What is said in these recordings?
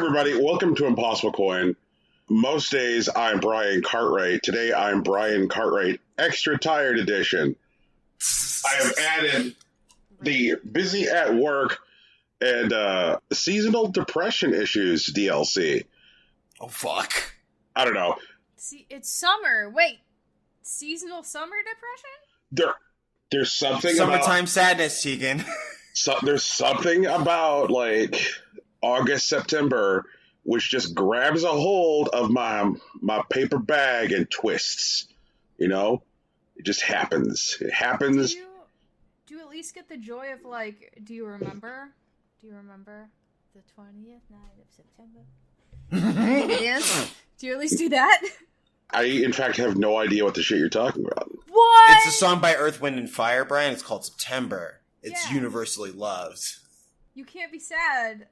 everybody. Welcome to Impossible Coin. Most days I'm Brian Cartwright. Today I'm Brian Cartwright Extra Tired Edition. I have added the Busy at Work and Seasonal Depression Issues DLC. Oh, fuck. I don't know. See, it's summer. Wait, seasonal summer depression? There's something Summertime sadness, Tegan. There's something about, like, August, September, which just grabs a hold of my paper bag and twists. You know? It just happens. It happens. Do you at least get the joy of, like, do you remember the 20th night of September? Yes. Do you at least do that? I, in fact, have no idea what the shit you're talking about. What? It's a song by Earth, Wind, and Fire, Brian. It's called September. It's universally loved. You can't be sad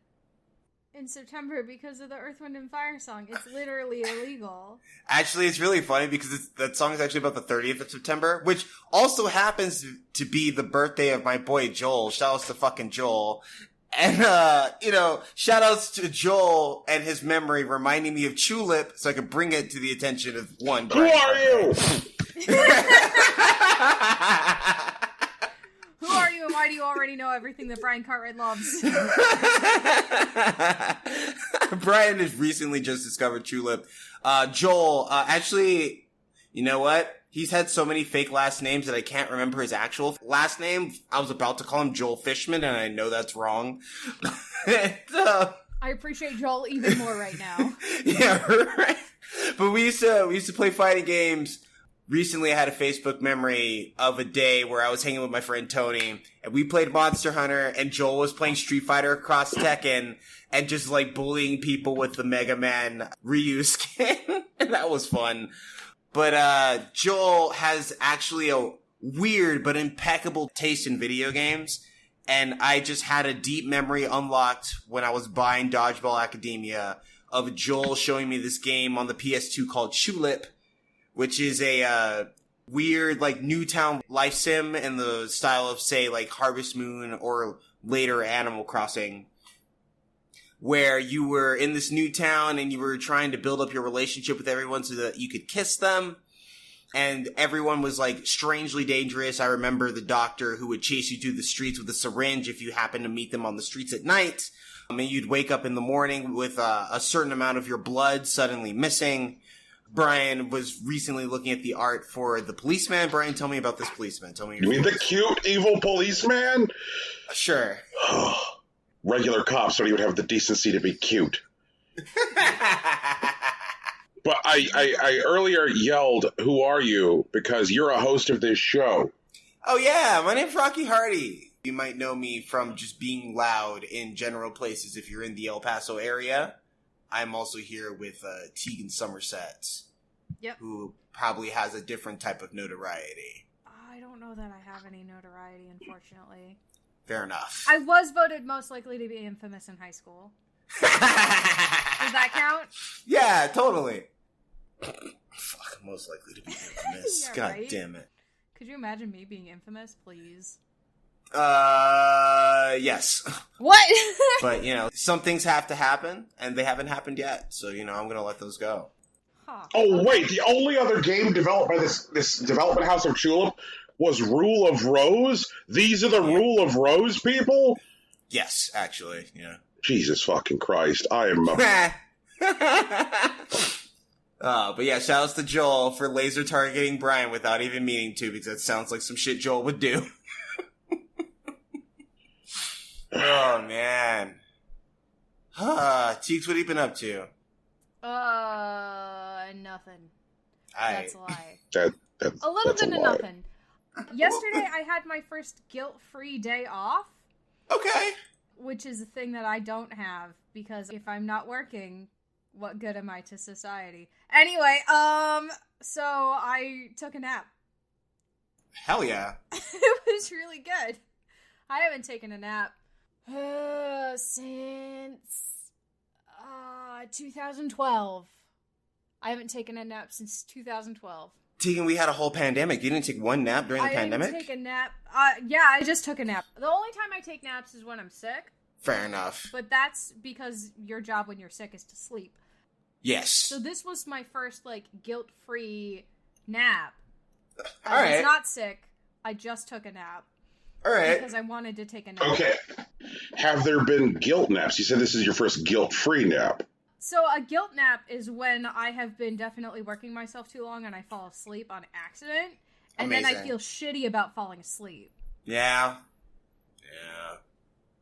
in September because of the Earth, Wind, and Fire song. It's literally illegal. Actually, it's really funny because that song is actually about the 30th of September, which also happens to be the birthday of my boy Joel. Shoutouts to fucking Joel. And, shoutouts to Joel and his memory reminding me of Tulip so I could bring it to the attention of one. Who are you? Who are you and why do you already know everything that Brian Cartwright loves? Brian has recently just discovered Tulip. Joel, actually, you know what? He's had so many fake last names that I can't remember his actual last name. I was about to call him Joel Fishman, and I know that's wrong. I appreciate Joel even more right now. Yeah, right. But we used to play fighting games. Recently, I had a Facebook memory of a day where I was hanging with my friend Tony, and we played Monster Hunter, and Joel was playing Street Fighter Cross Tekken, and just, like, bullying people with the Mega Man Ryu skin. And that was fun. But Joel has actually a weird but impeccable taste in video games, and I just had a deep memory unlocked when I was buying Dodgeball Academia of Joel showing me this game on the PS2 called Tulip, which is a weird, like, Newtown life sim in the style of, say, like, Harvest Moon or later Animal Crossing, where you were in this new town and you were trying to build up your relationship with everyone so that you could kiss them. And everyone was, like, strangely dangerous. I remember the doctor who would chase you through the streets with a syringe if you happened to meet them on the streets at night. And you'd wake up in the morning with a certain amount of your blood suddenly missing. Brian was recently looking at the art for the policeman. Brian, tell me about this policeman. Tell me. You mean the cute, evil policeman? Sure. Regular cops don't even have the decency to be cute. But I earlier yelled, "Who are you?" because you're a host of this show. Oh yeah, my name's Rocky Hardy. You might know me from just being loud in general places if you're in the El Paso area. I'm also here with Tegan Somerset. Yep. Who probably has a different type of notoriety. I don't know that I have any notoriety, unfortunately. Fair enough. I was voted most likely to be infamous in high school. Does that count? Yeah, totally. Fuck, most likely to be infamous. Yeah, God right? damn it. Could you imagine me being infamous, please? Yes. What? But, some things have to happen, and they haven't happened yet. So, I'm gonna let those go. Huh. Oh, wait, the only other game developed by this development house of Tulip was Rule of Rose? These are the Rule of Rose people? Yes, actually, yeah. Jesus fucking Christ, I am... But yeah, shoutouts to Joel for laser targeting Brian without even meaning to, because that sounds like some shit Joel would do. Oh, man. Teeks, what have you been up to? Nothing. That's a lie. That's a little that's bit a of lie. nothing. Yesterday, I had my first guilt-free day off. Okay. Which is a thing that I don't have, because if I'm not working, what good am I to society? Anyway, so I took a nap. Hell yeah. It was really good. I haven't taken a nap since 2012. I haven't taken a nap since 2012. Tegan, we had a whole pandemic. You didn't take one nap during the pandemic? I didn't take a nap. Yeah, I just took a nap. The only time I take naps is when I'm sick. Fair enough. But that's because your job when you're sick is to sleep. Yes. So this was my first, like, guilt-free nap. All I was right. not sick. I just took a nap. All right. Because I wanted to take a nap. Okay. Have there been guilt naps? You said this is your first guilt-free nap. So a guilt nap is when I have been definitely working myself too long and I fall asleep on accident. And then I Amazing. feel shitty about falling asleep. Yeah. Yeah.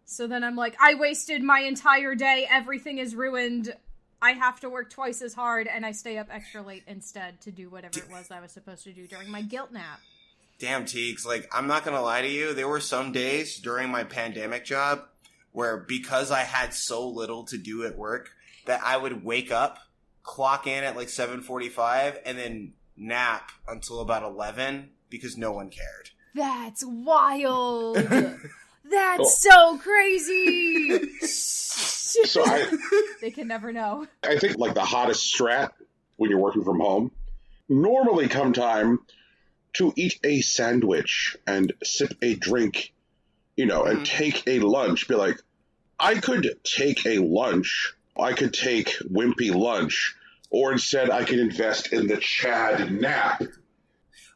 So then I'm like, I wasted my entire day. Everything is ruined. I have to work twice as hard, and I stay up extra late instead to do whatever it was I was supposed to do during my guilt nap. Damn, Teagues. Like, I'm not gonna lie to you. There were some days during my pandemic job where, because I had so little to do at work, that I would wake up, clock in at like 7:45, and then nap until about 11 because no one cared. That's wild. That's so crazy. So They can never know. I think like the hottest strat when you're working from home, normally come time to eat a sandwich and sip a drink, and take a lunch. Be like, I could take a lunch. I could take wimpy lunch, or instead I could invest in the Chad nap.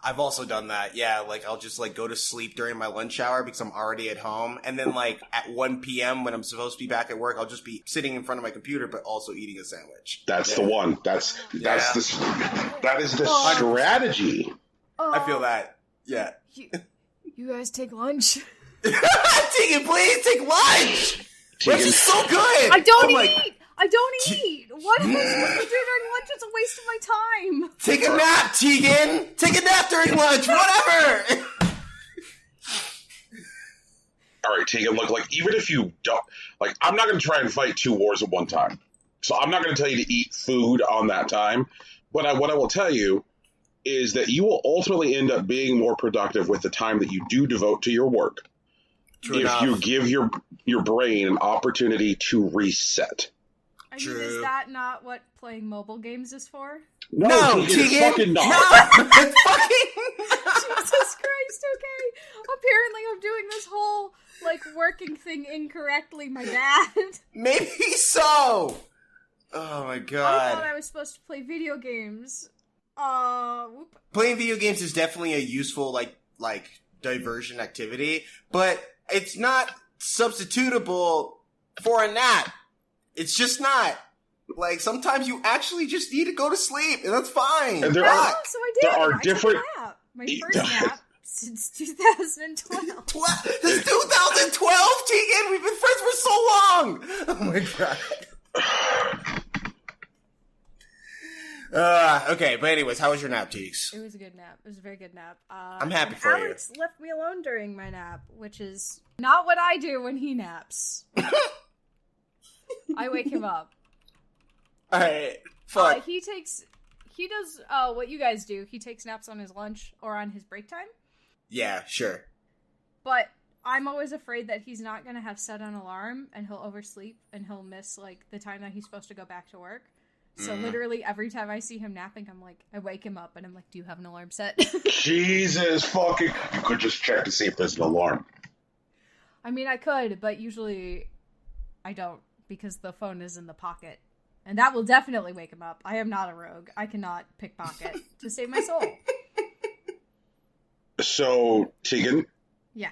I've also done that. Yeah, like I'll just like go to sleep during my lunch hour because I'm already at home. And then like at 1 p.m. when I'm supposed to be back at work, I'll just be sitting in front of my computer, but also eating a sandwich. That's the one. That is the strategy. I feel that. Yeah. You guys take lunch? Tegan, please take lunch! Lunch is so good! I don't eat! I don't eat! What am I supposed to do during lunch? It's a waste of my time! Take a nap, Tegan! Take a nap during lunch, whatever! All right, Tegan, look, like, even if you don't, like, I'm not going to try and fight two wars at one time. So I'm not going to tell you to eat food on that time. But what I will tell you is that you will ultimately end up being more productive with the time that you do devote to your work. True if enough. you give your brain an opportunity to reset. I mean, True. is that not what playing mobile games is for? No, Tegan, it's fucking not. It's fucking Jesus Christ, okay. Apparently I'm doing this whole, like, working thing incorrectly, my bad. Maybe so! Oh my I god. thought I was supposed to play video games. Whoop. Playing video games is definitely a useful, like diversion activity, but it's not substitutable for a nap. It's just not. Like, sometimes you actually just need to go to sleep, and that's fine. And So I did. there are I took a different- nap. My first nap since 2012. This is 2012, Tegan! We've been friends for so long! Oh my god. Okay, but anyways, how was your nap, Teeks? It was a good nap. It was a very good nap. I'm happy and for you. Alex left me alone during my nap, which is not what I do when he naps. I wake him up. Alright, fuck. He does what you guys do. He takes naps on his lunch or on his break time. Yeah, sure. But I'm always afraid that he's not going to have set an alarm and he'll oversleep and he'll miss, like, the time that he's supposed to go back to work. So literally every time I see him napping, I'm like, I wake him up and I'm like, do you have an alarm set? Jesus fucking... You could just check to see if there's an alarm. I mean, I could, but usually I don't because the phone is in the pocket. And that will definitely wake him up. I am not a rogue. I cannot pickpocket to save my soul. So, Tegan, Yeah.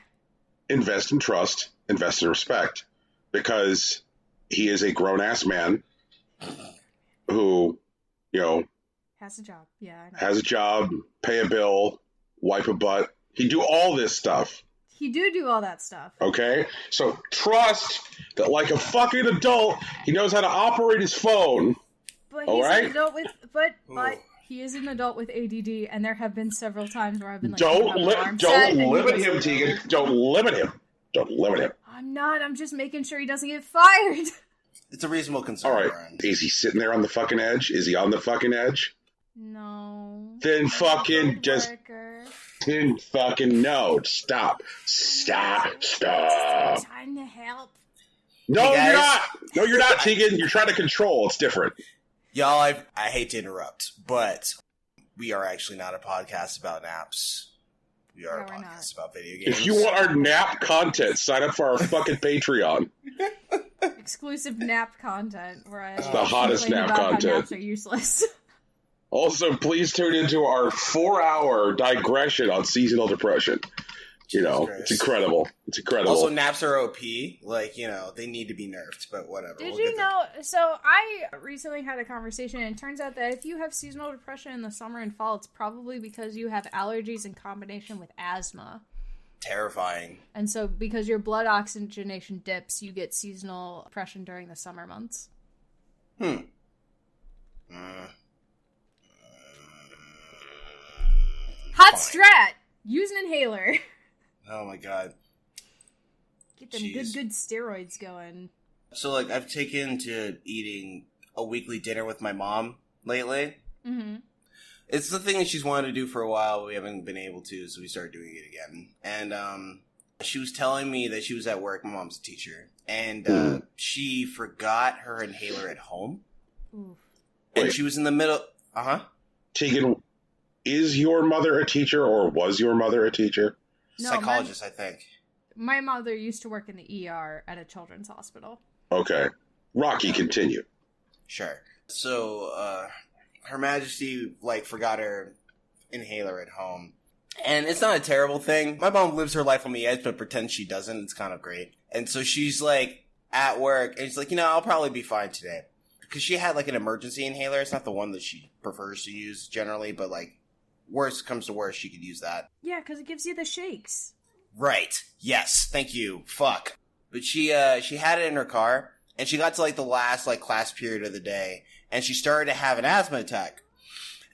invest in trust, invest in respect, because he is a grown-ass man who, Has a job. Yeah, I know. has a job, pay a bill, wipe a butt. He do all this stuff, He do all that stuff. okay? So trust that like a fucking adult, he knows how to operate his phone. But All he's right. an adult with but Ooh. he is an adult with ADD, and there have been several times where I've been like, "Do you Don't have an alarm set?" don't And he limit goes, him, Tegan. Don't limit him. Don't limit him. I'm not. I'm just making sure he doesn't get fired. It's a reasonable concern, All right. Brian. Is he sitting there on the fucking edge? Is he on the fucking edge? No. Then I'm a fucking good just worker. Then fucking no. Stop. Stop. Stop. Time to help. No, Hey, you're guys. not. No, you're not, Tegan. You're trying to control. It's different. Y'all, I hate to interrupt, but we are actually not a podcast about naps. We are No, a we're podcast not. about video games. If you want our nap content, sign up for our fucking Patreon. exclusive nap content where I the hottest complain nap about how content. naps are useless. Also, please tune into our 4-hour digression on seasonal depression. You know, it's incredible. It's incredible. Also, naps are OP. Like, you know, they need to be nerfed, but whatever. Did you know? So I recently had a conversation, and it turns out that if you have seasonal depression in the summer and fall, it's probably because you have allergies in combination with asthma. Terrifying. And so, because your blood oxygenation dips, you get seasonal depression during the summer months. Hot strat! Use an inhaler. Oh my god. Get them good steroids going. So, like, I've taken to eating a weekly dinner with my mom lately. Mm-hmm. It's the thing that she's wanted to do for a while, but we haven't been able to, so we started doing it again. And, she was telling me that she was at work. My mom's a teacher. And, she forgot her inhaler at home. Oof. And Wait. she was in the middle... Tegan, is your mother a teacher, or was your mother a teacher? No, Psychologist, I think. My mother used to work in the ER at a children's hospital. Okay. Rocky, continue. Sure. So, Her Majesty, like, forgot her inhaler at home. And it's not a terrible thing. My mom lives her life on the edge, but pretends she doesn't. It's kind of great. And so she's, like, at work, and she's like, you know, I'll probably be fine today. Because she had, like, an emergency inhaler. It's not the one that she prefers to use generally, but, like, worst comes to worst, she could use that. Yeah, because it gives you the shakes. Right. Yes. Thank you. Fuck. But she had it in her car, and she got to, like, the last, like, class period of the day, and she started to have an asthma attack.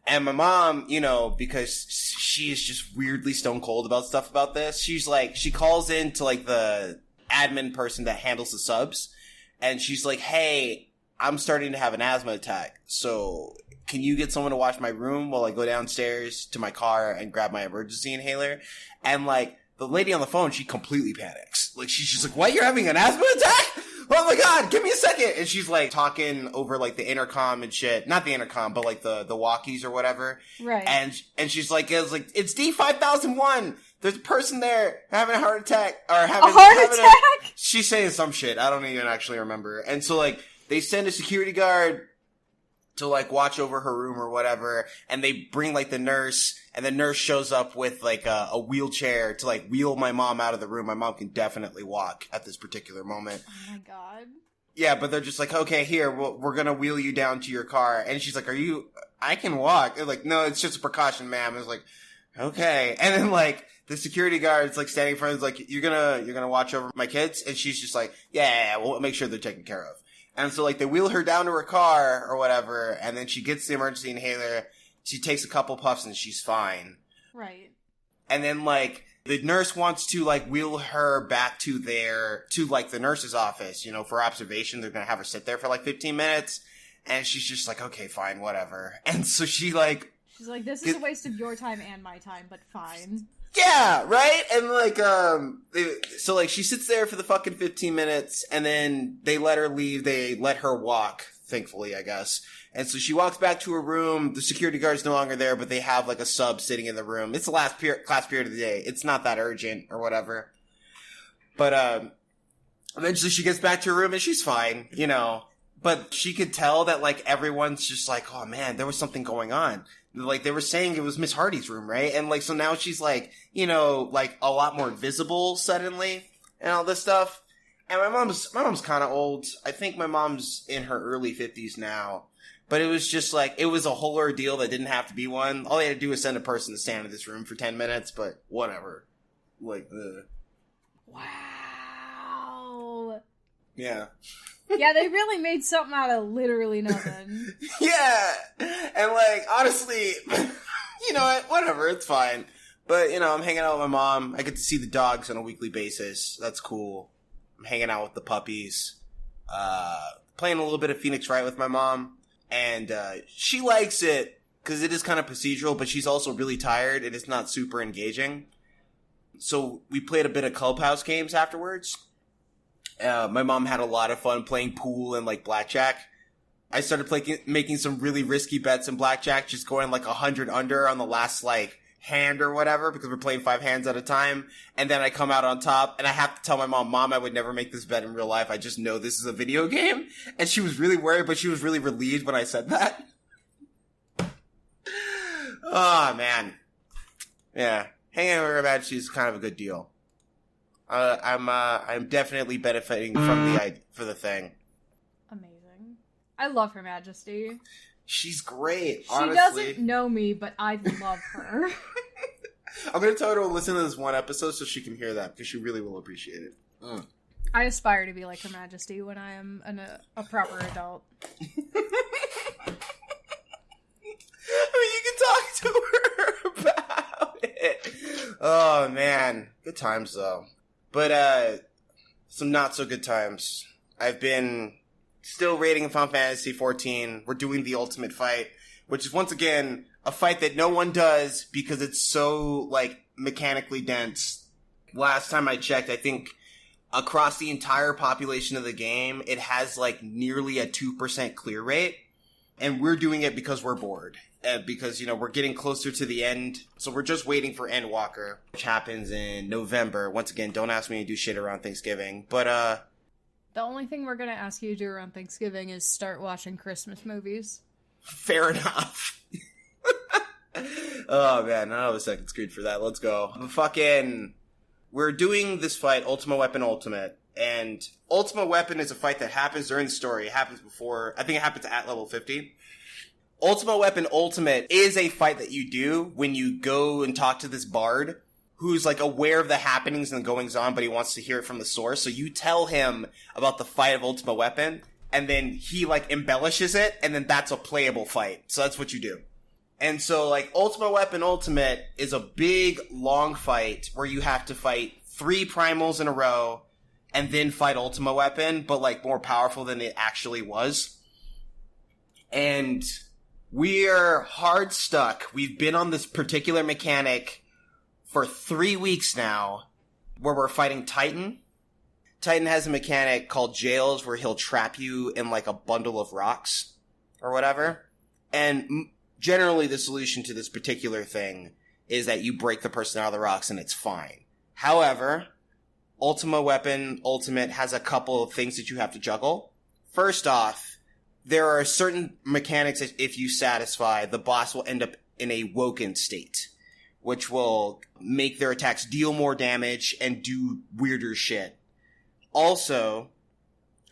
And my mom, you know, because she is just weirdly stone cold about stuff about this, she's like, she calls in to, like, the admin person that handles the subs, and she's like, hey, I'm starting to have an asthma attack, so can you get someone to watch my room while I go downstairs to my car and grab my emergency inhaler? And, like, the lady on the phone, she completely panics. Like, she's just like, what? You're having an asthma attack? Oh my god, give me a second. And she's, like, talking over, like, the intercom and shit. Not the intercom, but, like, the walkies or whatever. Right. And she's like, it's D5001. There's a person there having a heart attack. Or having a heart attack? She's saying some shit. I don't even actually remember. And so, like, they send a security guard to, like, watch over her room or whatever, and they bring, like, the nurse, and the nurse shows up with, like, a wheelchair to, like, wheel my mom out of the room. My mom can definitely walk at this particular moment. Oh my god. Yeah, but they're just like, okay, here, we're gonna wheel you down to your car. And she's like, I can walk. They're like, no, it's just a precaution, ma'am. It's like, okay. And then, like, the security guard's, like, standing in front of us, like, you're gonna watch over my kids? And she's just like, yeah, we'll make sure they're taken care of. And so, like, they wheel her down to her car or whatever, and then she gets the emergency inhaler, she takes a couple puffs, and she's fine. Right. And then, like, the nurse wants to, like, wheel her back to like, the nurse's office, you know, for observation. They're gonna have her sit there for, like, 15 minutes, and she's just like, okay, fine, whatever. And so she's like, this is a waste of your time and my time, but fine. Yeah, right? And, like, so, like, she sits there for the fucking 15 minutes, and then they let her leave. They let her walk, thankfully, I guess. And so she walks back to her room. The security guard's no longer there, but they have, like, a sub sitting in the room. It's the last class period of the day. It's not that urgent or whatever. But, eventually she gets back to her room, and she's fine, you know. But she could tell that, like, everyone's just like, oh, man, there was something going on. Like, they were saying it was Miss Hardy's room, right? And, like, so now she's, like, you know, like, a lot more visible suddenly and all this stuff. And my mom's kind of old. I think my mom's in her early 50s now. But it was just, like, it was a whole ordeal that didn't have to be one. All they had to do was send a person to stand in this room for 10 minutes, but whatever. Like, Wow. Yeah. Yeah, they really made something out of literally nothing. Yeah. And, like, honestly, you know what? Whatever. It's fine. But, you know, I'm hanging out with my mom. I get to see the dogs on a weekly basis. That's cool. I'm hanging out with the puppies. Playing a little bit of Phoenix Wright with my mom. And she likes it because it is kind of procedural, but she's also really tired and it's not super engaging. So we played a bit of clubhouse games afterwards. My mom had a lot of fun playing pool and, like, blackjack. I started making some really risky bets in blackjack, just going, like, 100 under on the last, like, hand or whatever because we're playing 5 hands at a time. And then I come out on top and I have to tell my mom, I would never make this bet in real life. I just know this is a video game. And she was really worried, but she was really relieved when I said that. Oh, man. Yeah. Hanging out with her Majesty is kind of a good deal. I'm definitely benefiting from the thing. Amazing. I love Her Majesty. She's great, She honestly. doesn't know me, but I love her. I'm going to tell her to listen to this one episode so she can hear that, because she really will appreciate it. I aspire to be like Her Majesty when I am a proper adult. I mean, you can talk to her about it. Oh, man. Good times, though. But, some not so good times. I've been still rating Final Fantasy XIV. We're doing the ultimate fight, which is, once again, a fight that no one does because it's so, like, mechanically dense. Last time I checked, I think across the entire population of the game, it has, like, nearly a 2% clear rate. And we're doing it because we're bored. Because, you know, we're getting closer to the end. So we're just waiting for Endwalker, which happens in November. Once again, don't ask me to do shit around Thanksgiving. But, The only thing we're gonna ask you to do around Thanksgiving is start watching Christmas movies. fair enough. Oh, man, I have a second screen for that. Let's go. We're doing this fight, Ultimate Weapon Ultimate. And Ultimate Weapon is a fight that happens during the story. It happens before, I think it happens at level 50. Ultimate Weapon Ultimate is a fight that you do when you go and talk to this bard who's, like, aware of the happenings and the goings on, but he wants to hear it from the source. So you tell him about the fight of Ultimate Weapon, and then he, like, embellishes it, and then that's a playable fight. So that's what you do. And so, like, Ultimate Weapon Ultimate is a big, long fight where you have to fight 3 primals in a row and then fight Ultimate Weapon, but, like, more powerful than it actually was. And we're hard stuck. We've been on this particular mechanic for 3 weeks now, where we're fighting Titan. Titan has a mechanic called Jails, where he'll trap you in, like, a bundle of rocks, or whatever. And generally the solution to this particular thing is that you break the person out of the rocks and it's fine. However, Ultimate Weapon Ultimate has a couple of things that you have to juggle. First off, there are certain mechanics that if you satisfy, the boss will end up in a woken state, which will make their attacks deal more damage and do weirder shit. Also,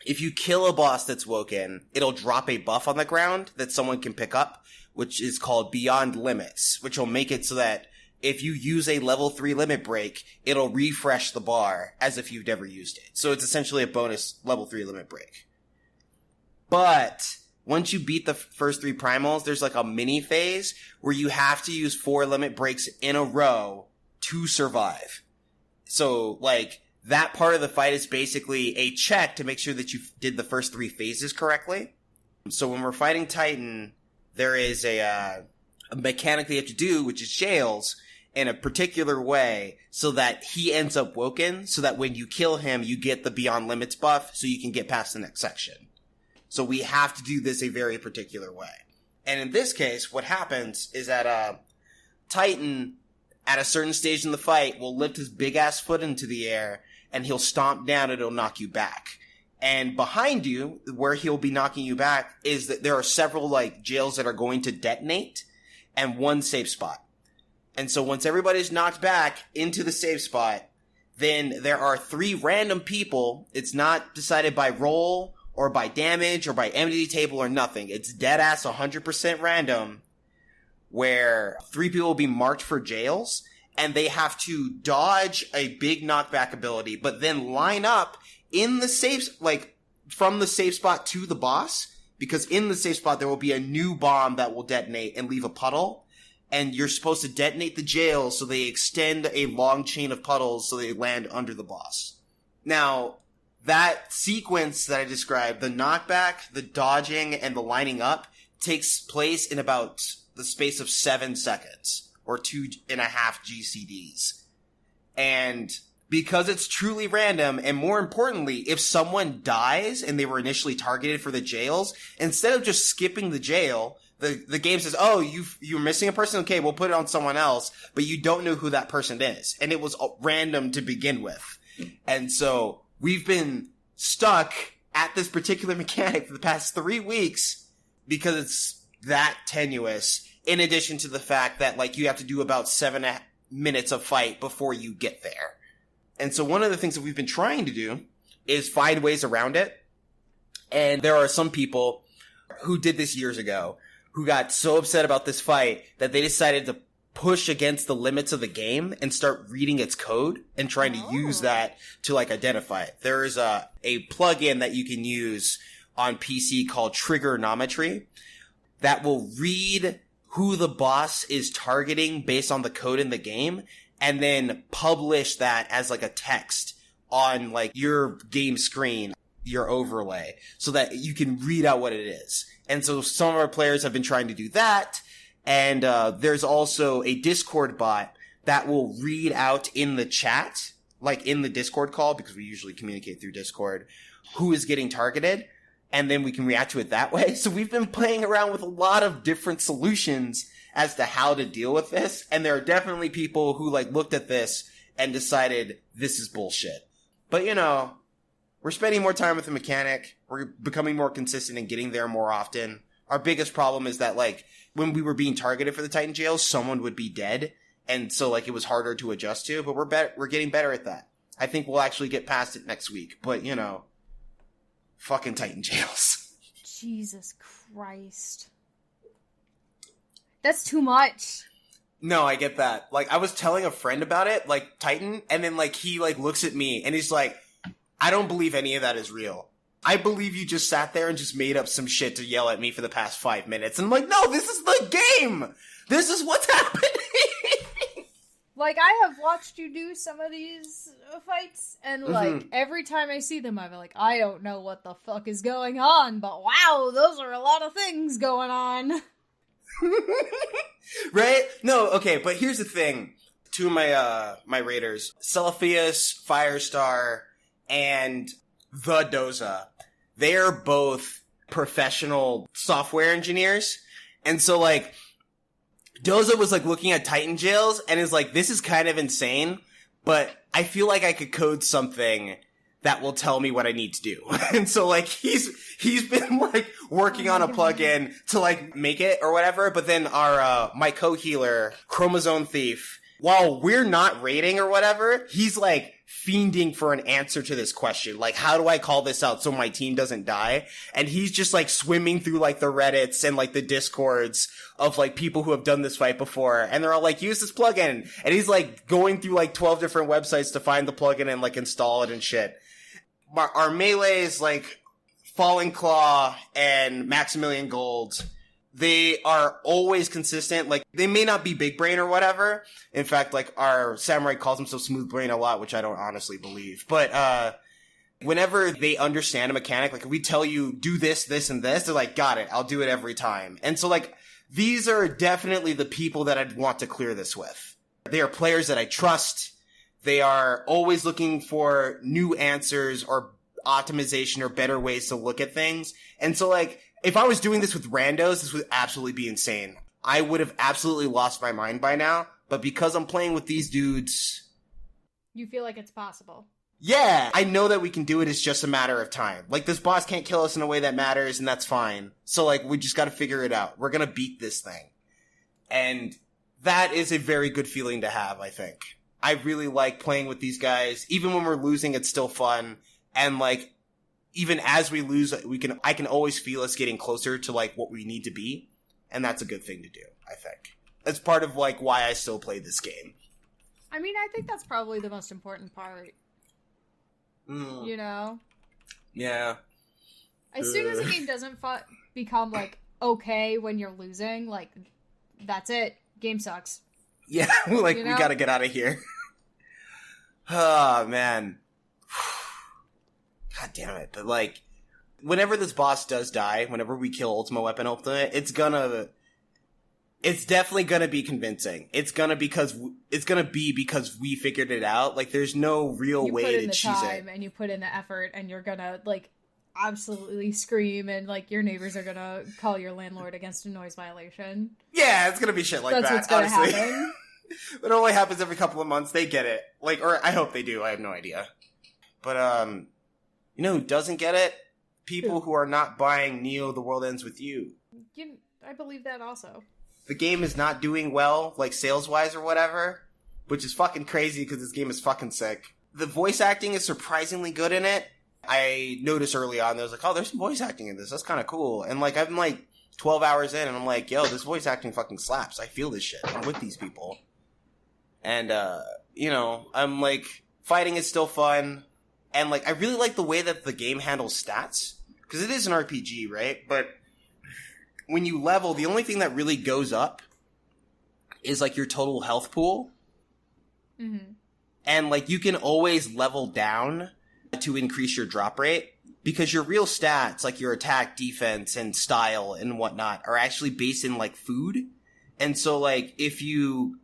if you kill a boss that's woken, it'll drop a buff on the ground that someone can pick up, which is called Beyond Limits, which will make it so that if you use a level 3 limit break, it'll refresh the bar as if you've never used it. So it's essentially a bonus level 3 limit break. But once you beat the first 3 primals, there's like a mini phase where you have to use 4 limit breaks in a row to survive. So, like, that part of the fight is basically a check to make sure that you did the first 3 phases correctly. So when we're fighting Titan, there is a mechanic that you have to do, which is Jails, in a particular way so that he ends up woken, so that when you kill him, you get the Beyond Limits buff so you can get past the next section. So we have to do this a very particular way. And in this case, what happens is that Titan, at a certain stage in the fight, will lift his big-ass foot into the air, and he'll stomp down and it'll knock you back. And behind you, where he'll be knocking you back, is that there are several, like, jails that are going to detonate, and 1 safe spot. And so once everybody's knocked back into the safe spot, then there are 3 random people. It's not decided by roll or by damage, or by enmity table, or nothing. It's dead-ass 100% random, where 3 people will be marked for Jails, and they have to dodge a big knockback ability, but then line up in the safe, like, from the safe spot to the boss, because in the safe spot there will be a new bomb that will detonate and leave a puddle, and you're supposed to detonate the Jails so they extend a long chain of puddles so they land under the boss. Now, that sequence that I described, the knockback, the dodging, and the lining up, takes place in about the space of 7 seconds, or 2.5 GCDs. And because it's truly random, and more importantly, if someone dies and they were initially targeted for the Jails, instead of just skipping the jail, The game says, oh, you're missing a person? Okay, we'll put it on someone else, but you don't know who that person is. And it was random to begin with. And so we've been stuck at this particular mechanic for the past 3 weeks because it's that tenuous, in addition to the fact that, like, you have to do about 7 minutes of fight before you get there. And so one of the things that we've been trying to do is find ways around it. And there are some people who did this years ago who got so upset about this fight that they decided to push against the limits of the game and start reading its code and trying to use that to, like, identify it. There is a plugin that you can use on PC called Trigonometry that will read who the boss is targeting based on the code in the game and then publish that as, like, a text on, like, your game screen, your overlay, so that you can read out what it is. And so some of our players have been trying to do that. And there's also a Discord bot that will read out in the chat, like in the Discord call, because we usually communicate through Discord, who is getting targeted. And then we can react to it that way. So we've been playing around with a lot of different solutions as to how to deal with this. And there are definitely people who, like, looked at this and decided this is bullshit. But, you know, we're spending more time with the mechanic. We're becoming more consistent and getting there more often. Our biggest problem is that, like, when we were being targeted for the Titan jails, someone would be dead. And so, like, it was harder to adjust to, but we're getting better at that. I think we'll actually get past it next week. But, you know, fucking Titan jails. Jesus Christ. That's too much. No, I get that. Like, I was telling a friend about it, like, Titan, and then, like, he, like, looks at me, and he's like, I don't believe any of that is real. I believe you just sat there and just made up some shit to yell at me for the past 5 minutes. And I'm like, no, this is the game! This is what's happening! Like, I have watched you do some of these fights, and, like, every time I see them, I'm like, I don't know what the fuck is going on, but wow, those are a lot of things going on. Right? No, okay, but here's the thing. Two of my raiders, Celiphius, Firestar, and the Doza, they are both professional software engineers. And so, like, Doza was, like, looking at Titan jails and is like, this is kind of insane, but I feel like I could code something that will tell me what I need to do. And so, like, he's been, like, working on a plugin to, like, make it or whatever, but then my co-healer, Chromosome Thief, while we're not raiding or whatever, he's, like, fiending for an answer to this question. Like, how do I call this out so my team doesn't die? And he's just, like, swimming through, like, the Reddits and, like, the Discords of, like, people who have done this fight before. And they're all like, use this plugin. And he's, like, going through, like, 12 different websites to find the plugin and, like, install it and shit. Our melees, like, Falling Claw and Maximilian Gold, they are always consistent. Like, they may not be big brain or whatever. In fact, like, our samurai calls himself smooth brain a lot, which I don't honestly believe. But, whenever they understand a mechanic, like, if we tell you, do this, this, and this, they're like, got it, I'll do it every time. And so, like, these are definitely the people that I'd want to clear this with. They are players that I trust. They are always looking for new answers or optimization or better ways to look at things. And so, like, if I was doing this with randos, this would absolutely be insane. I would have absolutely lost my mind by now. But because I'm playing with these dudes... You feel like it's possible. Yeah, I know that we can do it. It's just a matter of time. Like, this boss can't kill us in a way that matters, and that's fine. So, like, we just gotta figure it out. We're gonna beat this thing. And that is a very good feeling to have, I think. I really like playing with these guys. Even when we're losing, it's still fun. And, like, even as we lose, I can always feel us getting closer to, like, what we need to be. And that's a good thing to do, I think. That's part of, like, why I still play this game. I mean, I think that's probably the most important part. You know? Yeah. As soon as a game doesn't become, like, okay when you're losing, like, that's it. Game sucks. Yeah, like, you know? We gotta get out of here. Oh, man. God damn it. But, like, whenever this boss does die, whenever we kill Ultima Weapon Ultimate, it's definitely gonna be convincing. It's gonna be because we figured it out. Like, there's no real way to cheese it. You put in the time and you put in the effort and you're gonna, like, absolutely scream and, like, your neighbors are gonna call your landlord against a noise violation. Yeah, it's gonna be shit like That's that, what's gonna honestly. happen. It only happens every couple of months. They get it. Like, or I hope they do. I have no idea. But, you know who doesn't get it? People who are not buying Neo The World Ends With You. I believe that also. The game is not doing well, like, sales-wise or whatever, which is fucking crazy because this game is fucking sick. The voice acting is surprisingly good in it. I noticed early on, there was like, oh, there's some voice acting in this. That's kind of cool. And, like, I'm, like, 12 hours in, and I'm like, yo, this voice acting fucking slaps. I feel this shit. I'm with these people. And, you know, I'm, like, fighting is still fun. And, like, I really like the way that the game handles stats. Because it is an RPG, right? But when you level, the only thing that really goes up is, like, your total health pool. Mm-hmm. And, like, you can always level down to increase your drop rate. Because your real stats, like your attack, defense, and style and whatnot, are actually based in, like, food. And so, like, if you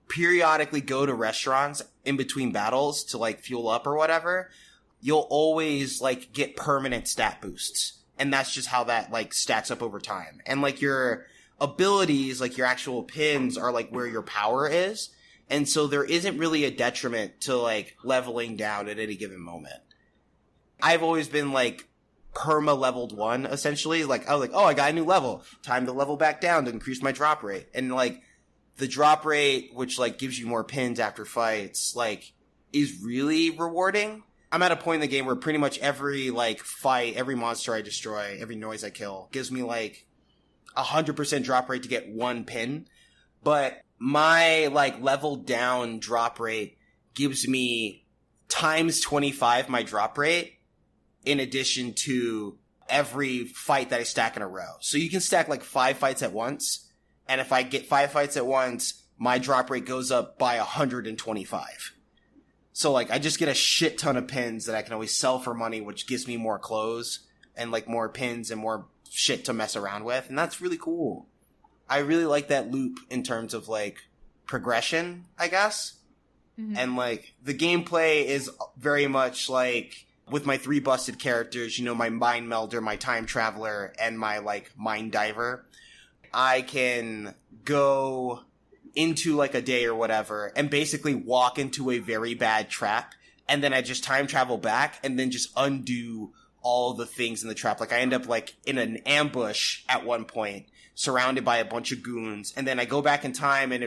periodically go to restaurants in between battles to, like, fuel up or whatever, you'll always, like, get permanent stat boosts. And that's just how that, like, stacks up over time. And, like, your abilities, like, your actual pins are, like, where your power is. And so there isn't really a detriment to, like, leveling down at any given moment. I've always been, like, perma-leveled 1, essentially. Like, I was like, oh, I got a new level. Time to level back down to increase my drop rate. And, like, the drop rate, which, like, gives you more pins after fights, like, is really rewarding. I'm at a point in the game where pretty much every, like, fight, every monster I destroy, every noise I kill, gives me, like, 100% drop rate to get 1 pin. But my, like, leveled down drop rate gives me times 25 my drop rate, in addition to every fight that I stack in a row. So you can stack, like, 5 fights at once, and if I get 5 fights at once, my drop rate goes up by 125. So, like, I just get a shit ton of pins that I can always sell for money, which gives me more clothes, and, like, more pins and more shit to mess around with, and that's really cool. I really like that loop in terms of, like, progression, I guess. Mm-hmm. And, like, the gameplay is very much, like, with my 3 busted characters, you know, my Mind Melder, my Time Traveler, and my, like, Mind Diver, I can go into, like, a day or whatever and basically walk into a very bad trap, and then I just time travel back and then just undo all the things in the trap. Like, I end up, like, in an ambush at one point, surrounded by a bunch of goons, and then I go back in time and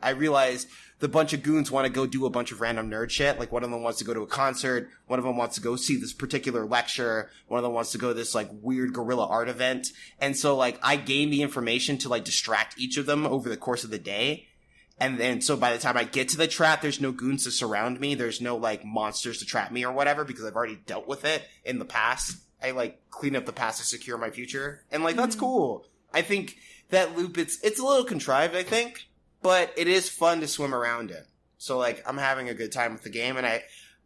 I realize the bunch of goons want to go do a bunch of random nerd shit. Like, one of them wants to go to a concert, one of them wants to go see this particular lecture, one of them wants to go to this, like, weird guerrilla art event. And so, like, I gain the information to, like, distract each of them over the course of the day. And then, so by the time I get to the trap, there's no goons to surround me, there's no, like, monsters to trap me or whatever, because I've already dealt with it in the past. I, like, clean up the past to secure my future. And, like, that's cool. I think that loop, it's a little contrived, I think, but it is fun to swim around in. So, like, I'm having a good time with the game, and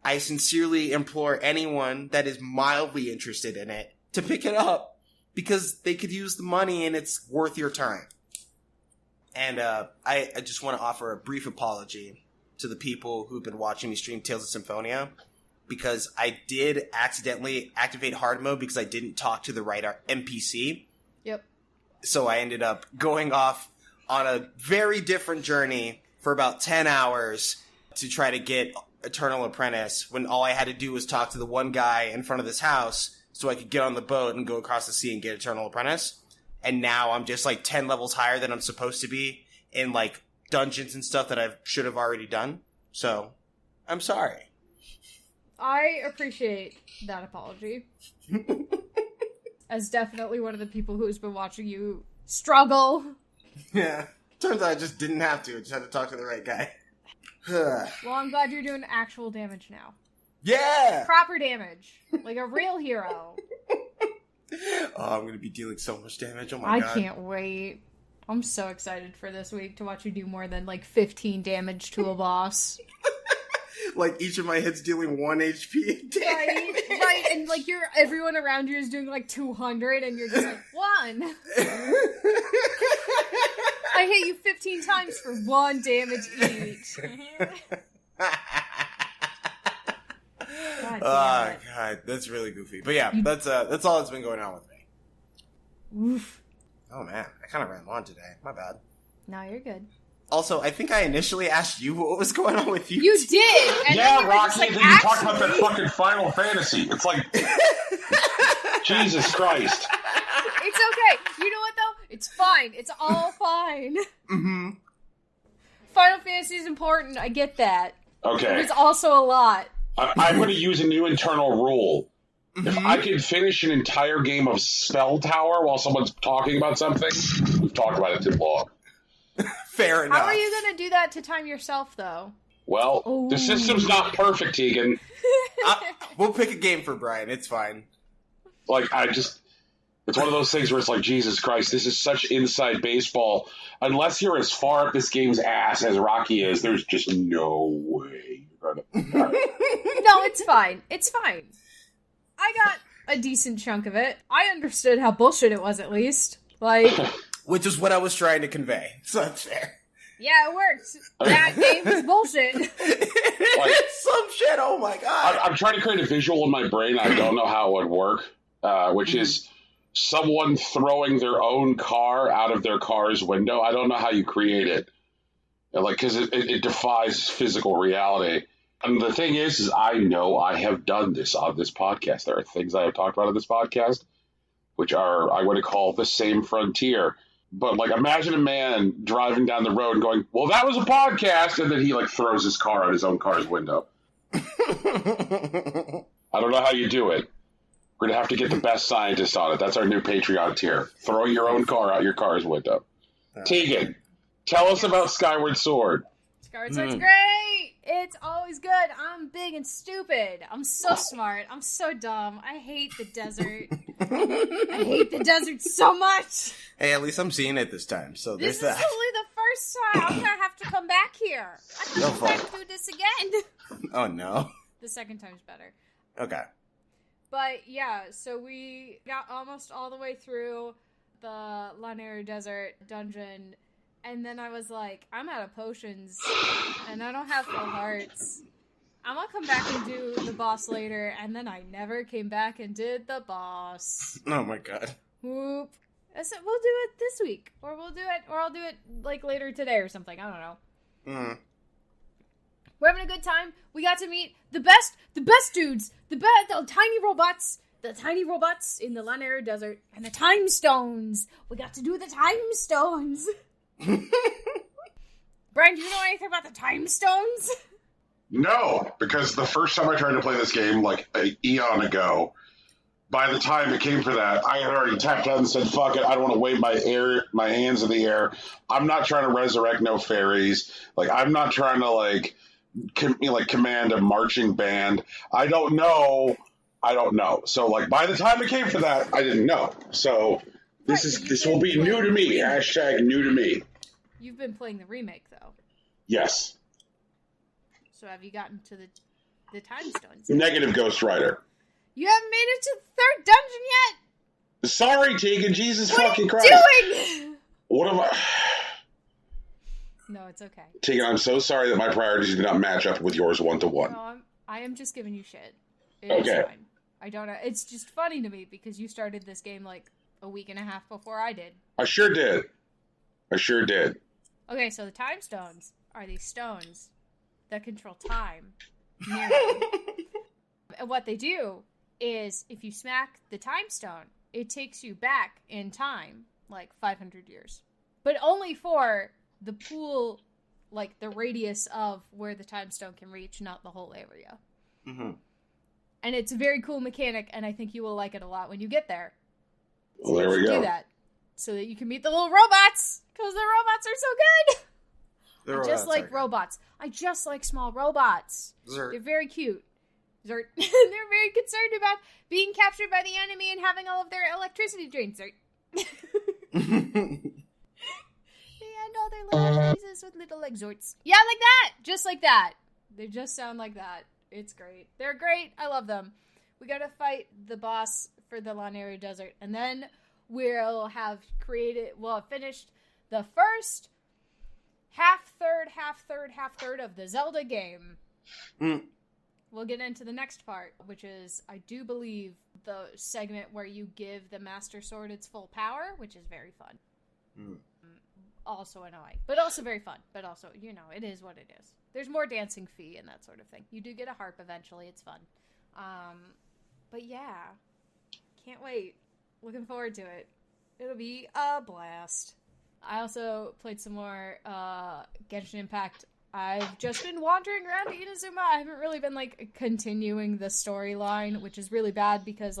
I sincerely implore anyone that is mildly interested in it to pick it up, because they could use the money and it's worth your time. And I just want to offer a brief apology to the people who've been watching me stream Tales of Symphonia, because I did accidentally activate hard mode because I didn't talk to the right NPC. Yep. So I ended up going off on a very different journey for about 10 hours to try to get Eternal Apprentice, when all I had to do was talk to the one guy in front of this house so I could get on the boat and go across the sea and get Eternal Apprentice. And now I'm just, like, 10 levels higher than I'm supposed to be in, like, dungeons and stuff that I should have already done. So, I'm sorry. I appreciate that apology. As definitely one of the people who's been watching you struggle. Yeah. Turns out I just didn't have to. I just had to talk to the right guy. Well, I'm glad you're doing actual damage now. Yeah! Proper damage. Like a real hero. Oh, I'm going to be dealing so much damage. Oh my god. I can't wait. I'm so excited for this week to watch you do more than, like, 15 damage to a boss. Like, each of my hits dealing 1 HP damage. Right, and, like, everyone around you is doing, like, 200, and you're just like, 1! I hit you 15 times for 1 damage each. God damn it. God, that's really goofy. But yeah, that's all that's been going on with me. Oof. Oh man, I kind of ran long today. My bad. No, you're good. Also, I think I initially asked you what was going on with you. You did! And yeah, then you were Rocky, just like, and then you talked about that actually- fucking Final Fantasy. It's like, Jesus Christ. It's okay. You know what, though? It's fine. It's all fine. Mm-hmm. Final Fantasy is important. I get that. Okay. It's also a lot. I'm going to use a new internal rule. If I could finish an entire game of Spell Tower while someone's talking about something, we've talked about it too long. Fair enough. How are you going to do that to time yourself, though? Well, the system's not perfect, Tegan. We'll pick a game for Brian. It's fine. Like, it's one of those things where it's like, Jesus Christ, this is such inside baseball. Unless you're as far up this game's ass as Rocky is, there's just no way you're going to... No, it's fine. It's fine. I got a decent chunk of it. I understood how bullshit it was, at least. Like... Which is what I was trying to convey. So that's fair. Yeah, it works. That game is bullshit. Like, some shit, oh my god. I'm trying to create a visual in my brain. I don't know how it would work, which is someone throwing their own car out of their car's window. I don't know how you create it. Like, because it defies physical reality. And the thing is I know I have done this on this podcast. There are things I have talked about on this podcast, which are, I would call the same frontier. But, like, imagine a man driving down the road and going, well, that was a podcast, and then he, like, throws his car out his own car's window. I don't know how you do it. We're going to have to get the best scientist on it. That's our new Patreon tier. Throw your own car out your car's window. Tegan, tell us about Skyward Sword. Skyward Sword's great! It's always good. I'm big and stupid. I'm so smart. I'm so dumb. I hate the desert. I hate the desert so much. Hey, at least I'm seeing it this time. So This there's is that. only the first time. I'm gonna have to come back here. I can No come back fault. and do this again. Oh no. The second time's better. Okay. But yeah, so we got almost all the way through the Lanayru Desert dungeon, and then I was like, I'm out of potions, and I don't have full hearts. I'm gonna come back and do the boss later, and then I never came back and did the boss. Oh my god. Whoop. I said, we'll do it this week, or I'll do it, like, later today or something, I don't know. We're having a good time. We got to meet the best dudes, the tiny robots in the Lanayru Desert, and the time stones. We got to do the time stones. Brian, do you know anything about the time stones? No, because the first time I tried to play this game, like, an eon ago, by the time it came for that, I had already tapped out and said, fuck it, I don't want to wave my hands in the air. I'm not trying to resurrect no fairies. Like, I'm not trying to, command a marching band. I don't know. So, like, by the time it came for that, I didn't know. So, this will be new to me. Hashtag new to me. You've been playing the remake, though. Yes. So have you gotten to the time stones? Negative Ghost Rider. You haven't made it to the third dungeon yet? Sorry, Tegan. Jesus What fucking are you Christ. doing? What am I... No, it's okay. Tegan, I'm so sorry that my priorities do not match up with yours one-to-one. No, I am just giving you shit. It's Okay. fine. I don't know. It's just funny to me because you started this game like a week and a half before I did. I sure did. Okay, so the time stones are these stones that control time. Nearly. And what they do is if you smack the time stone, it takes you back in time, like 500 years. But only for the pool, like the radius of where the time stone can reach, not the whole area. Mm-hmm. And it's a very cool mechanic, and I think you will like it a lot when you get there. Well, there we You go. do that so that you can meet the little robots, because the robots are so good. I just like robots. I just like small robots. They're very cute. They're very concerned about being captured by the enemy and having all of their electricity drains. And all their little faces with little exhorts. Yeah, like that! Just like that. They just sound like that. It's great. They're great. I love them. We gotta fight the boss for the Lanayru Desert, and then we'll have finished the first half third of the Zelda game. we'll get into the next part, which is, I do believe, the segment where you give the Master Sword its full power, which is very fun. Also annoying, but also very fun. But also, it is what it is. There's more dancing fee and that sort of thing. You do get a harp eventually. It's fun. But yeah, can't wait. Looking forward to it. It'll be a blast. I also played some more Genshin Impact. I've just been wandering around Inazuma. I haven't really been, continuing the storyline, which is really bad because,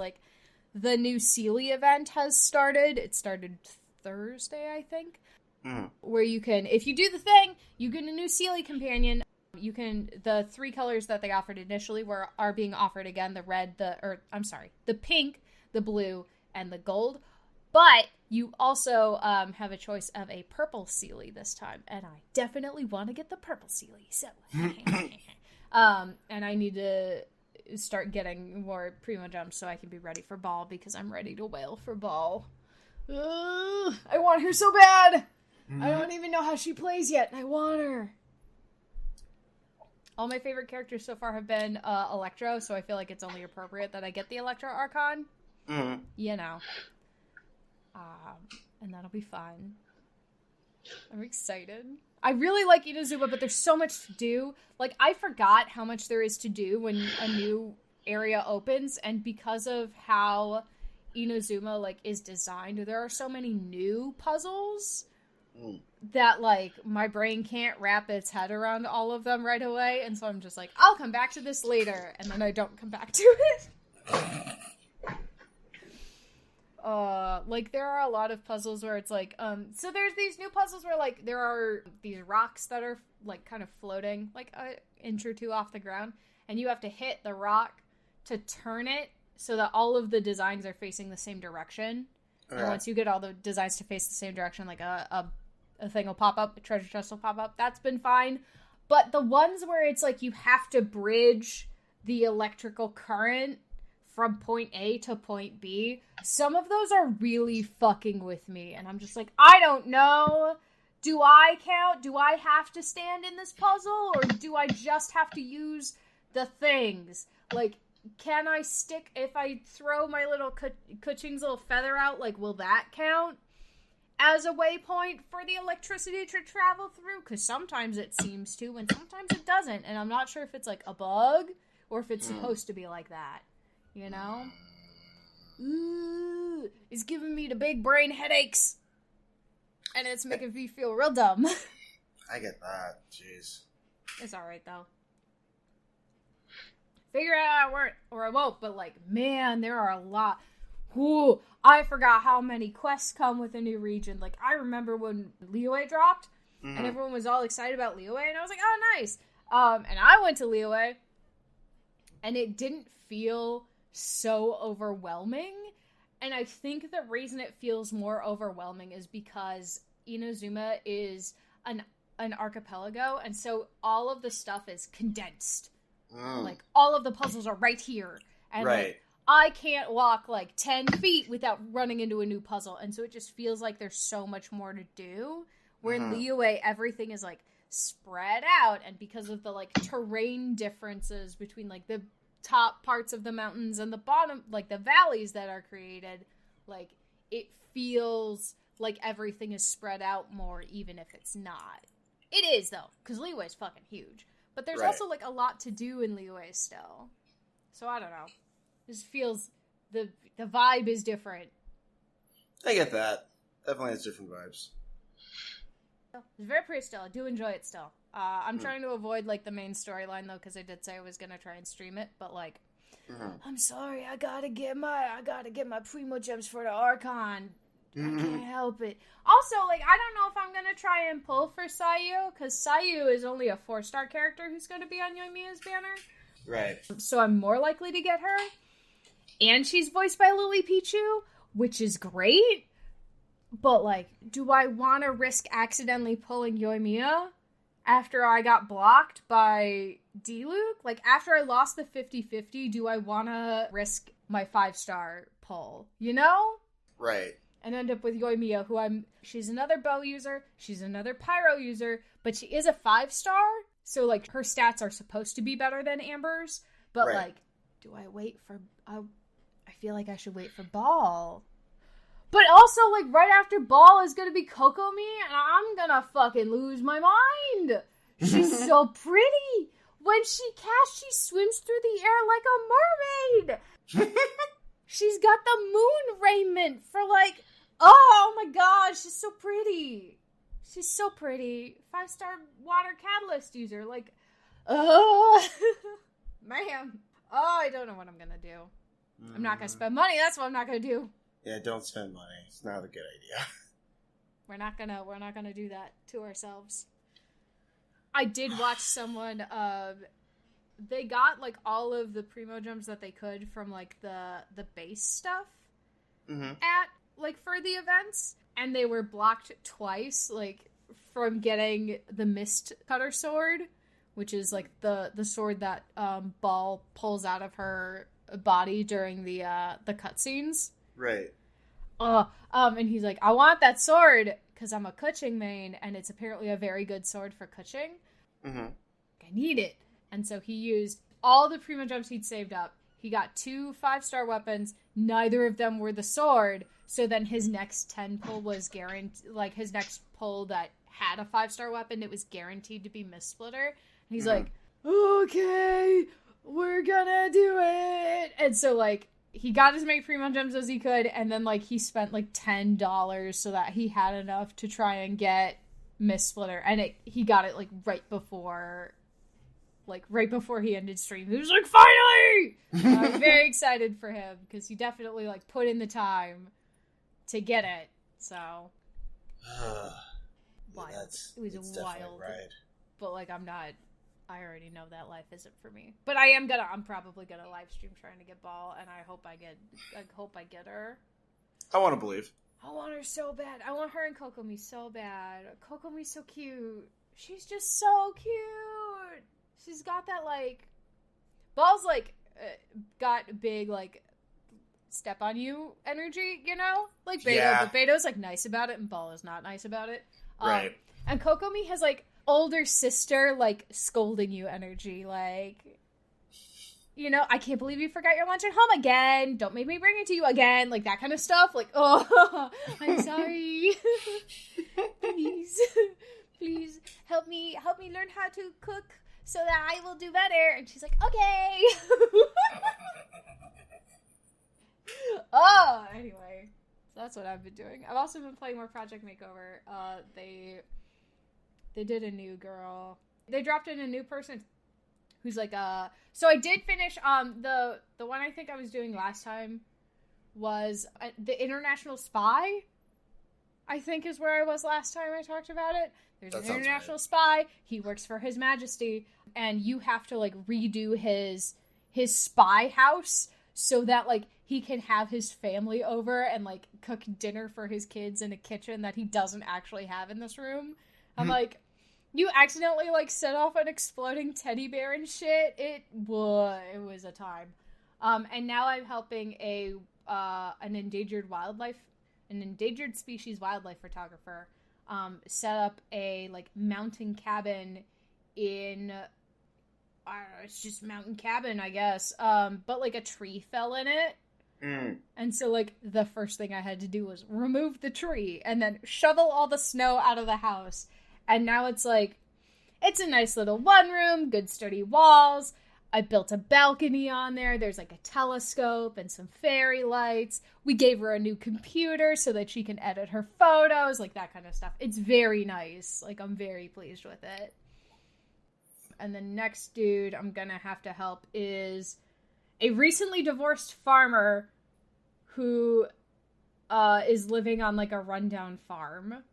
the new Sealy event has started. It started Thursday, I think. Where you can, if you do the thing, you get a new Sealy companion. You can, the 3 colors that they offered initially are being offered again, the pink, the blue, and the gold. But you also have a choice of a purple Sealy this time, and I definitely want to get the purple Sealy, so. And I need to start getting more Primo Jumps so I can be ready for Ball, because I'm ready to wail for Ball. I want her so bad! I don't even know how she plays yet, and I want her. All my favorite characters so far have been Electro, so I feel like it's only appropriate that I get the Electro Archon. And that'll be fun. I'm excited. I really like Inazuma, but there's so much to do. I forgot how much there is to do when a new area opens, and because of how Inazuma, is designed, there are so many new puzzles that, my brain can't wrap its head around all of them right away, and so I'm just I'll come back to this later, and then I don't come back to it. There are a lot of puzzles where it's so there's these new puzzles where, there are these rocks that are, kind of floating, an inch or two off the ground, and you have to hit the rock to turn it so that all of the designs are facing the same direction. Okay. And once you get all the designs to face the same direction, a thing will pop up, a treasure chest will pop up. That's been fine. But the ones where it's you have to bridge the electrical current from point A to point B, some of those are really fucking with me. And I'm just I don't know. Do I count? Do I have to stand in this puzzle? Or do I just have to use the things? Can I stick, if I throw my little Kuching's little feather out, will that count as a waypoint for the electricity to travel through? Because sometimes it seems to, and sometimes it doesn't. And I'm not sure if it's a bug, or if it's supposed to be like that. Ooh, it's giving me the big brain headaches. And it's making me feel real dumb. I get that. Jeez. It's alright, though. Figure it out or I won't, but man, there are a lot. Ooh, I forgot how many quests come with a new region. I remember when Liyue dropped, and everyone was all excited about Liyue, and I was oh, nice. And I went to Liyue, and it didn't feel so overwhelming. And I think the reason it feels more overwhelming is because Inazuma is an archipelago, and so all of the stuff is condensed. All of the puzzles are right here. And, right. I can't walk, 10 feet without running into a new puzzle. And so it just feels like there's so much more to do. Where in Liyue, everything is, spread out. And because of the, terrain differences between, the top parts of the mountains and the bottom, the valleys that are created, it feels like everything is spread out more, even if it's not. It is, though, because Liyue is fucking huge. But there's also, a lot to do in Liyue still. So, I don't know. This feels... The vibe is different. I get that. Definitely has different vibes. It's very pretty still. I do enjoy it still. I'm trying to avoid, the main storyline, though, because I did say I was going to try and stream it. But, I'm sorry, I gotta get my Primo Gems for the Archon. I can't help it. Also, I don't know if I'm gonna try and pull for Sayu, because Sayu is only a 4-star character who's gonna be on Yoimiya's banner. Right. So I'm more likely to get her. And she's voiced by Lily Pichu, which is great. But, do I want to risk accidentally pulling Yoimiya after I got blocked by D-Luke? After I lost the 50-50, do I want to risk my 5-star pull? Right. And end up with Yoimiya, she's another bow user, she's another pyro user, but she is a 5-star, so, her stats are supposed to be better than Amber's, But, Right. like, do I wait for... I feel like I should wait for Ball. But also, like, right after Ball is gonna be Kokomi, and I'm gonna fucking lose my mind. She's so pretty. When she casts, she swims through the air like a mermaid. She's got the moon raiment for, like... Oh my god, she's so pretty. She's so pretty. 5-star water catalyst user. Like, oh, man. Oh, I don't know what I'm gonna do. I'm not gonna spend money. That's what I'm not gonna do. Yeah, don't spend money. It's not a good idea. We're not gonna do that to ourselves. I did watch someone, they got, like, all of the primo jumps that they could from, like, the base stuff at, like, for the events, and they were blocked twice, like, from getting the Mist Cutter sword, which is, like, the sword that, Ball pulls out of her body during the cutscenes. Right. And he's like, I want that sword, because I'm a Kuching main, and it's apparently a very good sword for Kuching. I need it. And so he used all the primo jumps he'd saved up. He got 2 5-star weapons. Neither of them were the sword. So then his next 10 pull was guaranteed, like, his next pull that had a 5-star weapon, it was guaranteed to be Mist Splitter. And he's like, okay, we're gonna do it. And so, like, he got as many primo jumps as he could, and then, like, he spent, like, $10 so that he had enough to try and get Mist Splitter. And he got it, like, right before he ended stream. He was like, finally! I'm very excited for him, because he definitely, like, put in the time to get it. So, wild. It's It was wild. Right. But, like, I already know that life isn't for me. But I'm probably gonna live stream trying to get Ball, and I hope I get her. I want to believe. I want her so bad. I want her and Kokomi so bad. Kokomi's so cute. She's just so cute. She's got that, like... Ball's, like, got big, like, step on you energy, you know? Like Beto. Yeah. But Beto's, like, nice about it, and Ball is not nice about it. Right. And Kokomi has, like, older sister, like, scolding you energy, like... You know, I can't believe you forgot your lunch at home again. Don't make me bring it to you again. Like, that kind of stuff. Like, oh, I'm sorry. Please, help me learn how to cook so that I will do better. And she's like, okay. Oh, anyway. So that's what I've been doing. I've also been playing more Project Makeover. They did a new girl. They dropped in a new person who's like, so I did finish, the one I think I was doing last time was the International Spy, I think is where I was last time I talked about it. There's an international spy, he works for His Majesty, and you have to, like, redo his spy house so that, like, he can have his family over and, like, cook dinner for his kids in a kitchen that he doesn't actually have in this room. I'm like, you accidentally, like, set off an exploding teddy bear and shit. It was a time. And now I'm helping an endangered species wildlife photographer set up a, like, mountain cabin in, I don't know, it's just mountain cabin, I guess. But, like, a tree fell in it. And so, like, the first thing I had to do was remove the tree and then shovel all the snow out of the house. And now it's, like, it's a nice little one room, good sturdy walls. I built a balcony on there. There's, like, a telescope and some fairy lights. We gave her a new computer so that she can edit her photos, like, that kind of stuff. It's very nice. Like, I'm very pleased with it. And the next dude I'm gonna have to help is a recently divorced farmer who is living on, like, a rundown farm.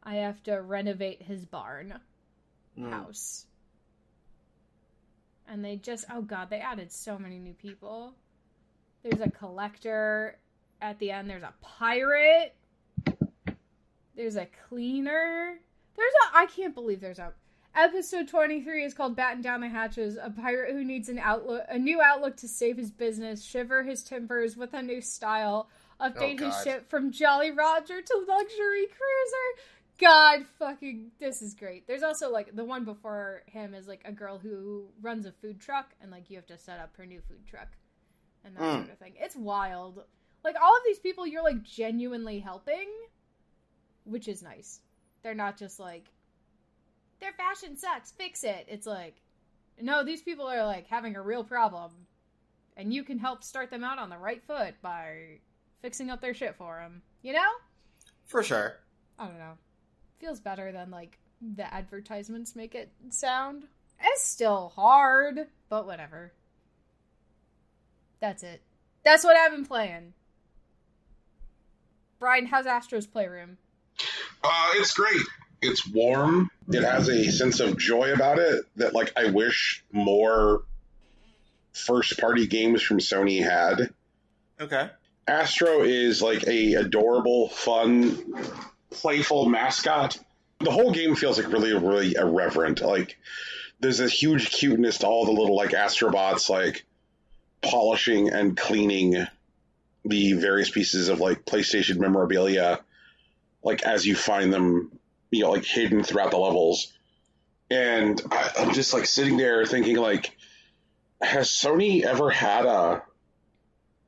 I have to renovate his barn house. And they just, oh god, they added so many new people. There's a collector at the end. There's a pirate. There's a cleaner. I can't believe there's a... Episode 23 is called Batten Down the Hatches. A pirate who needs a new outlook to save his business, shiver his timbers with a new style, update his ship from Jolly Roger to luxury cruiser. God fucking, this is great. There's also, like, the one before him is, like, a girl who runs a food truck, and, like, you have to set up her new food truck. And that sort of thing. It's wild. Like, all of these people you're, like, genuinely helping, which is nice. They're not just, like, their fashion sucks, fix it. It's like, no, these people are, like, having a real problem, and you can help start them out on the right foot by fixing up their shit for them. You know? For sure. I don't know. Feels better than, like, the advertisements make it sound. It's still hard, but whatever. That's it. That's what I've been playing. Brian, how's Astro's Playroom? It's great. It's warm. It has a sense of joy about it that, like, I wish more first-party games from Sony had. Okay. Astro is, like, a adorable, fun, playful mascot. The whole game feels, like, really, really irreverent. Like, there's this huge cuteness to all the little, like, Astrobots, like, polishing and cleaning the various pieces of, like, PlayStation memorabilia, like, as you find them, you know, like, hidden throughout the levels. And I'm just, like, sitting there thinking, like, has Sony ever had a,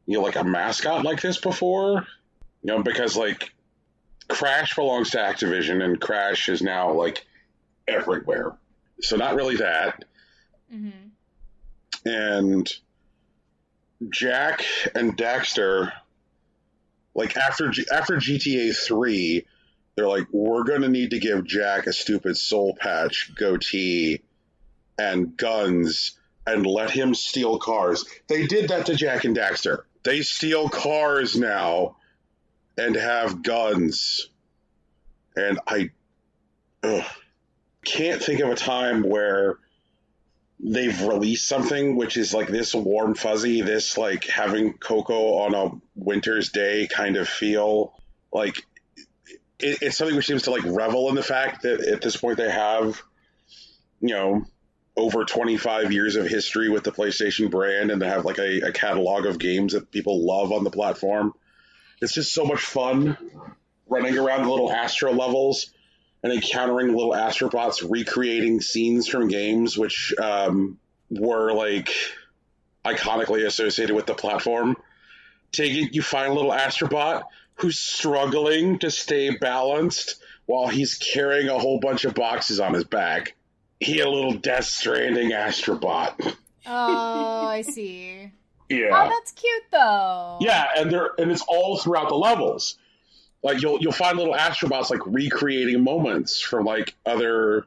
you know, like, a mascot like this before? You know, because, like, Crash belongs to Activision, and Crash is now, like, everywhere. So not really that. Mm-hmm. And Jack and Daxter, like, after GTA 3, they're like, we're going to need to give Jack a stupid soul patch, goatee, and guns, and let him steal cars. They did that to Jack and Daxter. They steal cars now and have guns. And I can't think of a time where they've released something which is like this warm fuzzy, this like having cocoa on a winter's day kind of feel. Like it's something which seems to like revel in the fact that at this point they have, you know, over 25 years of history with the PlayStation brand, and they have like a catalog of games that people love on the platform. It's just so much fun running around the little Astro levels and encountering little Astrobots recreating scenes from games which were like iconically associated with the platform. Tegan, you find a little Astrobot who's struggling to stay balanced while he's carrying a whole bunch of boxes on his back. He a little Death Stranding Astrobot. Oh, I see. Yeah. Oh, that's cute though. Yeah, and it's all throughout the levels. Like you'll find little Astrobots like recreating moments from like other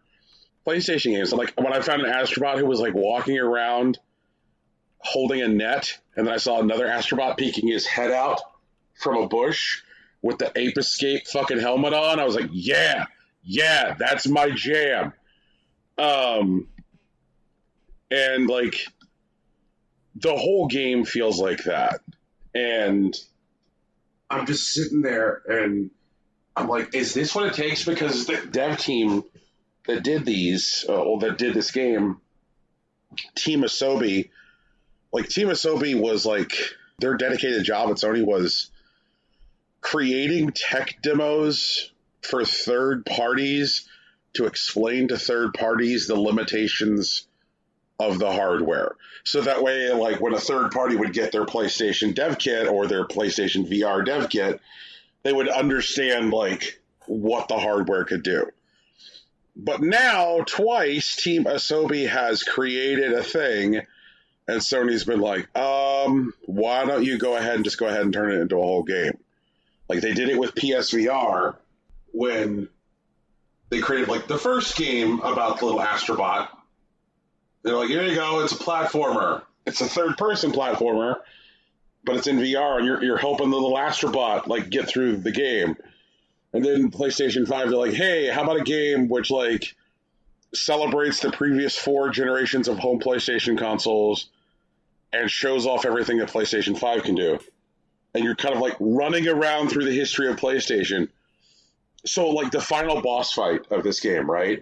PlayStation games. So, like when I found an Astrobot who was like walking around holding a net, and then I saw another Astrobot peeking his head out from a bush with the Ape Escape fucking helmet on, I was like, yeah, that's my jam. And like the whole game feels like that. And I'm just sitting there and I'm like, is this what it takes? Because the dev team that did these, that did this game, Team Asobi was like, their dedicated job at Sony was creating tech demos for third parties to explain to third parties the limitations of the hardware. So that way, like when a third party would get their PlayStation dev kit or their PlayStation VR dev kit, they would understand like what the hardware could do. But now, twice, Team Asobi has created a thing, and Sony's been like, why don't you go ahead and turn it into a whole game? Like they did it with PSVR when they created like the first game about the little Astrobot. They're like, here you go, it's a platformer. It's a third-person platformer, but it's in VR, and you're helping the little Astrobot like get through the game. And then PlayStation 5, they're like, hey, how about a game which like celebrates the previous 4 generations of home PlayStation consoles and shows off everything that PlayStation 5 can do. And you're kind of like running around through the history of PlayStation. So like the final boss fight of this game, right?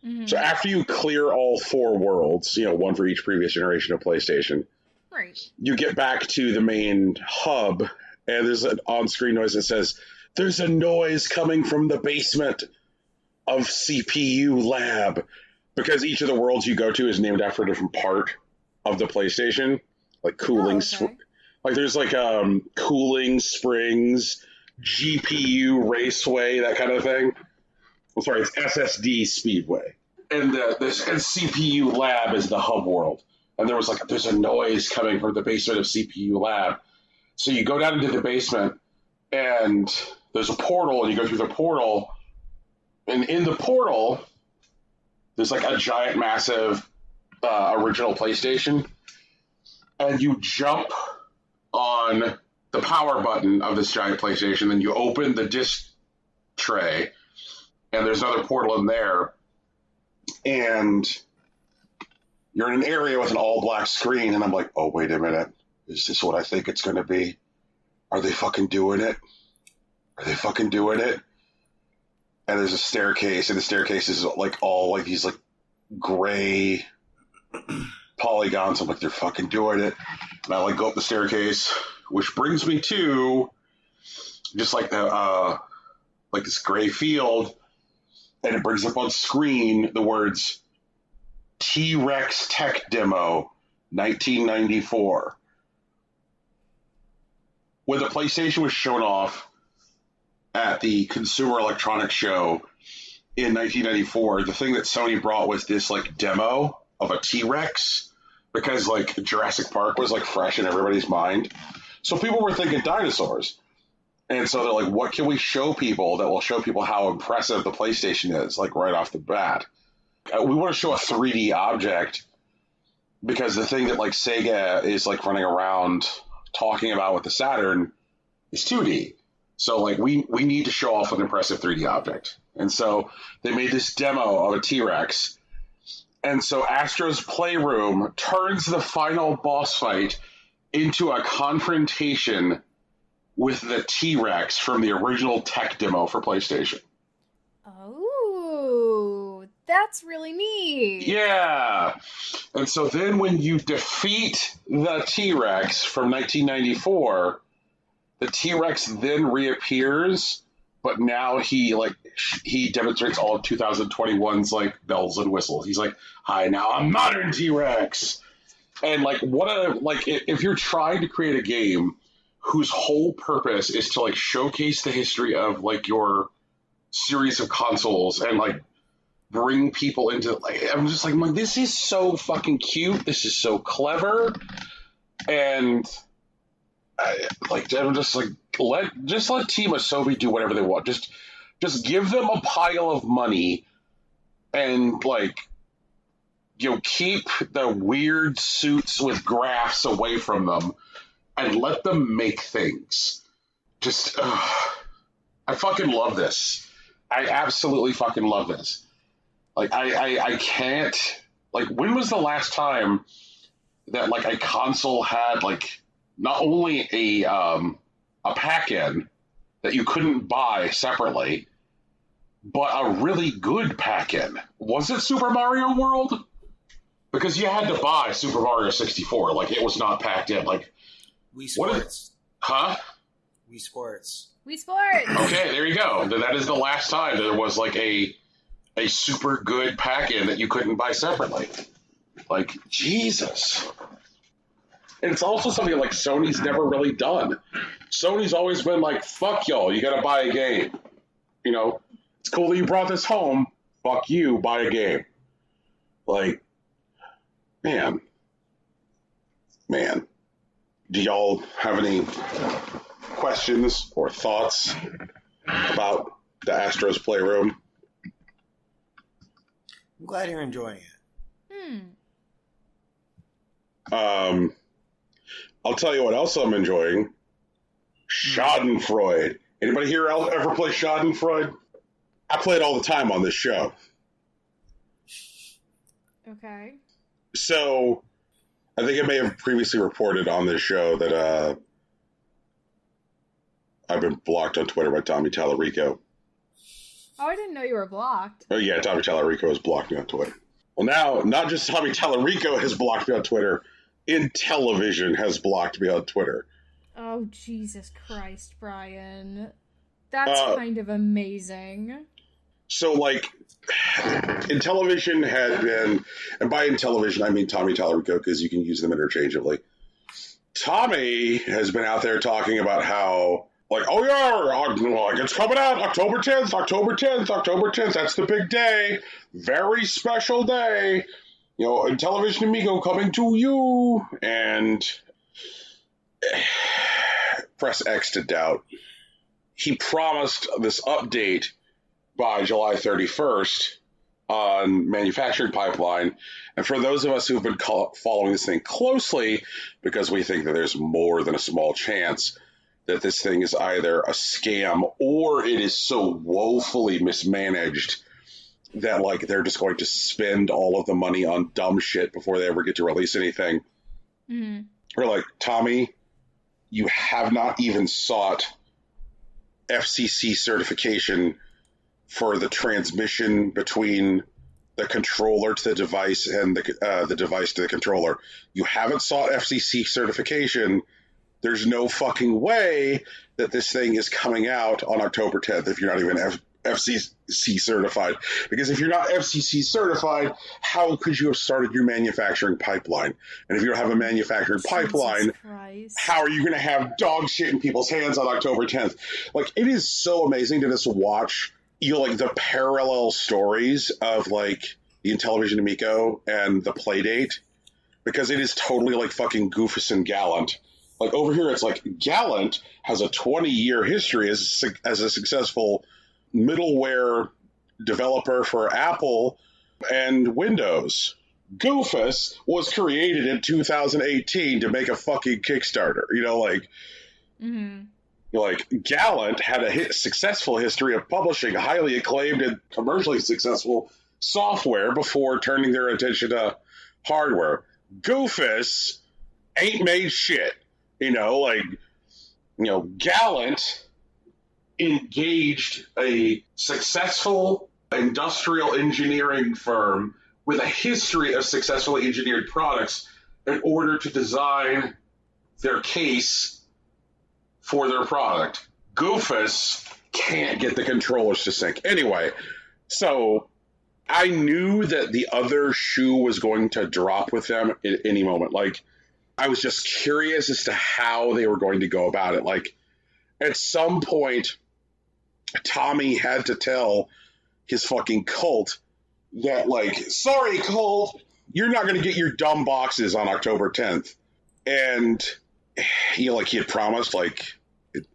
Mm-hmm. So after you clear all 4 worlds, you know, one for each previous generation of PlayStation, right, you get back to the main hub, and there's an on-screen noise that says, there's a noise coming from the basement of CPU lab, because each of the worlds you go to is named after a different part of the PlayStation, like cooling, like there's like cooling springs, GPU raceway, that kind of thing. I'm sorry, it's SSD Speedway, and this CPU lab is the hub world. And there's a noise coming from the basement of CPU lab. So you go down into the basement, and there's a portal, and you go through the portal, and in the portal, there's like a giant, massive original PlayStation, and you jump on the power button of this giant PlayStation, then you open the disc tray, and there's another portal in there, and you're in an area with an all-black screen, and I'm like, oh, wait a minute. Is this what I think it's going to be? Are they fucking doing it? Are they fucking doing it? And there's a staircase, and the staircase is like all like these like gray polygons. I'm like, they're fucking doing it. And I like go up the staircase, which brings me to just like the like this gray field, and it brings up on screen the words T-Rex Tech Demo 1994. When the PlayStation was shown off at the Consumer Electronics Show in 1994, the thing that Sony brought was this like demo of a T-Rex, because like Jurassic Park was like fresh in everybody's mind. So people were thinking dinosaurs. And so they're like, what can we show people that will show people how impressive the PlayStation is, like right off the bat? We want to show a 3D object, because the thing that like Sega is like running around talking about with the Saturn is 2D. So like we need to show off an impressive 3D object. And so they made this demo of a T-Rex. And so Astro's Playroom turns the final boss fight into a confrontation with the T-Rex from the original tech demo for PlayStation. Oh, that's really neat. Yeah. And so then when you defeat the T-Rex from 1994, the T-Rex then reappears, but now he demonstrates all of 2021's like bells and whistles. He's like, hi, now I'm modern T-Rex. And like if you're trying to create a game whose whole purpose is to like showcase the history of like your series of consoles and like bring people into like, I'm like, this is so fucking cute. This is so clever. And I'm just like, let Team Asobi do whatever they want. Just give them a pile of money and like, keep the weird suits with graphs away from them and let them make things. I fucking love this. I absolutely fucking love this. Like, I can't, like, when was the last time that like a console had like not only a pack-in that you couldn't buy separately, but a really good pack-in? Was it Super Mario World? Because you had to buy Super Mario 64. Like, it was not packed in. Like, Wii Sports. Huh? Wii Sports. Wii Sports! Okay, there you go. That is the last time there was like a super good pack-in that you couldn't buy separately. Like, Jesus. And it's also something like Sony's never really done. Sony's always been like, fuck y'all, you gotta buy a game. It's cool that you brought this home. Fuck you, buy a game. Like, man. Do y'all have any questions or thoughts about the Astro's Playroom? I'm glad you're enjoying it. I'll tell you what else I'm enjoying. Schadenfreude. Anybody here ever play Schadenfreude? I play it all the time on this show. Okay. So, I think I may have previously reported on this show that I've been blocked on Twitter by Tommy Tallarico. Oh, I didn't know you were blocked. Oh, yeah, Tommy Tallarico has blocked me on Twitter. Well, now, not just Tommy Tallarico has blocked me on Twitter, Intellivision has blocked me on Twitter. Oh, Jesus Christ, Brian. That's kind of amazing. So, like, Intellivision had been, and by Intellivision I mean Tommy Tallarico, because you can use them interchangeably. Tommy has been out there talking about how, like, oh yeah, like, it's coming out October 10th, October 10th, October 10th. That's the big day. Very special day. You know, Intellivision Amico coming to you. And press X to doubt. He promised this update by July 31st on manufacturing pipeline. And for those of us who've been following this thing closely, because we think that there's more than a small chance that this thing is either a scam or it is so woefully mismanaged that, like, they're just going to spend all of the money on dumb shit before they ever get to release anything. Mm-hmm. We're like, Tommy, you have not even sought FCC certification for the transmission between the controller to the device and the device to the controller. You haven't sought FCC certification. There's no fucking way that this thing is coming out on October 10th if you're not even FCC certified. Because if you're not FCC certified, how could you have started your manufacturing pipeline? And if you don't have a manufacturing pipeline, how are you going to have dog shit in people's hands on October 10th? Like, it is so amazing to just watch, you know, like, the parallel stories of, like, the Intellivision Amico and the Playdate, because it is totally like fucking Goofus and Gallant. Like, over here, it's like Gallant has a 20-year history as a successful middleware developer for Apple and Windows. Goofus was created in 2018 to make a fucking Kickstarter. You know, like, mm-hmm. Like, Gallant had a successful history of publishing highly acclaimed and commercially successful software before turning their attention to hardware. Goofus ain't made shit. You know, like, you know, Gallant engaged a successful industrial engineering firm with a history of successfully engineered products in order to design their case for their product. Goofus can't get the controllers to sync. Anyway, so I knew that the other shoe was going to drop with them at any moment. Like, I was just curious as to how they were going to go about it. Like, at some point, Tommy had to tell his fucking cult that, like, sorry, cult, you're not going to get your dumb boxes on October 10th. And, you know, like, he had promised, like,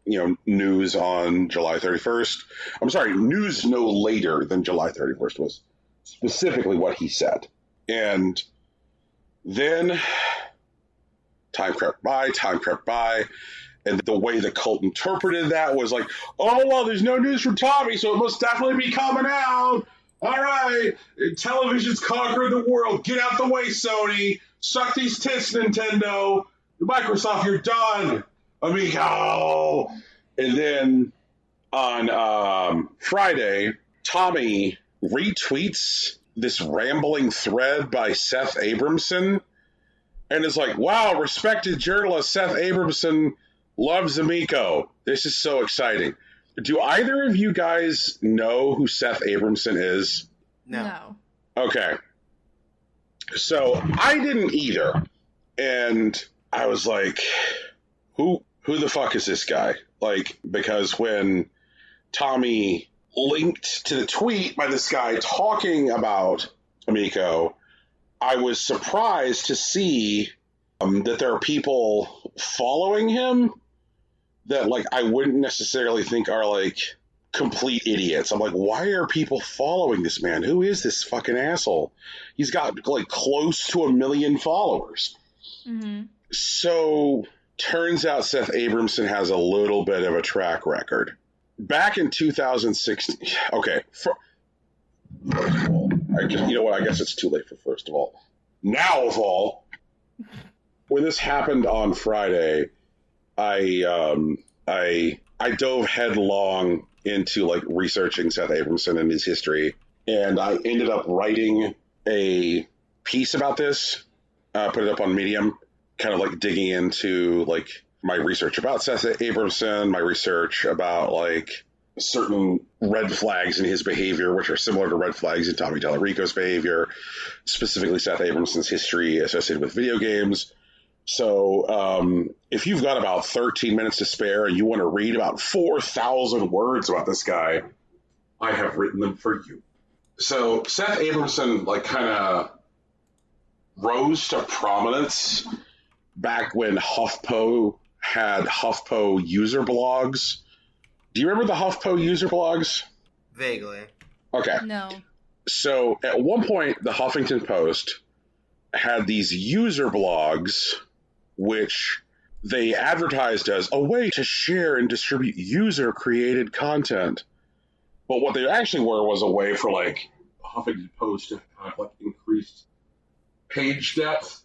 you know, news on July 31st. I'm sorry, news no later than July 31st was specifically what he said. And then time crept by, and the way the cult interpreted that was like, oh, well, there's no news from Tommy, so it must definitely be coming out. All right, television's conquering the world. Get out the way, Sony. Suck these tits, Nintendo. Microsoft, you're done. Amico. And then on Friday, Tommy retweets this rambling thread by Seth Abramson and is like, wow, respected journalist Seth Abramson loves Amico. This is so exciting. Do either of you guys know who Seth Abramson is? No. Okay. So I didn't either. And I was like, who the fuck is this guy? Like, because when Tommy linked to the tweet by this guy talking about Amico, I was surprised to see that there are people following him that, like, I wouldn't necessarily think are, like, complete idiots. I'm like, why are people following this man? Who is this fucking asshole? He's got, like, close to 1 million followers. Mm-hmm. So, turns out Seth Abramson has a little bit of a track record. Back in 2016, okay, first of all, you know what, I guess it's too late for first of all. Now of all, when this happened on Friday, I dove headlong into, like, researching Seth Abramson and his history, and I ended up writing a piece about this, put it up on Medium, kind of, like, digging into, like, my research about Seth Abramson, my research about, like, certain red flags in his behavior, which are similar to red flags in Tommy Tallarico's behavior, specifically Seth Abramson's history associated with video games. So if you've got about 13 minutes to spare and you want to read about 4,000 words about this guy, I have written them for you. So Seth Abramson, like, kind of rose to prominence back when HuffPo had HuffPo user blogs. Do you remember the HuffPo user blogs? Vaguely. Okay. No. So at one point, the Huffington Post had these user blogs, which they advertised as a way to share and distribute user-created content. But what they actually were was a way for, like, Huffington Post to have, like, increased page depth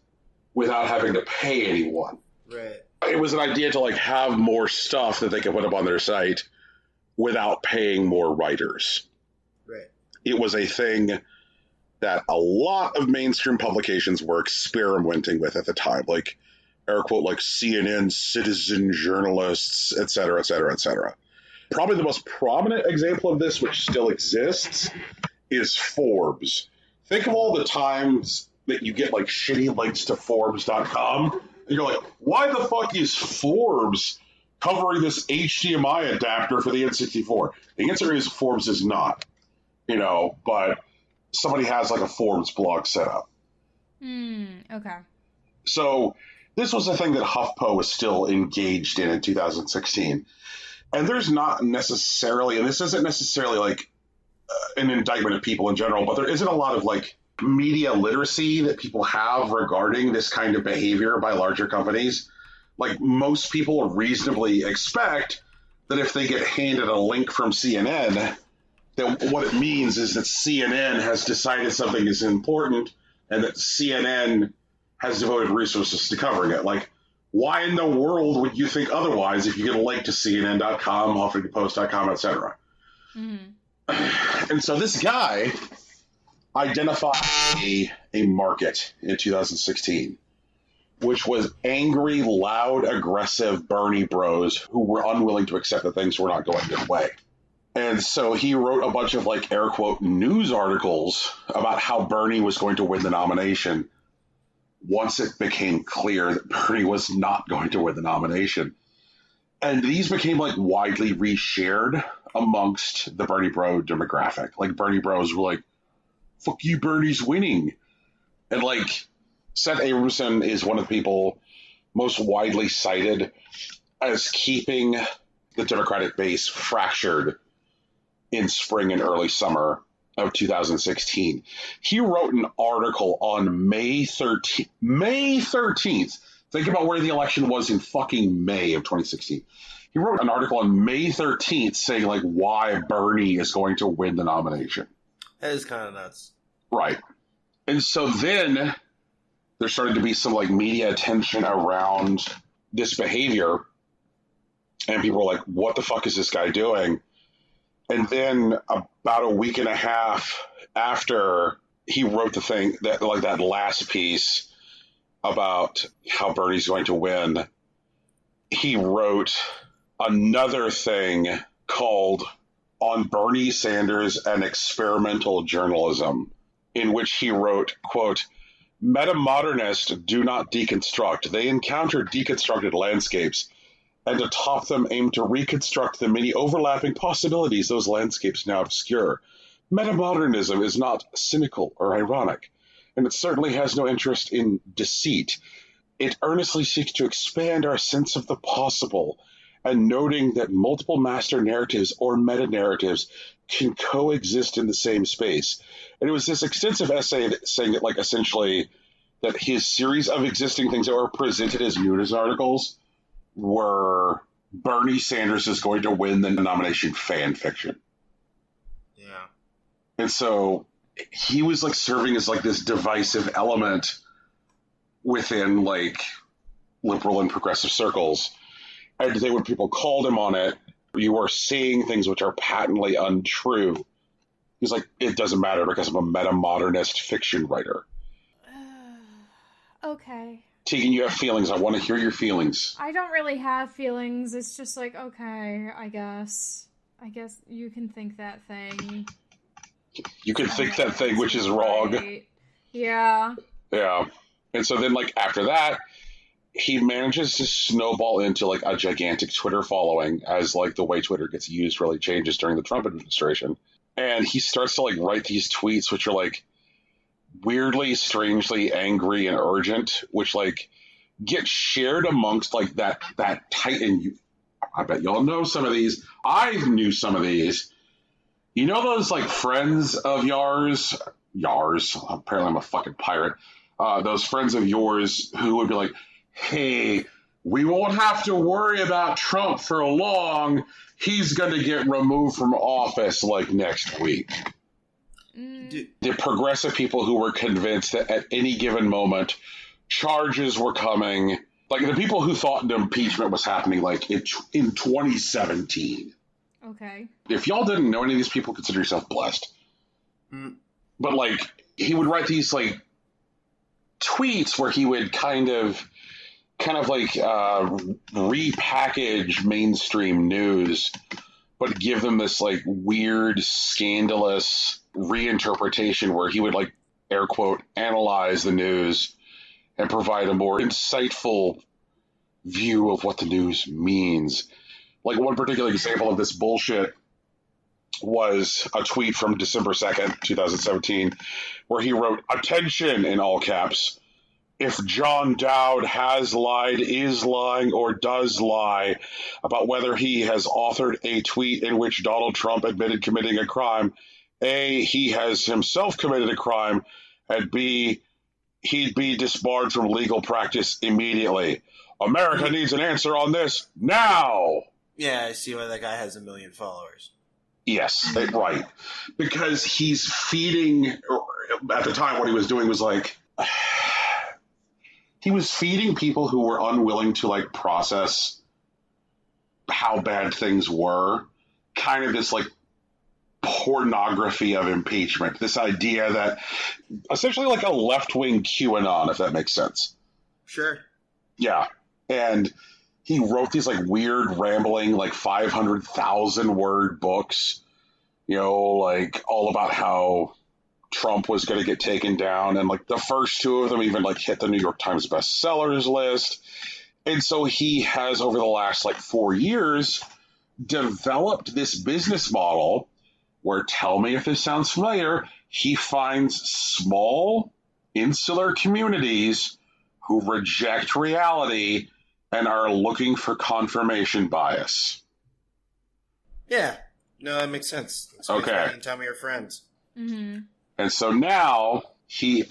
without having to pay anyone. Right. It was an idea to, like, have more stuff that they could put up on their site without paying more writers. Right. It was a thing that a lot of mainstream publications were experimenting with at the time, like, air quote, like CNN, citizen journalists, et cetera, et cetera, et cetera. Probably the most prominent example of this, which still exists, is Forbes. Think of all the times that you get, like, shitty links to Forbes.com, and you're like, why the fuck is Forbes covering this HDMI adapter for the N64? The answer is Forbes is not, but somebody has, like, a Forbes blog set up. Okay. So this was a thing that HuffPo was still engaged in 2016. And there's not necessarily, and this isn't necessarily like an indictment of people in general, but there isn't a lot of, like, media literacy that people have regarding this kind of behavior by larger companies. Like, most people reasonably expect that if they get handed a link from CNN, that what it means is that CNN has decided something is important and that CNN has devoted resources to covering it. Like, why in the world would you think otherwise if you get a link to CNN.com, HuffingtonPost.com, etc.? Mm-hmm. And so this guy identified a market in 2016, which was angry, loud, aggressive Bernie bros who were unwilling to accept that things were not going their way. And so he wrote a bunch of, like, air quote, news articles about how Bernie was going to win the nomination once it became clear that Bernie was not going to win the nomination. And these became, like, widely reshared amongst the Bernie bro demographic. Like, Bernie bros were like, fuck you, Bernie's winning. And, like, Seth Abramson is one of the people most widely cited as keeping the Democratic base fractured in spring and early summer of 2016. He wrote an article on May 13th. May 13th. Think about where the election was in fucking May of 2016. He wrote an article on May 13th saying, like, why Bernie is going to win the nomination. That is kind of nuts. Right. And so then there started to be some, like, media attention around this behavior. And people were like, what the fuck is this guy doing? And then about a week and a half after he wrote the thing, that, like, that last piece about how Bernie's going to win, he wrote another thing called On Bernie Sanders and Experimental Journalism, in which he wrote, quote, "Metamodernists do not deconstruct. They encounter deconstructed landscapes, and to top them aim to reconstruct the many overlapping possibilities those landscapes now obscure. Metamodernism is not cynical or ironic, and it certainly has no interest in deceit. It earnestly seeks to expand our sense of the possible, and noting that multiple master narratives or meta-narratives can coexist in the same space." And it was this extensive essay saying that, like, essentially that his series of existing things that were presented as news articles were Bernie Sanders is going to win the nomination fan fiction. Yeah. And so he was, like, serving as, like, this divisive element within, like, liberal and progressive circles. And then when people called him on it, you are saying things which are patently untrue. He's like, it doesn't matter because I'm a meta-modernist fiction writer. Okay. Tegan, you have feelings. I want to hear your feelings. I don't really have feelings. It's just like, okay, I guess. I guess you can think that thing. You can think that thing, which is wrong. Right. Yeah. Yeah. And so then, like, after that, he manages to snowball into, like, a gigantic Twitter following as, like, the way Twitter gets used really changes during the Trump administration. And he starts to, like, write these tweets, which are, like, weirdly, strangely angry and urgent, which, like, get shared amongst, like, that tight, and I bet y'all know some of these. I knew some of these. You know those, like, friends of yours, apparently I'm a fucking pirate, those friends of yours who would be like, hey, we won't have to worry about Trump for long. He's going to get removed from office, like, next week. The progressive people who were convinced that at any given moment, charges were coming. Like, the people who thought the impeachment was happening, like, in 2017. Okay. If y'all didn't know any of these people, consider yourself blessed. But, like, he would write these, like, tweets where he would kind of like repackage mainstream news, but give them this, like, weird, scandalous reinterpretation where he would, like, air quote, analyze the news and provide a more insightful view of what the news means. Like, one particular example of this bullshit was a tweet from December 2nd, 2017, where he wrote, "Attention," in all caps, "if John Dowd has lied, is lying, or does lie about whether he has authored a tweet in which Donald Trump admitted committing a crime, A, he has himself committed a crime, and B, he'd be disbarred from legal practice immediately. America needs an answer on this now." Yeah, I see why that guy has 1 million followers. Yes, right. Because he's feeding, at the time what he was doing was like, he was feeding people who were unwilling to, like, process how bad things were, kind of this, like, pornography of impeachment. This idea that, essentially like a left-wing QAnon, if that makes sense. Sure. Yeah. And he wrote these, like, weird, rambling, like, 500,000-word books, you know, like, all about how Trump was going to get taken down. And, like, the first two of them even, like, hit the New York Times bestsellers list. And so he has, over the last, like, 4 years, developed this business model where, tell me if this sounds familiar, he finds small, insular communities who reject reality and are looking for confirmation bias. Yeah. No, that makes sense. That's okay. You can tell me your friends. Mm-hmm. And so now he,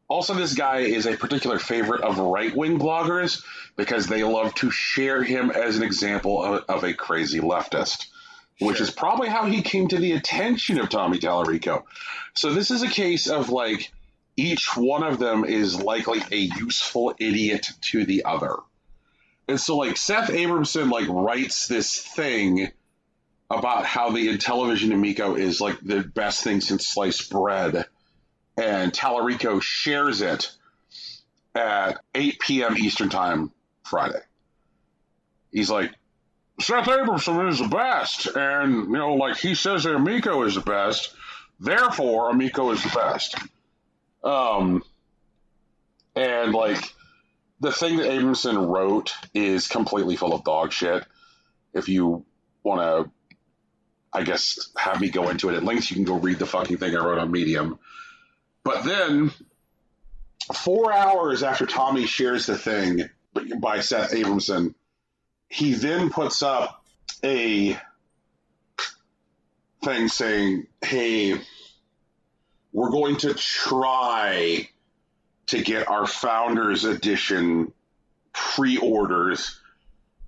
also this guy is a particular favorite of right-wing bloggers because they love to share him as an example of a crazy leftist, which is probably how he came to the attention of Tommy Tallarico. So this is a case of, like, each one of them is likely a useful idiot to the other. And so, like, Seth Abramson, like, writes this thing about how the Intellivision Amico is, like, the best thing since sliced bread. And Tallarico shares it at 8 p.m. Eastern Time Friday. He's like, Seth Abramson is the best. And, you know, like, he says that Amico is the best. Therefore, Amico is the best. And, like, the thing that Abramson wrote is completely full of dog shit. If you want to, I guess, have me go into it at length, you can go read the fucking thing I wrote on Medium. But then, 4 hours after Tommy shares the thing by Seth Abramson, he then puts up a thing saying, hey, we're going to try to get our Founders Edition pre-orders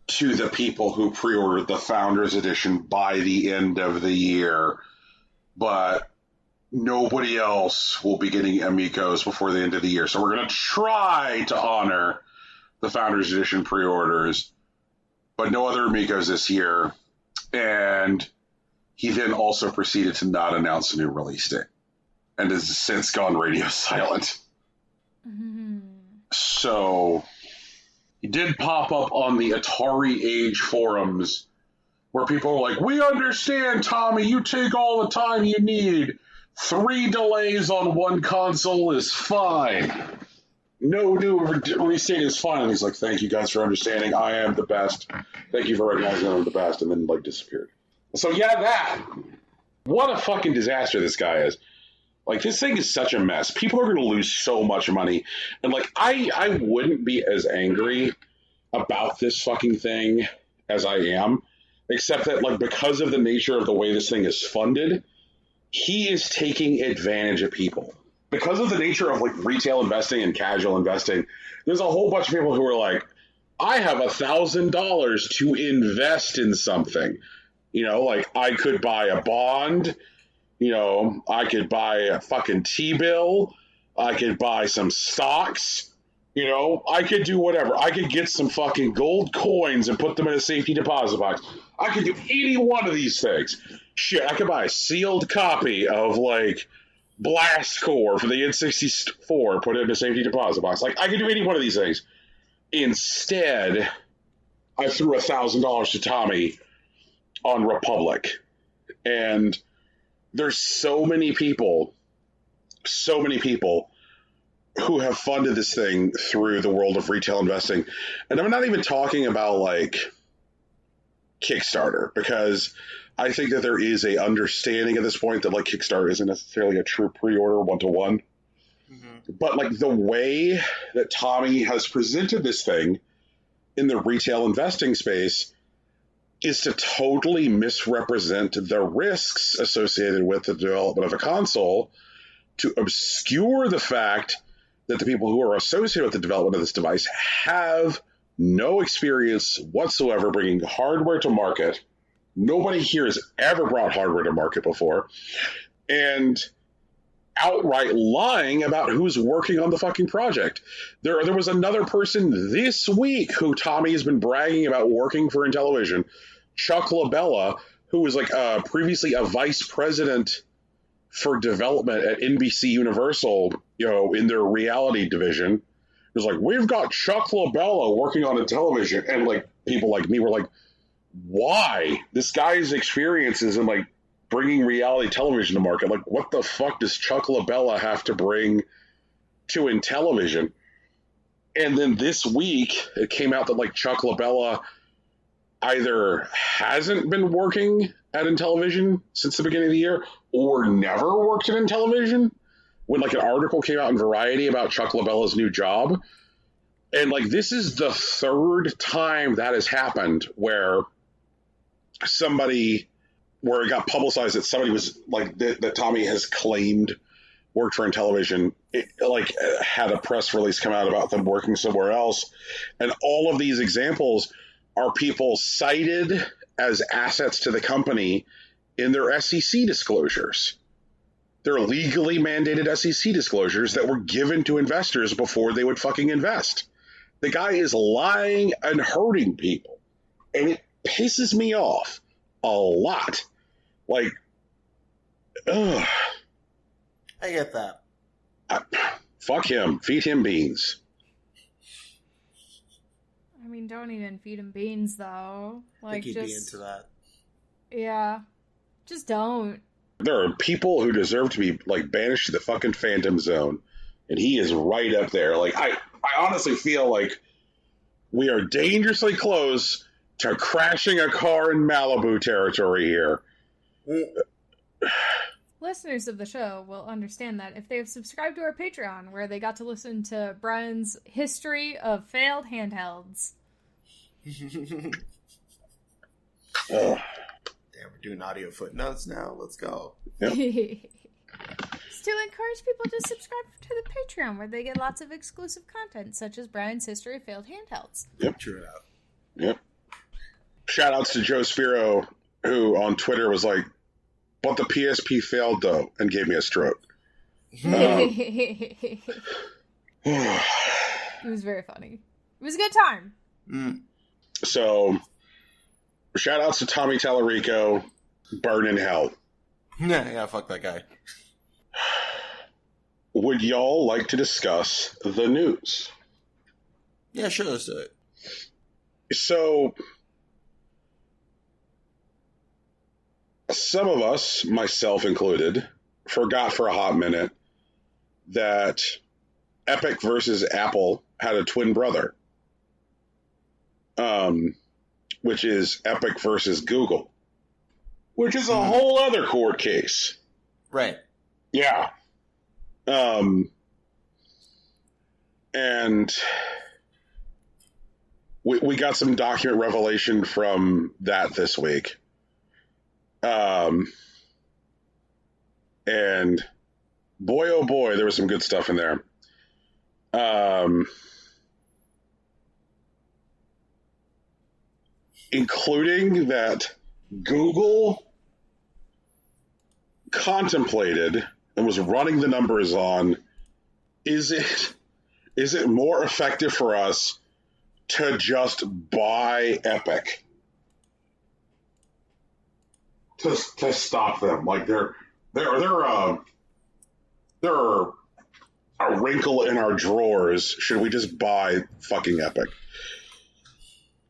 to the people who pre-ordered the Founders Edition by the end of the year, but nobody else will be getting Amicos before the end of the year. So we're going to try to honor the Founders Edition pre-orders, but no other Amicos this year. And he then also proceeded to not announce a new release date and has since gone radio silent. Mm-hmm. So he did pop up on the Atari Age forums where people are like, we understand, Tommy, you take all the time you need. 3 delays on one console is fine. No new restate is fine. And he's like, thank you guys for understanding. I am the best. Thank you for recognizing I'm the best. And then, like, disappeared. So, yeah, that. What a fucking disaster this guy is. Like, this thing is such a mess. People are going to lose so much money. And, like, I wouldn't be as angry about this fucking thing as I am. Except that, like, because of the nature of the way this thing is funded, he is taking advantage of people. Because of the nature of, like, retail investing and casual investing, there's a whole bunch of people who are like, I have $1,000 to invest in something. You know, like, I could buy a bond. You know, I could buy a fucking T-bill. I could buy some stocks. You know, I could do whatever. I could get some fucking gold coins and put them in a safety deposit box. I could do any one of these things. Shit, I could buy a sealed copy of, like, Blast Core for the N64, put it in a safety deposit box. Like, I could do any one of these things. Instead, I threw $1,000 to Tommy on Republic. And there's so many people who have funded this thing through the world of retail investing. And I'm not even talking about, like, Kickstarter, because I think that there is a understanding at this point that, like, Kickstarter isn't necessarily a true pre-order one-to-one. Mm-hmm. But, like, the way that Tommy has presented this thing in the retail investing space is to totally misrepresent the risks associated with the development of a console, to obscure the fact that the people who are associated with the development of this device have no experience whatsoever bringing hardware to market. Nobody here has ever brought hardware to market before. And outright lying about who's working on the fucking project. There was another person this week who Tommy has been bragging about working for Intellivision, Chuck LaBella, who was, like, previously a vice president for development at NBC Universal, you know, in their reality division. It was like, we've got Chuck LaBella working on Intellivision. And, like, people like me were like, why? This guy's experiences in, like, bringing reality television to market. Like, what the fuck does Chuck LaBella have to bring to Intellivision? And then this week, it came out that, like, Chuck LaBella either hasn't been working at Intellivision since the beginning of the year or never worked at Intellivision, when, like, an article came out in Variety about Chuck LaBella's new job. And, like, this is the third time that has happened where it got publicized that somebody was, like, that Tommy has claimed worked for Intellivision, had a press release come out about them working somewhere else. And all of these examples are people cited as assets to the company in their SEC disclosures. They're legally mandated SEC disclosures that were given to investors before they would fucking invest. The guy is lying and hurting people. And it pisses me off a lot. Like, ugh. I get that. Fuck him. Feed him beans. I mean, don't even feed him beans, though. Like, I think he'd be into that. Yeah. Just don't. There are people who deserve to be, like, banished to the fucking Phantom Zone. And he is right up there. Like, I honestly feel like we are dangerously close to crashing a car in Malibu territory here. Listeners of the show will understand that if they have subscribed to our Patreon, where they got to listen to Brian's history of failed handhelds. Ugh. Damn, we're doing audio footnotes now. Let's go. Yep. It's to encourage people to subscribe to the Patreon, where they get lots of exclusive content, such as Brian's history of failed handhelds. Yep. True enough. Yep. Shout outs to Joe Spiro, who on Twitter was like, but the PSP failed, though, and gave me a stroke. It was very funny. It was a good time. Mm. So, shout outs to Tommy Tallarico, burn in hell. Yeah, fuck that guy. Would y'all like to discuss the news? Yeah, sure, let's do it. So, some of us, myself included, forgot for a hot minute that Epic versus Apple had a twin brother, which is Epic versus Google, which is a whole other court case. Right. Yeah. And we got some document revelation from that this week. And boy, oh boy, there was some good stuff in there. Including that Google contemplated and was running the numbers on, is it more effective for us to just buy Epic to stop them? Like they're a wrinkle in our drawers. Should we just buy fucking Epic?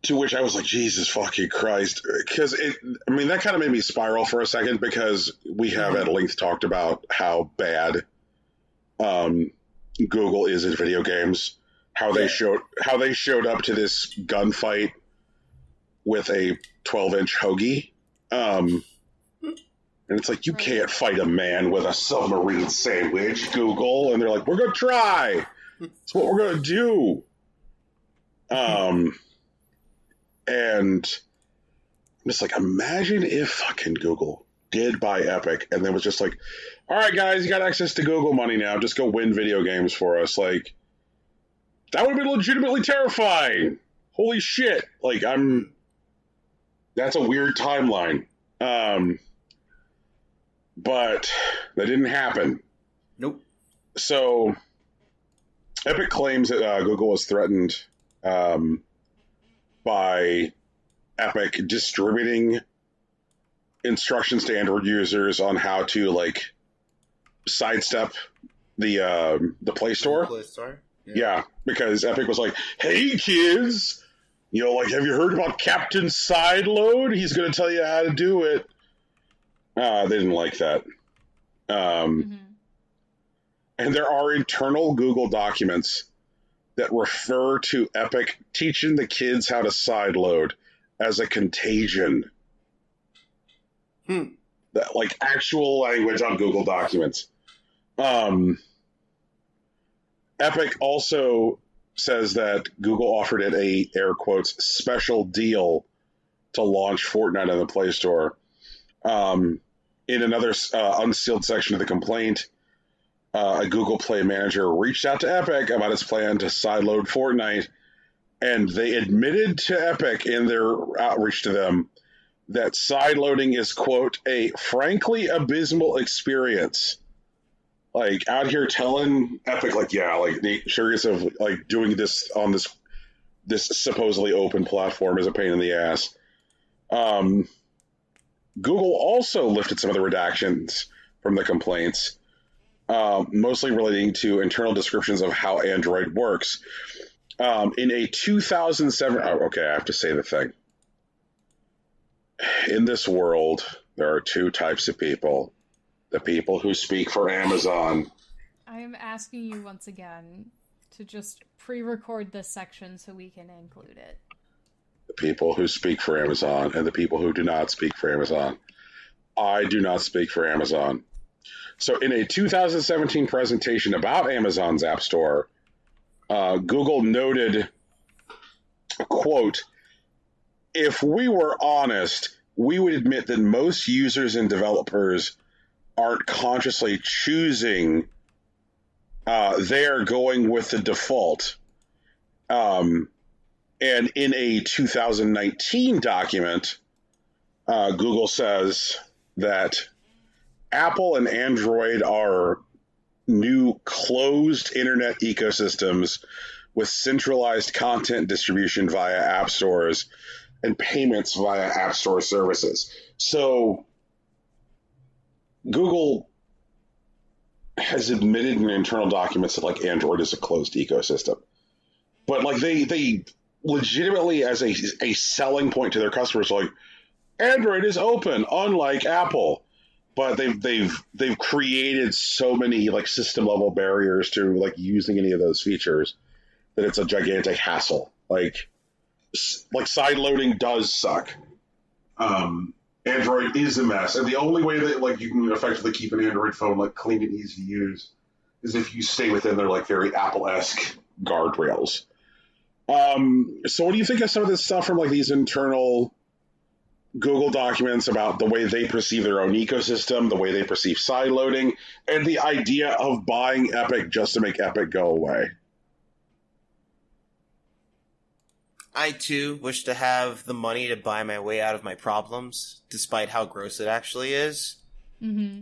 To which I was like, Jesus fucking Christ. Because that kind of made me spiral for a second, because we have at length talked about how bad Google is at video games. How they showed up to this gunfight with a 12-inch hoagie. And it's like, you can't fight a man with a submarine sandwich, Google. And they're like, we're going to try. That's what we're going to do. And I'm just like, imagine if fucking Google did buy Epic and then was just like, all right, guys, you got access to Google money now. Just go win video games for us. Like, that would have been legitimately terrifying. Holy shit. Like, that's a weird timeline. But that didn't happen. Nope. So, Epic claims that Google was threatened by Epic distributing instructions to Android users on how to, like, sidestep the Play Store. Play Store? Yeah, because Epic was like, hey, kids, have you heard about Captain Sideload? He's going to tell you how to do it. They didn't like that. And there are internal Google documents that refer to Epic teaching the kids how to sideload as a contagion. That, like, actual language on Google documents. Epic also says that Google offered it a, air quotes, special deal to launch Fortnite on the Play Store. In another unsealed section of the complaint, a Google Play manager reached out to Epic about its plan to sideload Fortnite, and they admitted to Epic in their outreach to them that sideloading is, quote, a frankly abysmal experience. Like, out here telling Epic, like, yeah, like, the sureness of, like, doing this on this supposedly open platform is a pain in the ass. Google also lifted some of the redactions from the complaints, mostly relating to internal descriptions of how Android works. In a 2007... Oh, okay, I have to say the thing. In this world, there are two types of people. The people who speak for Amazon. I am asking you once again to just pre-record this section so we can include it. The people who speak for Amazon and the people who do not speak for Amazon. I do not speak for Amazon. So in a 2017 presentation about Amazon's App Store, Google noted, quote, if we were honest, we would admit that most users and developers aren't consciously choosing, they're going with the default. And in a 2019 document, Google says that Apple and Android are new closed internet ecosystems with centralized content distribution via app stores and payments via app store services. So Google has admitted in internal documents that, like, Android is a closed ecosystem. But, like, they legitimately, as a selling point to their customers, like, Android is open, unlike Apple. But they've created so many like system level barriers to like using any of those features that it's a gigantic hassle. Like side loading does suck. Android is a mess, and the only way that like you can effectively keep an Android phone like clean and easy to use is if you stay within their like very Apple-esque guardrails. So what do you think of some of this stuff from like these internal Google documents about the way they perceive their own ecosystem, the way they perceive side loading, and the idea of buying Epic just to make Epic go away? I, too, wish to have the money to buy my way out of my problems, despite how gross it actually is. Mm-hmm.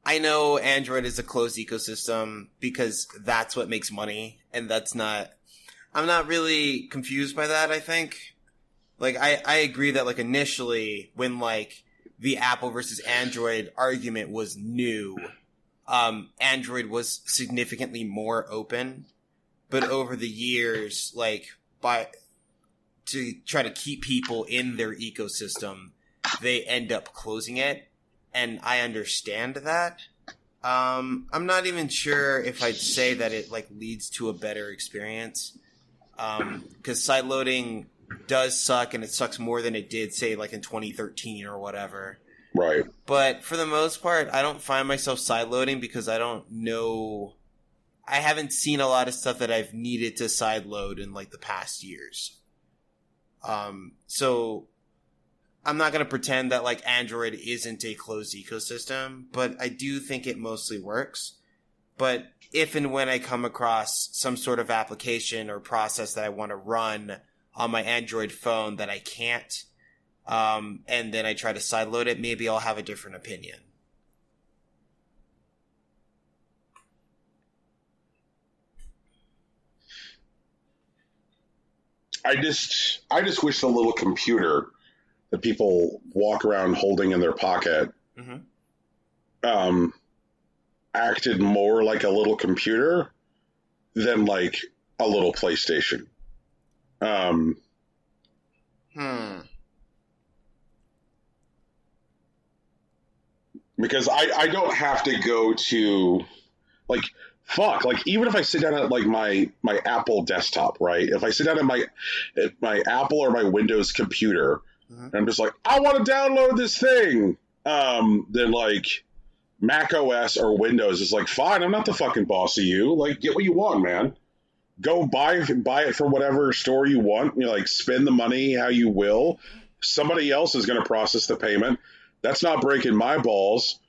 I know Android is a closed ecosystem because that's what makes money, and that's not... I'm not really confused by that, I think. Like, I agree that, like, initially, when, like, the Apple versus Android argument was new, Android was significantly more open. But over the years, like, to try to keep people in their ecosystem, they end up closing it. And I understand that. I'm not even sure if I'd say that it, like, leads to a better experience. Because sideloading does suck, and it sucks more than it did, say, like in 2013 or whatever. Right. But for the most part, I don't find myself sideloading because I don't know. I haven't seen a lot of stuff that I've needed to sideload in like the past years. So I'm not going to pretend that like Android isn't a closed ecosystem, but I do think it mostly works. But if and when I come across some sort of application or process that I want to run on my Android phone that I can't, and then I try to sideload it, maybe I'll have a different opinion. I just wish the little computer that people walk around holding in their pocket acted more like a little computer than like a little PlayStation. Because I don't have to go to like even if I sit down at like my Apple desktop, right? If I sit down at my Apple or my Windows computer, and I'm just like, I want to download this thing, then like Mac OS or Windows is like, fine, I'm not the fucking boss of you. Like, get what you want, man. Go buy it from whatever store you want. You know, like, spend the money how you will. Somebody else is going to process the payment. That's not breaking my balls.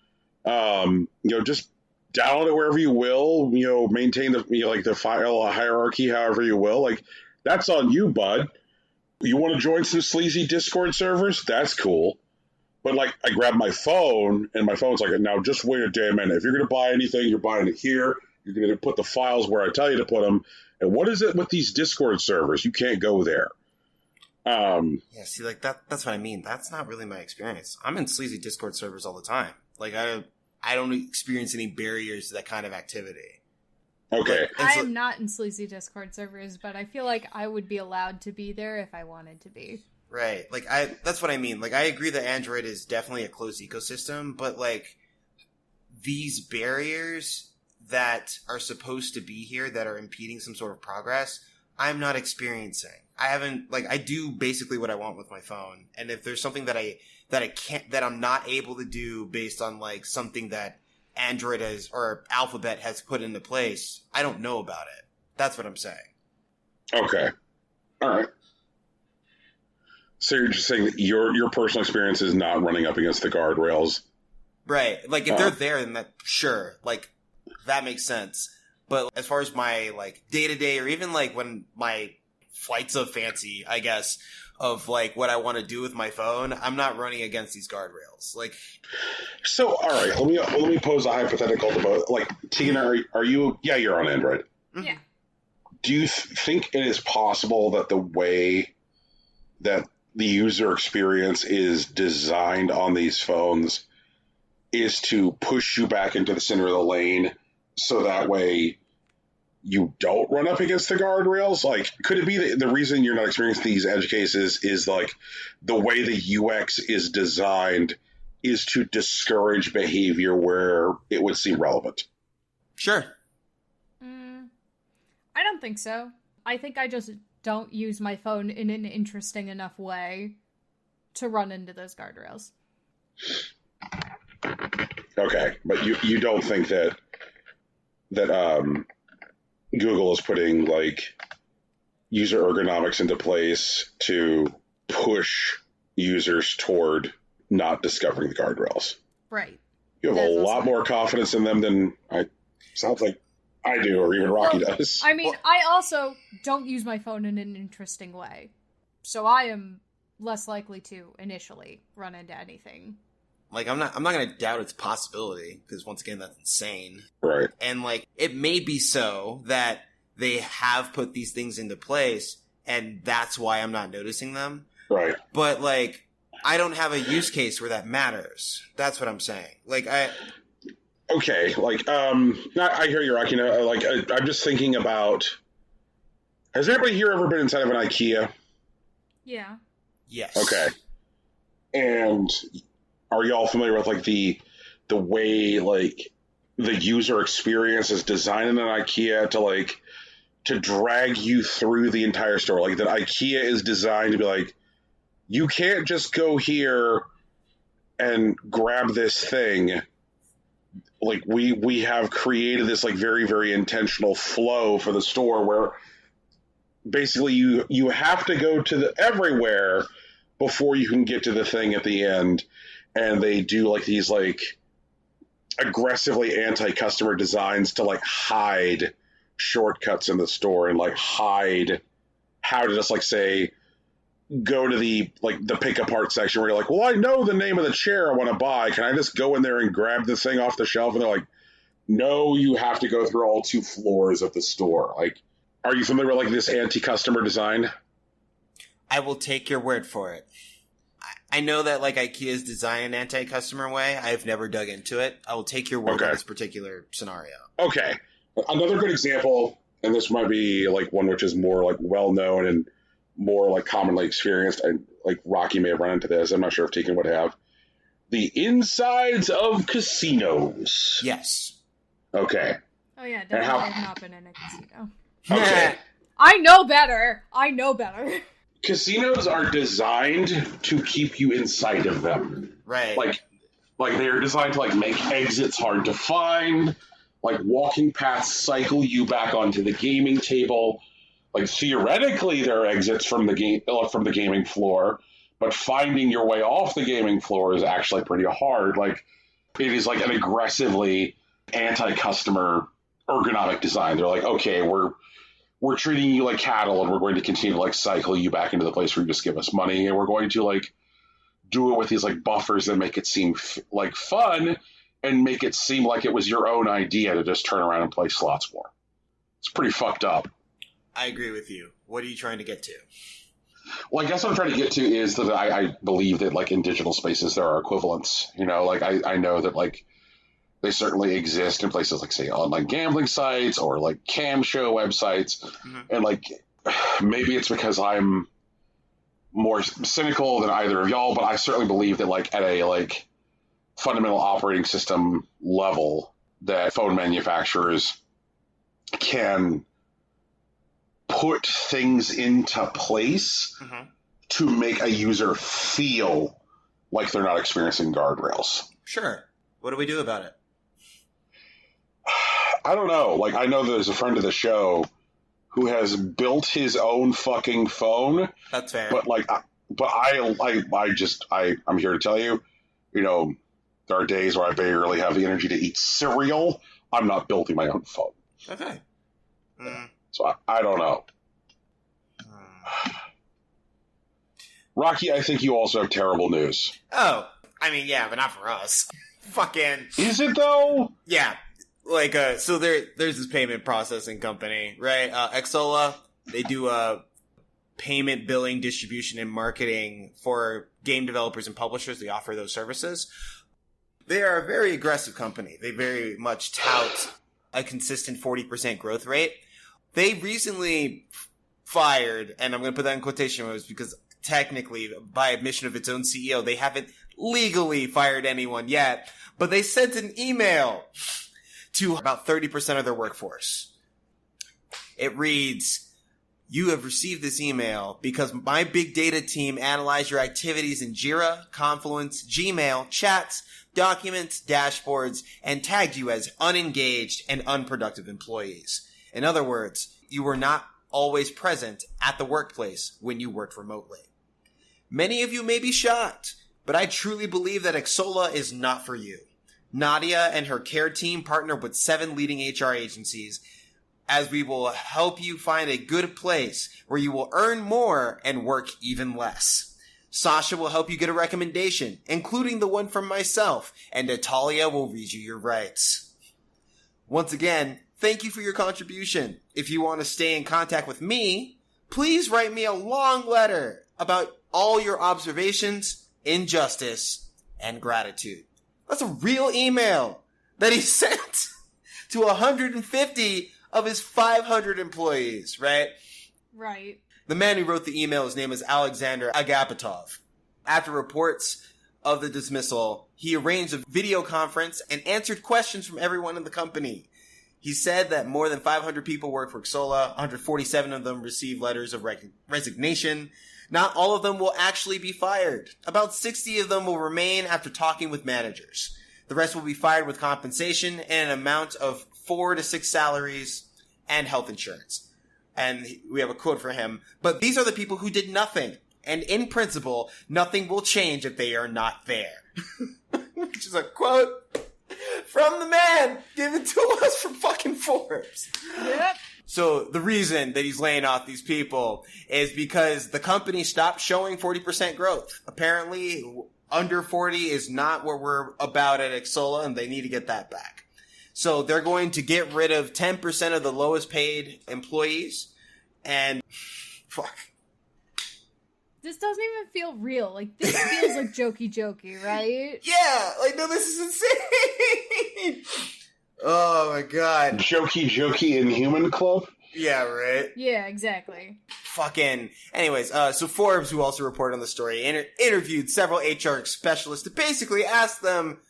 Just download it wherever you will. Maintain the file hierarchy however you will. Like, that's on you, bud. You want to join some sleazy Discord servers? That's cool. But, like, I grab my phone, and my phone's like, now just wait a damn minute. If you're going to buy anything, you're buying it here. You're going to put the files where I tell you to put them. And what is it with these Discord servers? You can't go there. Yeah, see, like, that's what I mean. That's not really my experience. I'm in sleazy Discord servers all the time. Like, I don't experience any barriers to that kind of activity. Okay. I am not in sleazy Discord servers, but I feel like I would be allowed to be there if I wanted to be. Right. Like, that's what I mean. Like, I agree that Android is definitely a closed ecosystem, but, like, these barriers that are supposed to be here that are impeding some sort of progress, I'm not experiencing. I do basically what I want with my phone. And if there's something that I'm not able to do based on, like, something that Android or Alphabet has put into place, I don't know about it. That's what I'm saying. Okay. All right. So you're just saying that your personal experience is not running up against the guardrails. Right. Like, if they're there, then sure. Like, that makes sense. But as far as my, like, day-to-day, or even, like, when my flights of fancy, I guess, of, like, what I want to do with my phone, I'm not running against these guardrails. Like, so, all right, let me pose a hypothetical to both. Like, Tegan, are you? Yeah, you're on Android. Yeah. Do you think it is possible that the way that the user experience is designed on these phones is to push you back into the center of the lane, so that way you don't run up against the guardrails? Like, could it be the reason you're not experiencing these edge cases is like the way the UX is designed is to discourage behavior where it would seem relevant? Sure. I don't think so. I think I just don't use my phone in an interesting enough way to run into those guardrails. Okay, but you don't think that Google is putting like user ergonomics into place to push users toward not discovering the guardrails? Right. You have a lot more confidence in them than sounds like I do, or even Rocky does. I mean, I also don't use my phone in an interesting way, so I am less likely to initially run into anything. Like, I'm not going to doubt its possibility, because once again, that's insane. Right. And, like, it may be so that they have put these things into place, and that's why I'm not noticing them. Right. But, like, I don't have a use case where that matters. That's what I'm saying. Like, Okay, like, I hear you, Rocky. I'm just thinking about, has anybody here ever been inside of an IKEA? Yeah. Yes. Okay. And are y'all familiar with, like, the way, like, the user experience is designed in an IKEA to drag you through the entire store? Like, that IKEA is designed to be like, you can't just go here and grab this thing. Like, we have created this, like, very, very intentional flow for the store where basically you have to go to everywhere before you can get to the thing at the end. And they do, like, these, like, aggressively anti-customer designs to, like, hide shortcuts in the store and, like, hide how to just, like, say, go to the pick apart section where you're like, well, I know the name of the chair I want to buy. Can I just go in there and grab the thing off the shelf? And they're like, no, you have to go through all 2 floors of the store. Like, are you familiar with, like, this anti-customer design? I will take your word for it. I know that, like, IKEA's design an anti-customer way. I've never dug into it. I will take your word on this particular scenario. Okay. Another good example, and this might be, like, one which is more, like, well-known and more, like, commonly experienced. Like, Rocky may have run into this. I'm not sure if Tegan would have. The insides of casinos. Yes. Okay. Oh, yeah, definitely have not been in a casino. Okay. I know better. Casinos are designed to keep you inside of them. Right. Like they're designed to, like, make exits hard to find. Like, walking paths cycle you back onto the gaming table. Like, theoretically, there are exits from the gaming floor, but finding your way off the gaming floor is actually pretty hard. Like, it is, like, an aggressively anti-customer ergonomic design. They're like, okay, we're treating you like cattle, and we're going to continue to, like, cycle you back into the place where you just give us money, and we're going to, like, do it with these, like, buffers that make it seem like fun and make it seem like it was your own idea to just turn around and play slots for. It's pretty fucked up. I agree with you. What are you trying to get to? Well, I guess what I'm trying to get to is that I believe that, like, in digital spaces there are equivalents. You know, like, I know that, like, they certainly exist in places like, say, online gambling sites or, like, cam show websites. Mm-hmm. And, like, maybe it's because I'm more cynical than either of y'all, but I certainly believe that, like, at a, like, fundamental operating system level, that phone manufacturers can put things into place to make a user feel like they're not experiencing guardrails. Sure. What do we do about it? I don't know. Like, I know there's a friend of the show who has built his own fucking phone. That's fair. But, like, I'm here to tell you, you know, there are days where I barely have the energy to eat cereal. I'm not building my own phone. Okay. So I don't know. Rocky, I think you also have terrible news. Oh, I mean, yeah, but not for us. Fucking. Is it, though? Yeah. Like, so there's this payment processing company, right? Xsolla, they do payment, billing, distribution, and marketing for game developers and publishers. They offer those services. They are a very aggressive company. They very much tout a consistent 40% growth rate. They recently fired, and I'm going to put that in quotation marks because technically, by admission of its own CEO, they haven't legally fired anyone yet, but they sent an email to about 30% of their workforce. It reads, "You have received this email because my big data team analyzed your activities in Jira, Confluence, Gmail, chats, documents, dashboards, and tagged you as unengaged and unproductive employees. In other words, you were not always present at the workplace when you worked remotely. Many of you may be shocked, but I truly believe that Xsolla is not for you. Nadia and her care team partner with 7 leading HR agencies, as we will help you find a good place where you will earn more and work even less. Sasha will help you get a recommendation, including the one from myself, and Natalia will read you your rights. Once again, thank you for your contribution. If you want to stay in contact with me, please write me a long letter about all your observations, injustice, and gratitude." That's a real email that he sent to 150 of his 500 employees, right? Right. The man who wrote the email, his name is Alexander Agapitov. After reports of the dismissal, he arranged a video conference and answered questions from everyone in the company. He said that more than 500 people work for Xsolla, 147 of them received letters of resignation. Not all of them will actually be fired. About 60 of them will remain after talking with managers. The rest will be fired with compensation and an amount of 4 to 6 salaries and health insurance. And we have a quote for him. "But these are the people who did nothing. And in principle, nothing will change if they are not there." Which is a quote from the man given to us from fucking Forbes. Yep. So the reason that he's laying off these people is because the company stopped showing 40% growth. Apparently, under 40 is not what we're about at Xsolla, and they need to get that back. So they're going to get rid of 10% of the lowest paid employees, and fuck. This doesn't even feel real. Like, this feels like jokey, right? Yeah, like, no, this is insane. Oh my god. Jokey Inhuman Club? Yeah, right? Yeah, exactly. Fucking. Anyways, so Forbes, who also reported on the story, interviewed several HR specialists to basically ask them,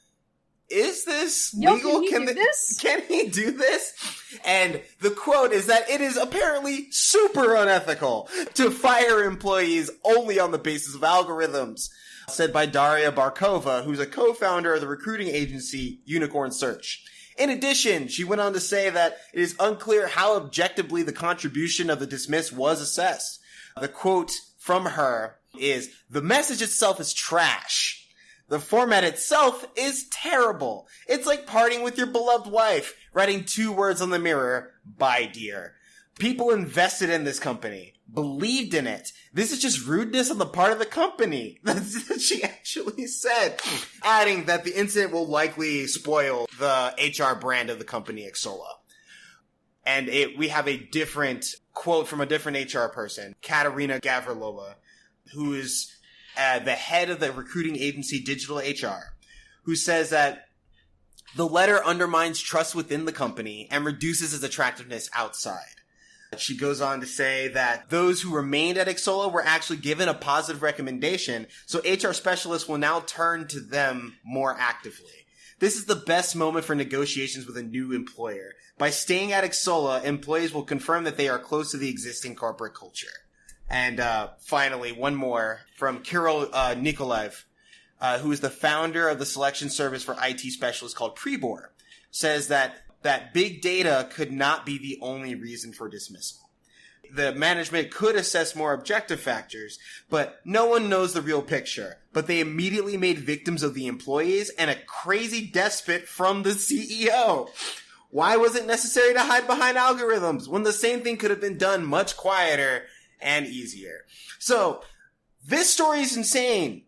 is this legal? Can he do this? And the quote is that it is apparently super unethical to fire employees only on the basis of algorithms, said by Daria Barkova, who's a co-founder of the recruiting agency Unicorn Search. In addition, she went on to say that it is unclear how objectively the contribution of the dismissed was assessed. The quote from her is, "The message itself is trash. The format itself is terrible. It's like parting with your beloved wife, writing 2 words on the mirror, 'Bye, dear.' People invested in this company, believed in it. This is just rudeness on the part of the company." That's what she actually said. Adding that the incident will likely spoil the HR brand of the company, Xsolla. And we have a different quote from a different HR person, Katerina Gavrilova, who is the head of the recruiting agency Digital HR, who says that the letter undermines trust within the company and reduces its attractiveness outside. She goes on to say that those who remained at Xsolla were actually given a positive recommendation, so HR specialists will now turn to them more actively. This is the best moment for negotiations with a new employer. By staying at Xsolla, employees will confirm that they are close to the existing corporate culture. And finally, one more from Kirill Nikolaev, who is the founder of the selection service for IT specialists called Prebor, says that big data could not be the only reason for dismissal. The management could assess more objective factors, but no one knows the real picture. But they immediately made victims of the employees and a crazy despot from the CEO. Why was it necessary to hide behind algorithms when the same thing could have been done much quieter and easier? So, this story is insane.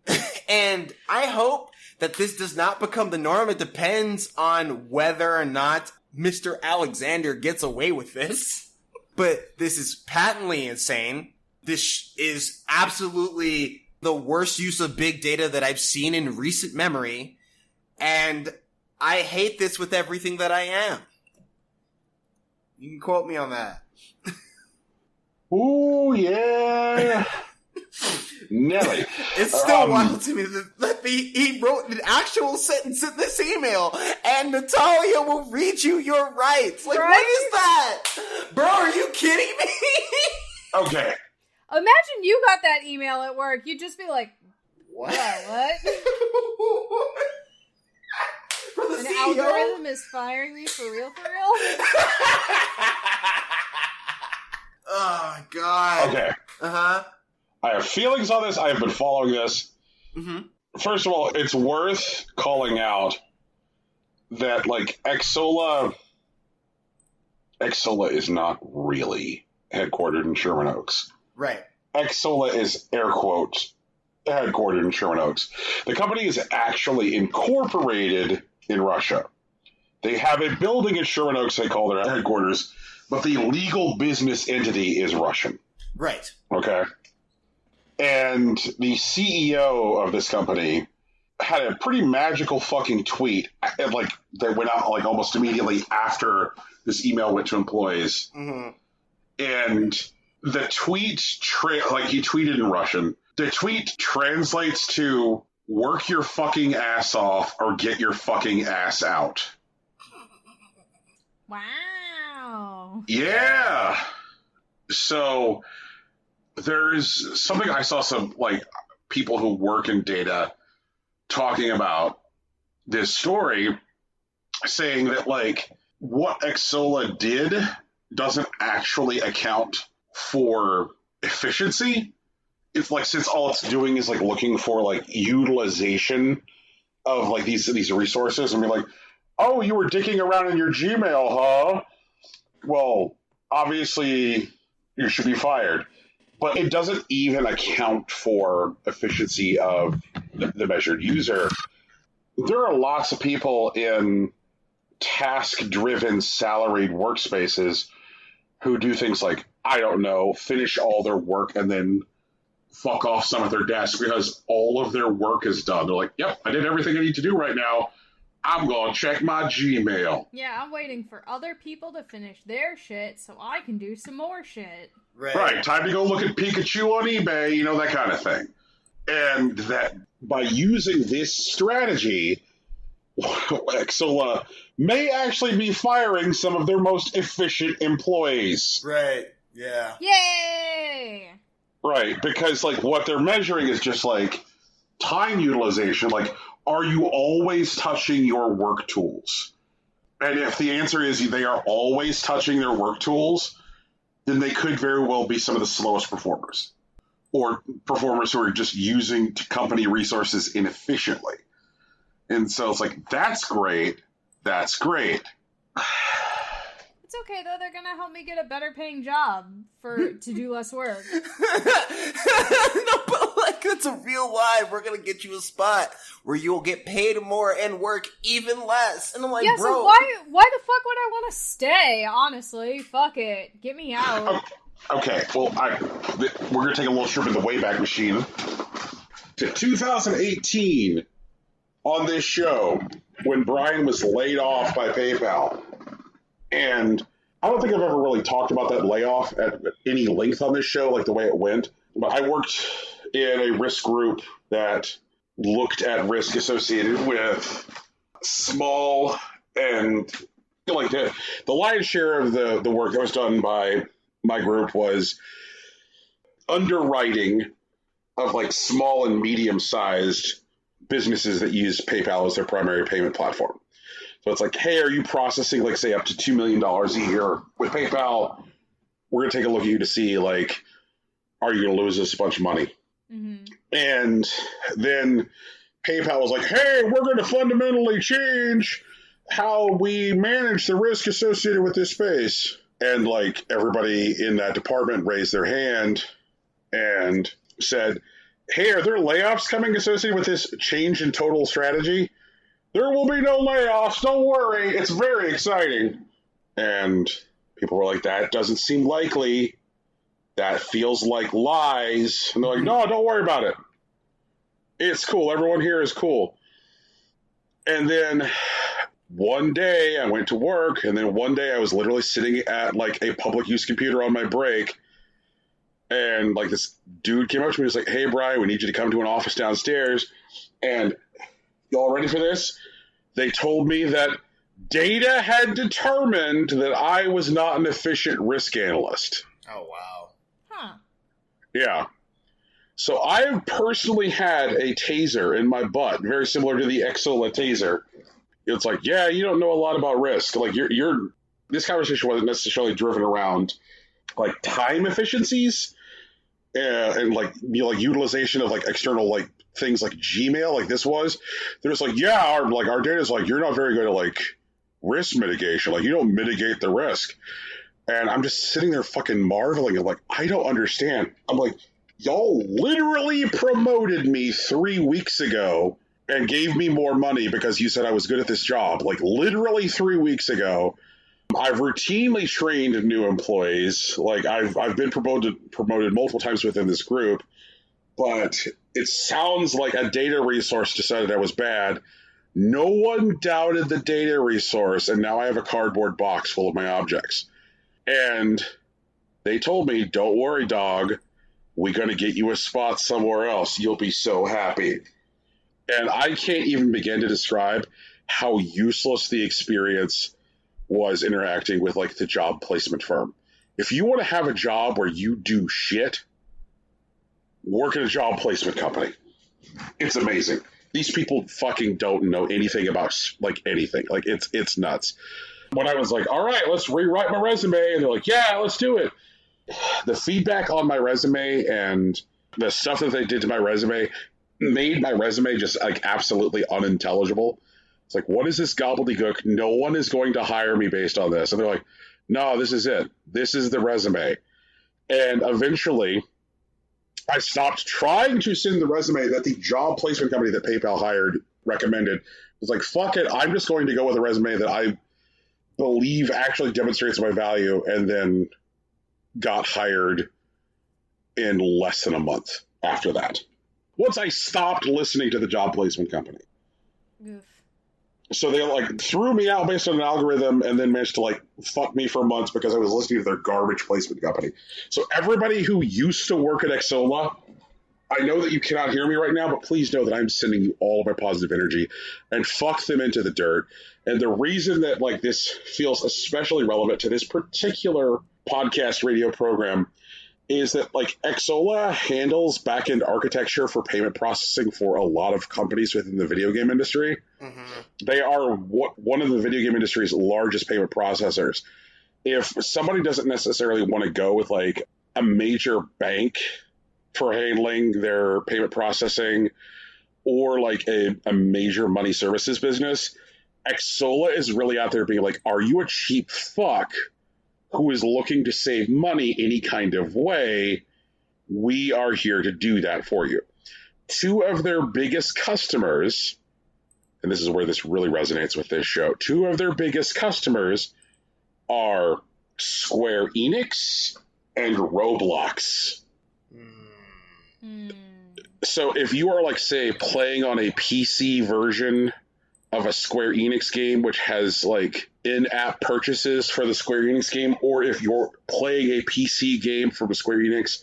And I hope that this does not become the norm. It depends on whether or not Mr. Alexander gets away with this. But this is patently insane. This is absolutely the worst use of big data that I've seen in recent memory. And I hate this with everything that I am. You can quote me on that. Ooh, yeah. Nelly. It's still wild to me that he wrote an actual sentence in this email, and Natalia will read you your rights. Like, right? What is that? Bro, are you kidding me? Okay. Imagine you got that email at work. You'd just be like, What? What? For the An CEO? algorithm is firing me for real, for real? Oh, God. Okay. Uh-huh. I have feelings on this. I have been following this. Mm-hmm. First of all, it's worth calling out that, like, Xsolla is not really headquartered in Sherman Oaks. Right. Xsolla is, air quotes, headquartered in Sherman Oaks. The company is actually incorporated in Russia. They have a building in Sherman Oaks they call their headquarters, but the legal business entity is Russian. Right. Okay? And the CEO of this company had a pretty magical fucking tweet, and, like, that went out, like, almost immediately after this email went to employees. Mm-hmm. And the tweet, he tweeted in Russian. The tweet translates to, work your fucking ass off or get your fucking ass out. Wow. Yeah. So there's something I saw some, like, people who work in data talking about this story, saying that, like, what Xsolla did doesn't actually account for efficiency. It's like, since all it's doing is, like, looking for, like, utilization of, like, these resources, and be like, oh, you were dicking around in your Gmail, huh? Well, obviously you should be fired. But it doesn't even account for efficiency of the measured user. There are lots of people in task-driven, salaried workspaces who do things like, I don't know, finish all their work and then fuck off some of their desk because all of their work is done. They're like, yep, I did everything I need to do right now. I'm going to check my Gmail. Yeah, I'm waiting for other people to finish their shit so I can do some more shit. Right. Time to go look at Pikachu on eBay, that kind of thing. And that by using this strategy, Xsolla may actually be firing some of their most efficient employees. Right. Yeah. Yay! Right, because, like, what they're measuring is just, like, time utilization. Like, are you always touching your work tools? And if the answer is they are always touching their work tools, then they could very well be some of the slowest performers. Or performers who are just using company resources inefficiently. And so it's like, that's great. That's great. It's okay, though. They're gonna help me get a better paying job to do less work. No, but, like, that's a real lie. We're gonna get you a spot where you'll get paid more and work even less. And I'm like, yeah, bro. so why the fuck would I want to stay, honestly? Fuck it. Get me out. Okay, well, we're going to take a little trip in the Wayback Machine to 2018 on this show when Brian was laid off by PayPal. And I don't think I've ever really talked about that layoff at any length on this show, like the way it went. But I worked in a risk group that looked at risk associated with small and, like, the lion's share of the work that was done by my group was underwriting of, like, small and medium-sized businesses that use PayPal as their primary payment platform. So it's like, hey, are you processing, like, say, up to $2 million a year with PayPal? We're going to take a look at you to see, like, are you going to lose us a bunch of money? Mm-hmm. And then PayPal was like, hey, we're going to fundamentally change how we manage the risk associated with this space. And, like, everybody in that department raised their hand and said, hey, are there layoffs coming associated with this change in total strategy? There will be no layoffs. Don't worry. It's very exciting. And people were like, that doesn't seem likely. That feels like lies. And they're like, no, don't worry about it. It's cool. Everyone here is cool. And then one day I went to work, and then one day I was literally sitting at like a public use computer on my break, and like this dude came up to me and was like, "Hey, Brian, we need you to come to an office downstairs." And y'all ready for this? They told me that data had determined that I was not an efficient risk analyst. Oh, wow. Huh. Yeah. So I have personally had a taser in my butt, very similar to the Xsolla taser. It's like, yeah, you don't know a lot about risk. Like this conversation wasn't necessarily driven around like time efficiencies and like utilization of like external like things like Gmail, like this was. They're just like, yeah, our data is like, you're not very good at like risk mitigation. Like you don't mitigate the risk. And I'm just sitting there fucking marveling and like, I don't understand. I'm like, y'all literally promoted me 3 weeks ago and gave me more money because you said I was good at this job. Like literally 3 weeks ago. I've routinely trained new employees. Like I've been promoted multiple times within this group, but it sounds like a data resource decided I was bad. No one doubted the data resource, and now I have a cardboard box full of my objects. And they told me, don't worry, dog. We're going to get you a spot somewhere else. You'll be so happy. And I can't even begin to describe how useless the experience was interacting with like the job placement firm. If you want to have a job where you do shit, work at a job placement company. It's amazing. These people fucking don't know anything about like anything. Like it's nuts. When I was like, all right, let's rewrite my resume, and they're like, yeah, let's do it. The feedback on my resume and the stuff that they did to my resume made my resume just like absolutely unintelligible. It's like, what is this gobbledygook? No one is going to hire me based on this. And they're like, no, this is it. This is the resume. And eventually, I stopped trying to send the resume that the job placement company that PayPal hired recommended. It was like, fuck it. I'm just going to go with a resume that I believe actually demonstrates my value, and then got hired in less than a month after that. Once I stopped listening to the job placement company. Oof. So they like threw me out based on an algorithm and then managed to like fuck me for months because I was listening to their garbage placement company. So everybody who used to work at Xsolla, I know that you cannot hear me right now, but please know that I'm sending you all of my positive energy and fuck them into the dirt. And the reason that like this feels especially relevant to this particular podcast radio program is that like Xsolla handles back-end architecture for payment processing for a lot of companies within the video game industry. Mm-hmm. They are one of the video game industry's largest payment processors. If somebody doesn't necessarily want to go with like a major bank for handling their payment processing or like a major money services business, Xsolla is really out there being like, are you a cheap fuck who is looking to save money any kind of way? We are here to do that for you. Two of their biggest customers, and this is where this really resonates with this show, two of their biggest customers are Square Enix and Roblox. So if you are like, say, playing on a PC version of a Square Enix game, which has like in-app purchases for the Square Enix game, or if you're playing a PC game from a Square Enix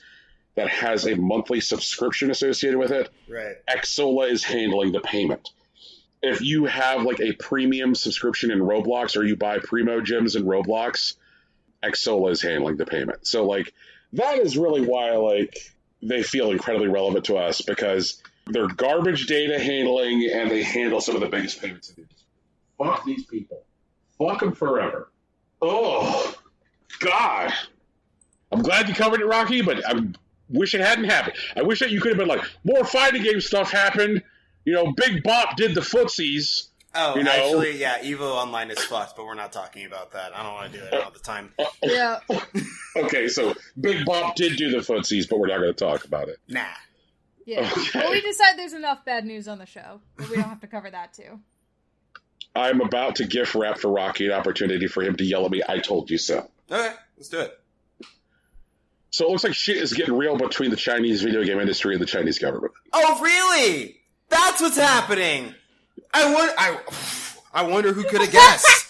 that has a monthly subscription associated with it, right, Xsolla is handling the payment. If you have like a premium subscription in Roblox, or you buy Primo gems in Roblox, Xsolla is handling the payment. So like that is really why like they feel incredibly relevant to us, because they're garbage data handling and they handle some of the biggest payments in the industry. Fuck these people. Fuck them forever. Oh, God. I'm glad you covered it, Rocky, but I wish it hadn't happened. I wish that you could have been like, more fighting game stuff happened. You know, Big Bop did the footsies. Oh, you know? Actually, yeah, Evo Online is fucked, but we're not talking about that. I don't want to do that all the time. Yeah. Okay, so Big Bop did do the footsies, but we're not going to talk about it. Nah. Yeah. Okay. Well, we decide there's enough bad news on the show, but we don't have to cover that too. I'm about to gift wrap for Rocky an opportunity for him to yell at me, I told you so. Okay, let's do it. So it looks like shit is getting real between the Chinese video game industry and the Chinese government. Oh, really? That's what's happening. I I wonder who could have guessed.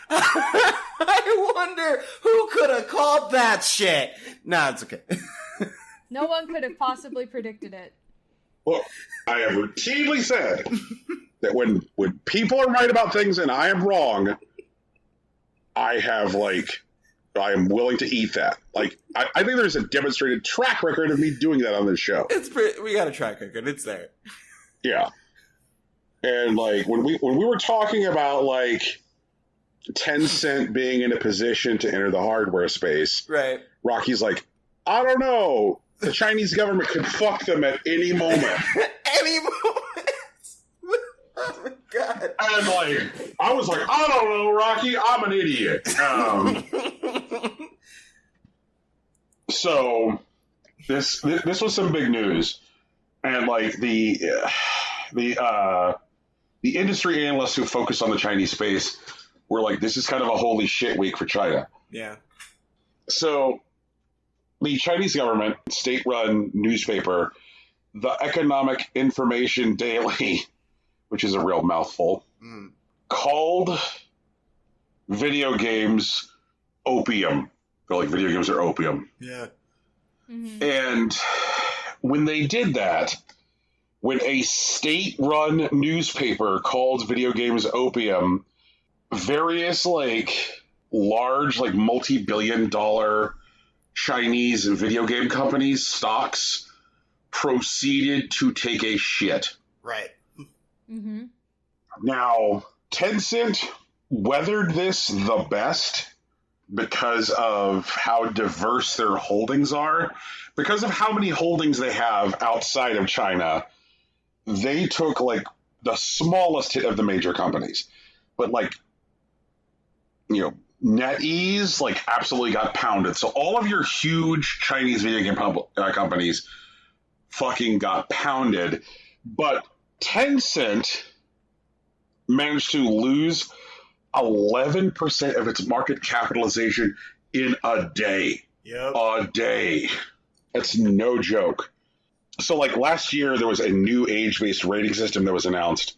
I wonder who could have called that shit. Nah, it's okay. No one could have possibly predicted it. Well, I have routinely said that when people are right about things and I am wrong, I am willing to eat that. Like, I think there's a demonstrated track record of me doing that on this show. We got a track record. It's there. Yeah. And, like, when we were talking about, like, Tencent being in a position to enter the hardware space, right? Rocky's like, I don't know. The Chinese government could fuck them at any moment. Any moment. Oh my god. And like, I was like, I don't know, Rocky. I'm an idiot. So this was some big news, and like the industry analysts who focus on the Chinese space were like, this is kind of a holy shit week for China. Yeah. So the Chinese government, state-run newspaper, the Economic Information Daily, which is a real mouthful, called video games opium. They're like, video games are opium. Yeah. Mm-hmm. And when they did that, when a state-run newspaper called video games opium, various, like, large, like, multi-billion-dollar Chinese video game companies' stocks proceeded to take a shit. Right. Mm-hmm. Now, Tencent weathered this the best because of how diverse their holdings are. Because of how many holdings they have outside of China, they took, like, the smallest hit of the major companies. But, like, you know, NetEase, like, absolutely got pounded. So all of your huge Chinese video game companies fucking got pounded. But Tencent managed to lose 11% of its market capitalization in a day. Yep. A day. That's no joke. So, like, last year, there was a new age-based rating system that was announced.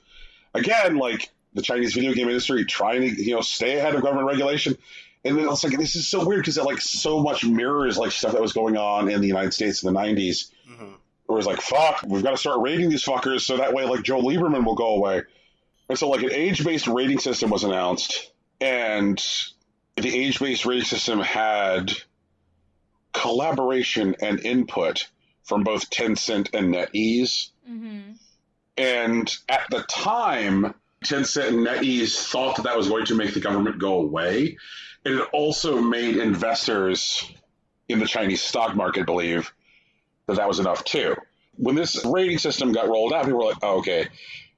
Again, like, the Chinese video game industry trying to, you know, stay ahead of government regulation. And then it's like, this is so weird because it, like, so much mirrors, like, stuff that was going on in the United States in the 90s. Mm-hmm. Where it was like, fuck, we've got to start rating these fuckers so that way, like, Joe Lieberman will go away. And so, like, an age-based rating system was announced. And the age-based rating system had collaboration and input from both Tencent and NetEase. Mm-hmm. And at the time, Tencent and NetEase thought that was going to make the government go away. And it also made investors in the Chinese stock market believe that that was enough too. When this rating system got rolled out, people were like, oh, okay,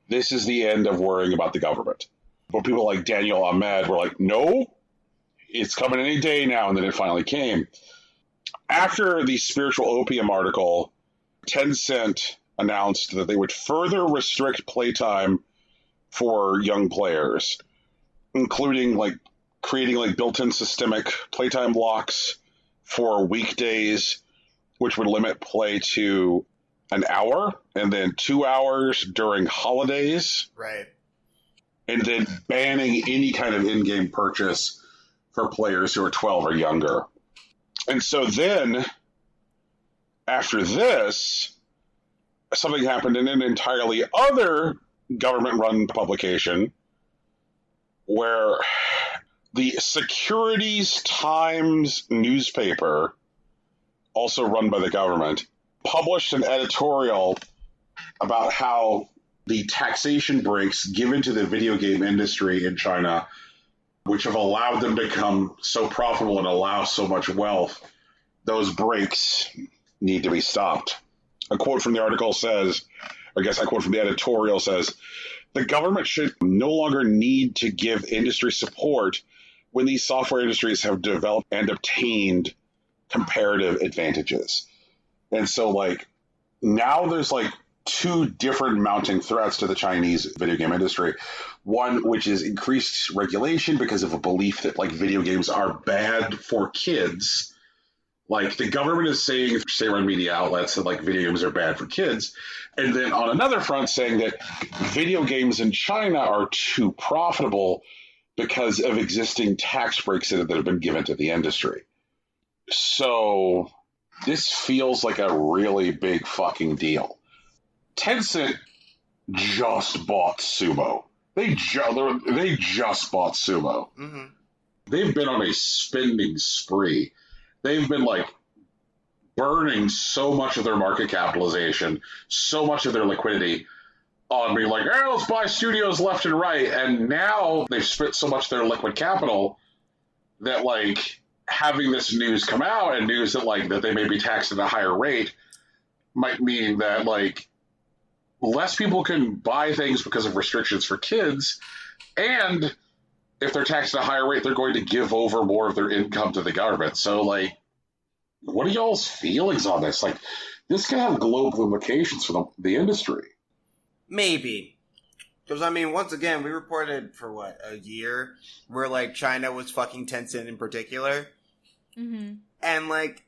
this is the end of worrying about the government. But people like Daniel Ahmed were like, no, it's coming any day now. And then it finally came. After the Spiritual Opium article, Tencent announced that they would further restrict playtime for young players, including like creating like built-in systemic playtime blocks for weekdays, which would limit play to an hour and then 2 hours during holidays. Right. And then banning any kind of in-game purchase for players who are 12 or younger. And so then, after this, something happened in an entirely other government-run publication where the Securities Times newspaper, also run by the government, published an editorial about how the taxation breaks given to the video game industry in China, which have allowed them to become so profitable and allow so much wealth, those breaks need to be stopped. A quote from the article says, I guess a quote from the editorial says, the government should no longer need to give industry support when these software industries have developed and obtained comparative advantages. And so, like, now there's, like, two different mounting threats to the Chinese video game industry. One, which is increased regulation because of a belief that, like, video games are bad for kids. Like, the government is saying, say on media outlets, that, like, video games are bad for kids. And then on another front saying that video games in China are too profitable because of existing tax breaks that have been given to the industry. So this feels like a really big fucking deal. Tencent just bought Sumo. They just bought Sumo. Mm-hmm. They've been on a spending spree. They've been, like, burning so much of their market capitalization, so much of their liquidity on being like, oh, let's buy studios left and right. And now they've spent so much of their liquid capital that, like, having this news come out and news that, like, that they may be taxed at a higher rate might mean that, like, less people can buy things because of restrictions for kids. And if they're taxed at a higher rate, they're going to give over more of their income to the government. So, like, what are y'all's feelings on this? Like, this could have global implications for the industry. Maybe. Because, I mean, once again, we reported for, a year where, like, China was fucking Tencent in particular. Mm-hmm. And, like,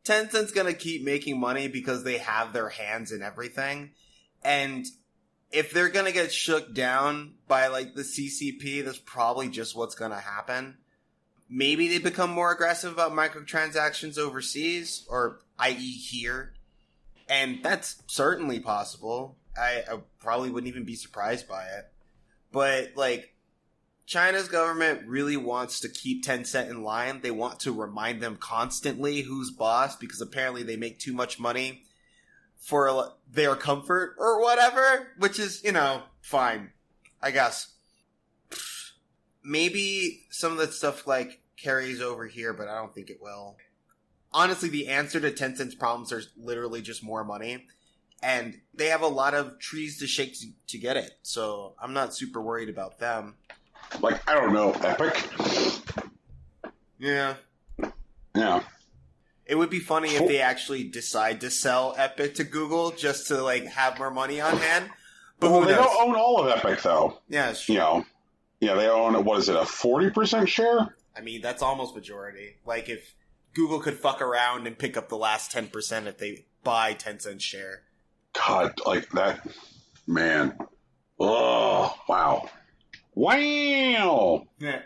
Tencent's gonna keep making money because they have their hands in everything. And if they're gonna get shook down by, like, the CCP, that's probably just what's gonna happen. Maybe they become more aggressive about microtransactions overseas, or i.e. here. And that's certainly possible. I probably wouldn't even be surprised by it. But, like, China's government really wants to keep Tencent in line. They want to remind them constantly who's boss, because apparently they make too much money for their comfort or whatever, which is, fine, I guess. Maybe some of that stuff, like, carries over here, but I don't think it will. Honestly, the answer to Tencent's problems are literally just more money. And they have a lot of trees to shake to get it. So I'm not super worried about them. Like, I don't know, Epic? Yeah. Yeah. It would be funny if they actually decide to sell Epic to Google just to, like, have more money on hand. But well, they don't own all of Epic, though. Yeah, it's true. Yeah, they own, what is it, a 40% share? I mean, that's almost majority. Like, if Google could fuck around and pick up the last 10% if they buy Tencent's share. God, like that, man. Oh, wow. Wow! Yeah.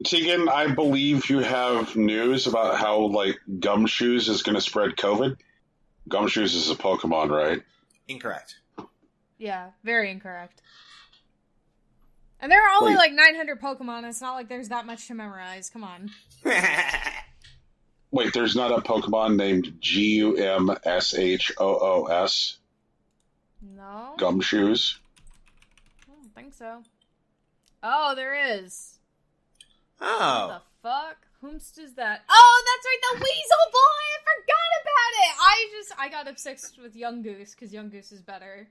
Tegan, I believe you have news about how, like, Gumshoes is going to spread COVID. Gumshoes is a Pokemon, right? Incorrect. Yeah, very incorrect. And there are only, 900 Pokemon. It's not like there's that much to memorize. Come on. Wait, there's not a Pokemon named Gumshoos? No? Gumshoes? I don't think so. Oh, there is. Oh. What the fuck? Whomst is that? Oh, that's right, the Weasel Boy! I forgot about it! I got obsessed with Young Goose, because Young Goose is better.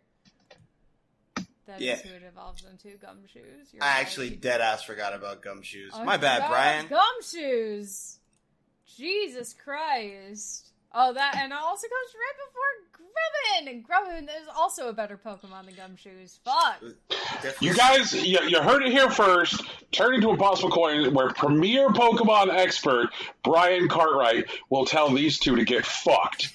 That is who it evolves into, Gumshoes. I actually deadass forgot about Gumshoes. Oh, My bad, Brian. Gumshoes! Jesus Christ. Oh, that, and it also comes right before Grubbin! And Grubbin is also a better Pokemon than Gumshoes. Fuck! You guys, you heard it here first. Turn into a possible coin where premier Pokemon expert Brian Cartwright will tell these two to get fucked.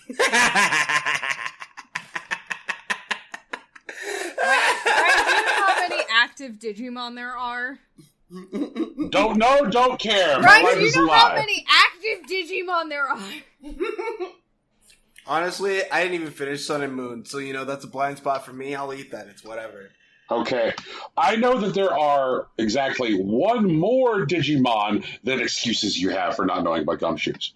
Brian, do you know how many active Digimon there are? Don't know, don't care. Brian, do you know how many active Digimon there are? Honestly, I didn't even finish Sun and Moon, so that's a blind spot for me. I'll eat that. It's whatever. Okay. I know that there are exactly one more Digimon than excuses you have for not knowing about Gumshoes.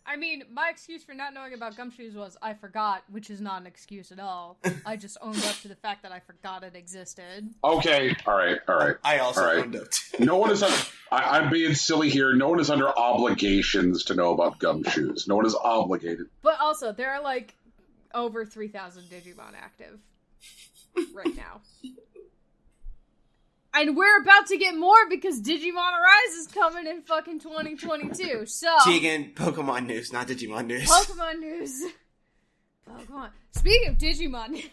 I mean, my excuse for not knowing about Gumshoes was I forgot, which is not an excuse at all. I just owned up to the fact that I forgot it existed. Okay, all right. I also owned up to No one is... I'm being silly here. No one is under obligations to know about Gumshoes. No one is obligated. But also, there are, over 3,000 Digimon active right now. And we're about to get more because Digimon Arise is coming in fucking 2022, so... Tegan, Pokemon news, not Digimon news. Pokemon news. Pokemon. Speaking of Digimon news,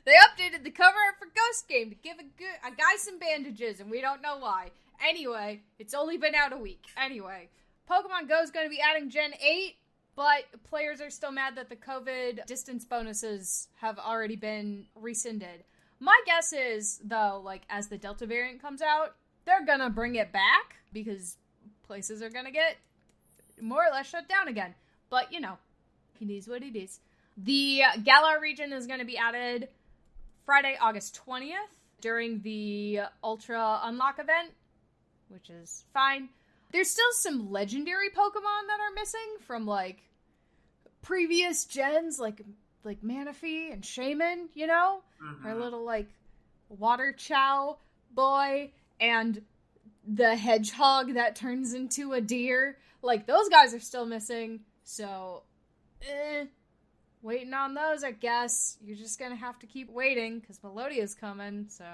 They updated the cover art for Ghost Game to give a guy some bandages, and we don't know why. Anyway, it's only been out a week. Anyway, Pokemon Go is going to be adding Gen 8, but players are still mad that the COVID distance bonuses have already been rescinded. My guess is, though, like, as the Delta variant comes out, they're going to bring it back, because places are going to get more or less shut down again. But, you know, it is what it is. The Galar region is going to be added Friday, August 20th, during the Ultra Unlock event, which is fine. There's still some legendary Pokemon that are missing from, like, previous gens, like Manaphy and Shaman, you know? Mm-hmm. Our little, like, Water Chow boy, and the hedgehog that turns into a deer. Like, those guys are still missing, so, waiting on those, I guess. You're just gonna have to keep waiting, because Melodia's coming, so,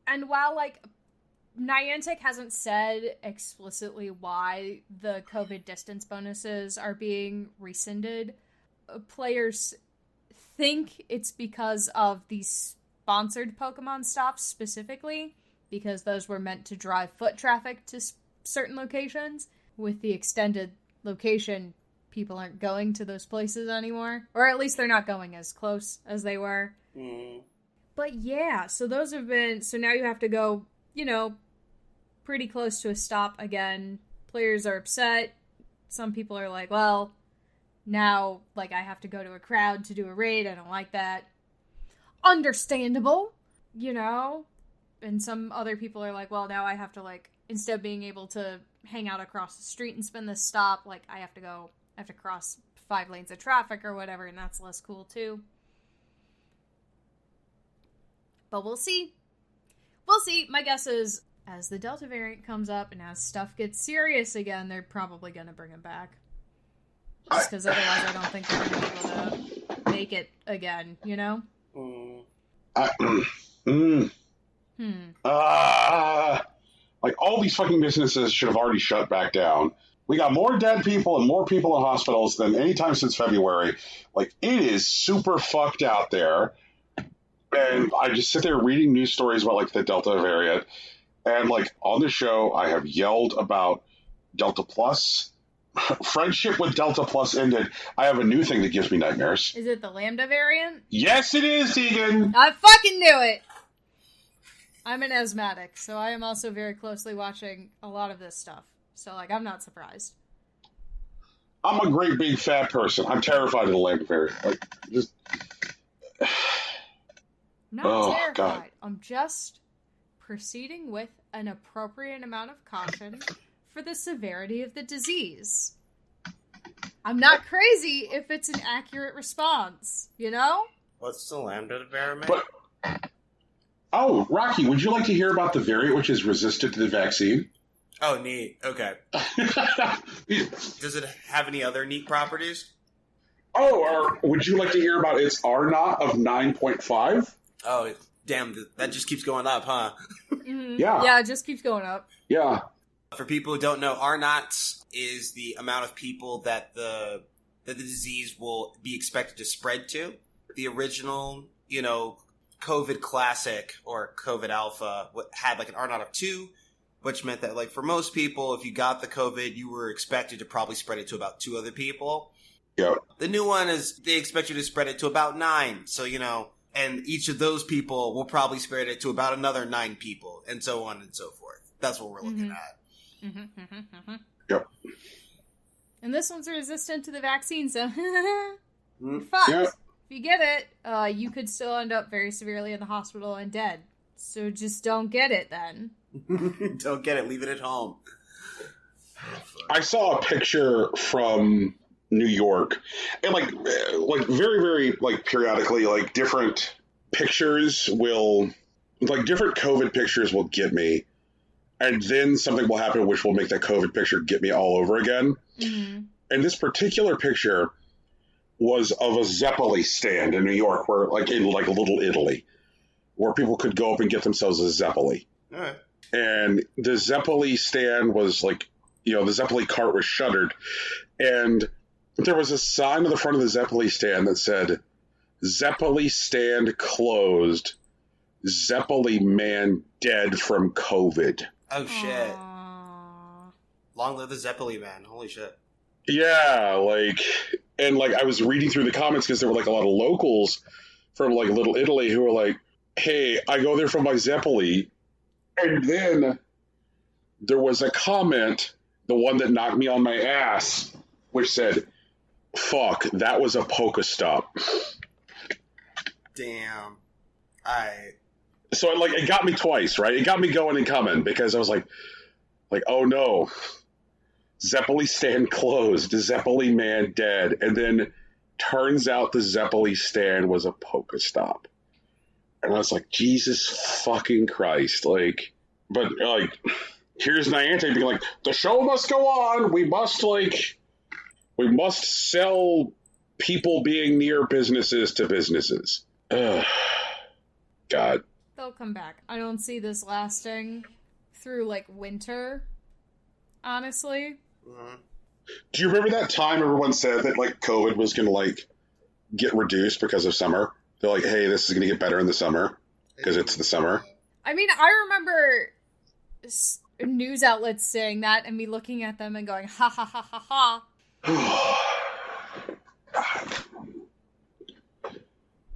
And while, like, Niantic hasn't said explicitly why the COVID distance bonuses are being rescinded, players think it's because of these sponsored Pokemon stops specifically, because those were meant to drive foot traffic to certain locations. With the extended location, people aren't going to those places anymore. Or at least they're not going as close as they were. Mm. But yeah, so those have been... So now you have to go, you know, pretty close to a stop again. Players are upset. Some people are like, well, now, like, I have to go to a crowd to do a raid. I don't like that. Understandable, you know? And some other people are like, well, now I have to, like, instead of being able to hang out across the street and spin this stop, like, I have to cross 5 lanes of traffic or whatever, and that's less cool too. But we'll see. We'll see. My guess is, as the Delta variant comes up and as stuff gets serious again, they're probably going to bring it back. Just because otherwise I don't think they're going to be able to make it again, you know? Like, all these fucking businesses should have already shut back down. We got more dead people and more people in hospitals than any time since February. Like, it is super fucked out there. And I just sit there reading news stories about, like, the Delta variant. And, like, on the show, I have yelled about Delta Plus. Friendship with Delta Plus ended. I have a new thing that gives me nightmares. Is it the Lambda variant? Yes, it is, Tegan! I fucking knew it! I'm an asthmatic, so I am also very closely watching a lot of this stuff. So, like, I'm not surprised. I'm a great big fat person. I'm terrified of the Lambda variant. Like, just... Not terrified. God. I'm just proceeding with an appropriate amount of caution for the severity of the disease. I'm not crazy if it's an accurate response, you know? What's the Lambda variant? Oh, Rocky, would you like to hear about the variant which is resistant to the vaccine? Oh, neat. Okay. Does it have any other neat properties? Oh, would you like to hear about its R0 of 9.5? Oh, damn. That just keeps going up, huh? Mm-hmm. Yeah. Yeah, it just keeps going up. Yeah. For people who don't know, R0 is the amount of people that the disease will be expected to spread to. The original, you know, COVID Classic or COVID Alpha had like an R0 of 2, which meant that, like, for most people, if you got the COVID, you were expected to probably spread it to about 2 other people. Yeah. The new one is they expect you to spread it to about 9. So, you know, and each of those people will probably spread it to about another 9 people, and so on and so forth. That's what we're looking at. Yep. And this one's resistant to the vaccine, so you're fucked. Yep. If you get it, you could still end up very severely in the hospital and dead. So just don't get it then. Don't get it. Leave it at home. I saw a picture from New York, and like very, very, like, periodically, like, different pictures will, like, different COVID pictures will get me, and then something will happen which will make that COVID picture get me all over again. Mm-hmm. And this particular picture was of a Zeppole stand in New York, where, like, in, like, Little Italy, where people could go up and get themselves a Zeppole. All right. And the Zeppole stand was, like, you know, the Zeppole cart was shuttered, and there was a sign on the front of the Zeppole stand that said, Zeppole stand closed. Zeppole Man dead from COVID. Oh, shit. Aww. Long live the Zeppole Man. Holy shit. Yeah, I was reading through the comments because there were, a lot of locals from, Little Italy who were like, hey, I go there for my Zeppole. And then there was a comment, the one that knocked me on my ass, which said, fuck, that was a Pokestop. Damn. So, it got me twice, right? It got me going and coming because I was like, oh no. Zeppole stand closed. Zeppole Man dead. And then turns out the Zeppole stand was a Pokestop. And I was like, Jesus fucking Christ. Here's Niantic being like, the show must go on. We must sell people being near businesses to businesses. Ugh. God. They'll come back. I don't see this lasting through, winter, honestly. Mm-hmm. Do you remember that time everyone said that, COVID was going to, get reduced because of summer? They're like, hey, this is going to get better in the summer because it's the summer. I mean, I remember news outlets saying that and me looking at them and going, ha ha ha ha ha.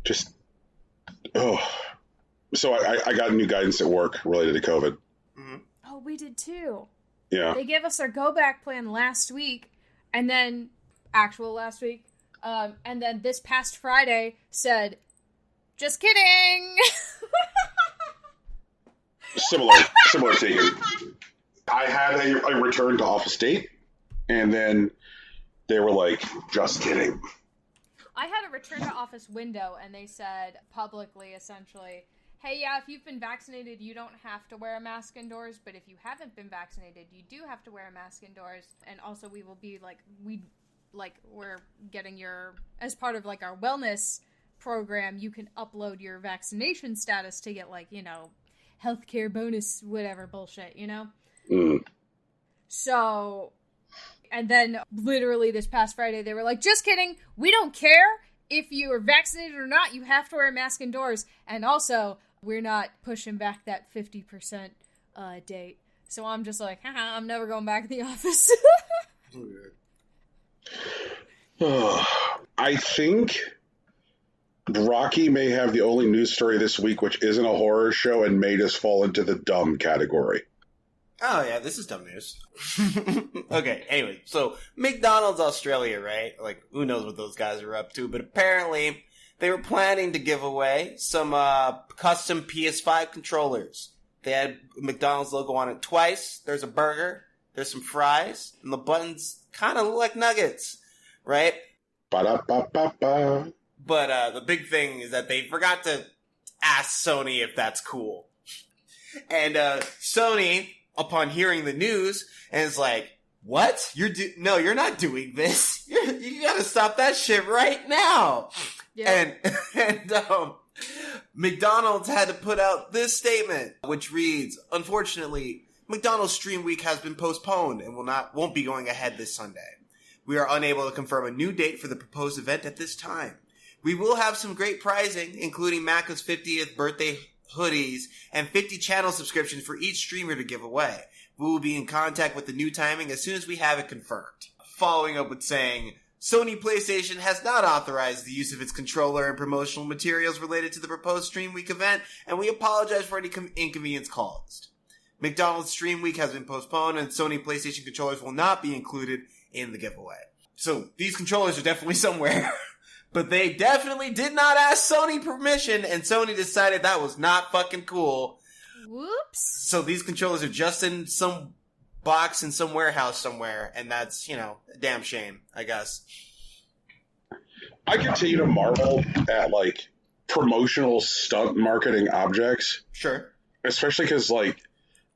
Just, So I got new guidance at work related to COVID. Mm-hmm. Oh, we did too. Yeah. They gave us our go back plan last week, and then last week, and then this past Friday said, just kidding. Similar Tegan. I had a return to office date, and then they were like, just kidding. I had a return to office window, and they said publicly, essentially, hey, yeah, if you've been vaccinated, you don't have to wear a mask indoors, but if you haven't been vaccinated, you do have to wear a mask indoors. And also we will be we're getting as part of our wellness program, you can upload your vaccination status to get healthcare bonus, whatever bullshit, Mm. So, and then literally this past Friday, they were like, just kidding. We don't care if you are vaccinated or not. You have to wear a mask indoors. And also, we're not pushing back that 50% date. So I'm just like, haha, I'm never going back to the office. I think Rocky may have the only news story this week which isn't a horror show and may just fall into the dumb category. Oh, yeah, this is dumb news. Okay, anyway, so McDonald's Australia, right? Who knows what those guys are up to, but apparently they were planning to give away some custom PS5 controllers. They had McDonald's logo on it twice. There's a burger, there's some fries, and the buttons kind of look like nuggets, right? Ba-da-ba-ba-ba. But the big thing is that they forgot to ask Sony if that's cool. And Sony, upon hearing the news, and is like, what? No, you're not doing this. You gotta stop that shit right now. Yeah. And McDonald's had to put out this statement, which reads, unfortunately, McDonald's Stream Week has been postponed and won't be going ahead this Sunday. We are unable to confirm a new date for the proposed event at this time. We will have some great prizing, including Maka's 50th birthday hoodies and 50 channel subscriptions for each streamer to give away. We will be in contact with the new timing as soon as we have it confirmed. Following up with saying, Sony PlayStation has not authorized the use of its controller and promotional materials related to the proposed Stream Week event, and we apologize for any inconvenience caused. McDonald's Stream Week has been postponed, and Sony PlayStation controllers will not be included in the giveaway. So, these controllers are definitely somewhere. But they definitely did not ask Sony permission, and Sony decided that was not fucking cool. Whoops. So these controllers are just in some box in some warehouse somewhere, and that's, a damn shame, I guess. I continue to marvel at, promotional stunt marketing objects. Sure. Especially because,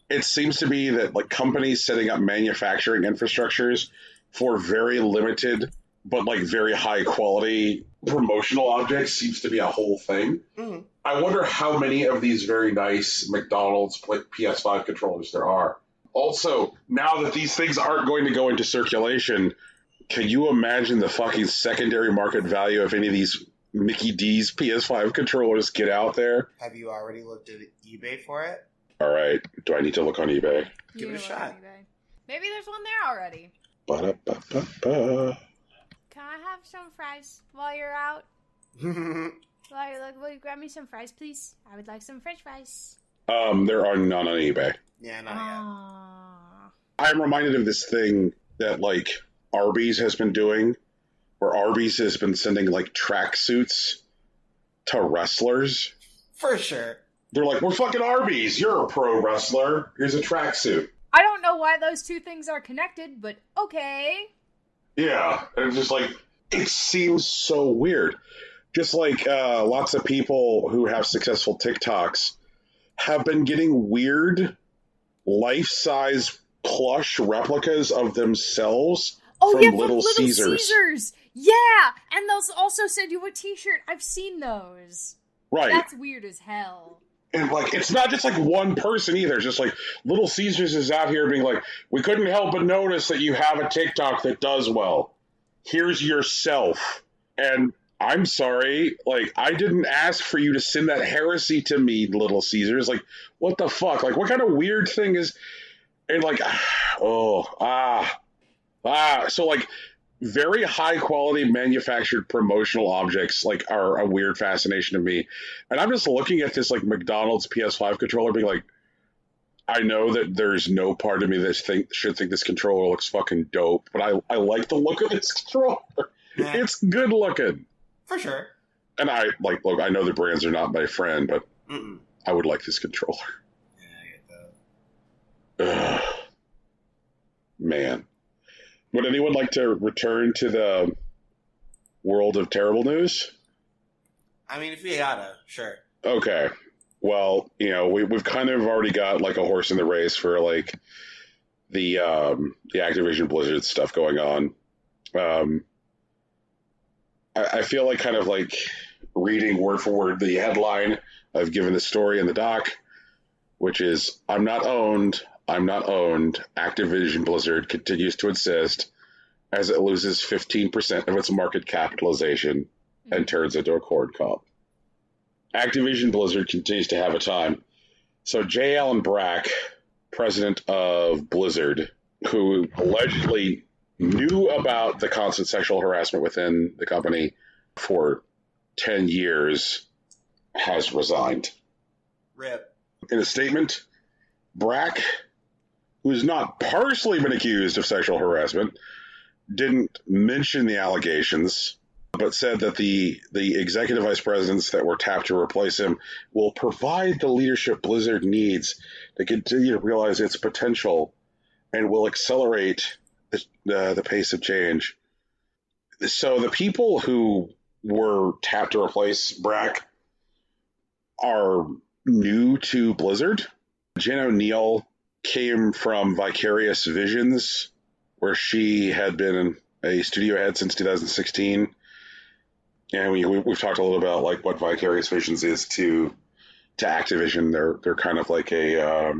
it seems to be that, companies setting up manufacturing infrastructures for very limited but very high quality promotional objects seems to be a whole thing. Mm-hmm. I wonder how many of these very nice McDonald's PS5 controllers there are. Also, now that these things aren't going to go into circulation, can you imagine the fucking secondary market value of any of these Mickey D's PS5 controllers get out there. Have you already looked at eBay for it? All right. Do I need to look on eBay? Give it a shot. Maybe there's one there already. Ba-da-ba-ba-ba. Can I have some fries while you're out? Will you grab me some fries, please? I would like some French fries. There are none on eBay. Yeah, not yet. I'm reminded of this thing that, like, Arby's has been doing, where Arby's has been sending, like, tracksuits to wrestlers. For sure. They're like, we're fucking Arby's. You're a pro wrestler. Here's a tracksuit. I don't know why those two things are connected, but okay. Yeah. And it's just like, it seems so weird. Just like lots of people who have successful TikToks have been getting weird life-size plush replicas of themselves from Little Caesars. Yeah, and they'll also send you a t-shirt. I've seen those. Right. That's weird as hell. And, like, it's not just, like, one person either. It's just, like, Little Caesars is out here being like, we couldn't help but notice that you have a TikTok that does well. Here's yourself. And I'm sorry, like, I didn't ask for you to send that heresy to me, Little Caesars. Like, what the fuck? Like, what kind of weird thing is... And, like, So, like, very high-quality manufactured promotional objects, like, are a weird fascination to me. And I'm just looking at this, like, McDonald's PS5 controller being like, I know that there's no part of me that should think this controller looks fucking dope, but I like the look of this controller. Yeah. It's good looking. For sure. And I know the brands are not my friend, but I would like this controller. Yeah, I get that. Ugh. Man. Would anyone like to return to the world of terrible news? I mean, if we gotta, sure. Okay. Well, you know, we've kind of already got, like, a horse in the race for, like, the Activision Blizzard stuff going on. I feel like kind of, like, reading word for word the headline I've given the story in the doc, which is, I'm not owned. Activision Blizzard continues to insist as it loses 15% of its market capitalization and turns into a corn cob. Activision Blizzard continues to have a time. So J. Allen Brack, president of Blizzard, who allegedly knew about the constant sexual harassment within the company for 10 years, has resigned. RIP. In a statement, Brack, who's not personally been accused of sexual harassment, didn't mention the allegations, but said that the executive vice presidents that were tapped to replace him will provide the leadership Blizzard needs to continue to realize its potential and will accelerate the pace of change. So the people who were tapped to replace Brack are new to Blizzard. Jen O'Neill came from Vicarious Visions, where she had been a studio head since 2016. And we've talked a little about, like, what Vicarious Visions is to Activision. They're kind of like a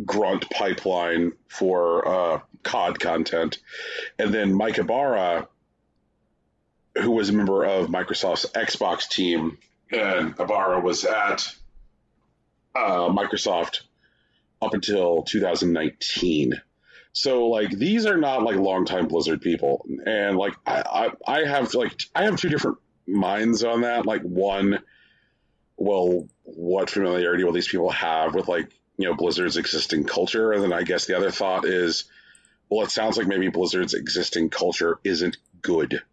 grunt pipeline for COD content. And then Mike Ibarra, who was a member of Microsoft's Xbox team, and Ibarra was at Microsoft up until 2019. So, like, these are not, like, longtime Blizzard people. And, like, I have two different minds on that. Like, one, well, what familiarity will these people have with, like, you know, Blizzard's existing culture? And then I guess the other thought is, well, it sounds like maybe Blizzard's existing culture isn't good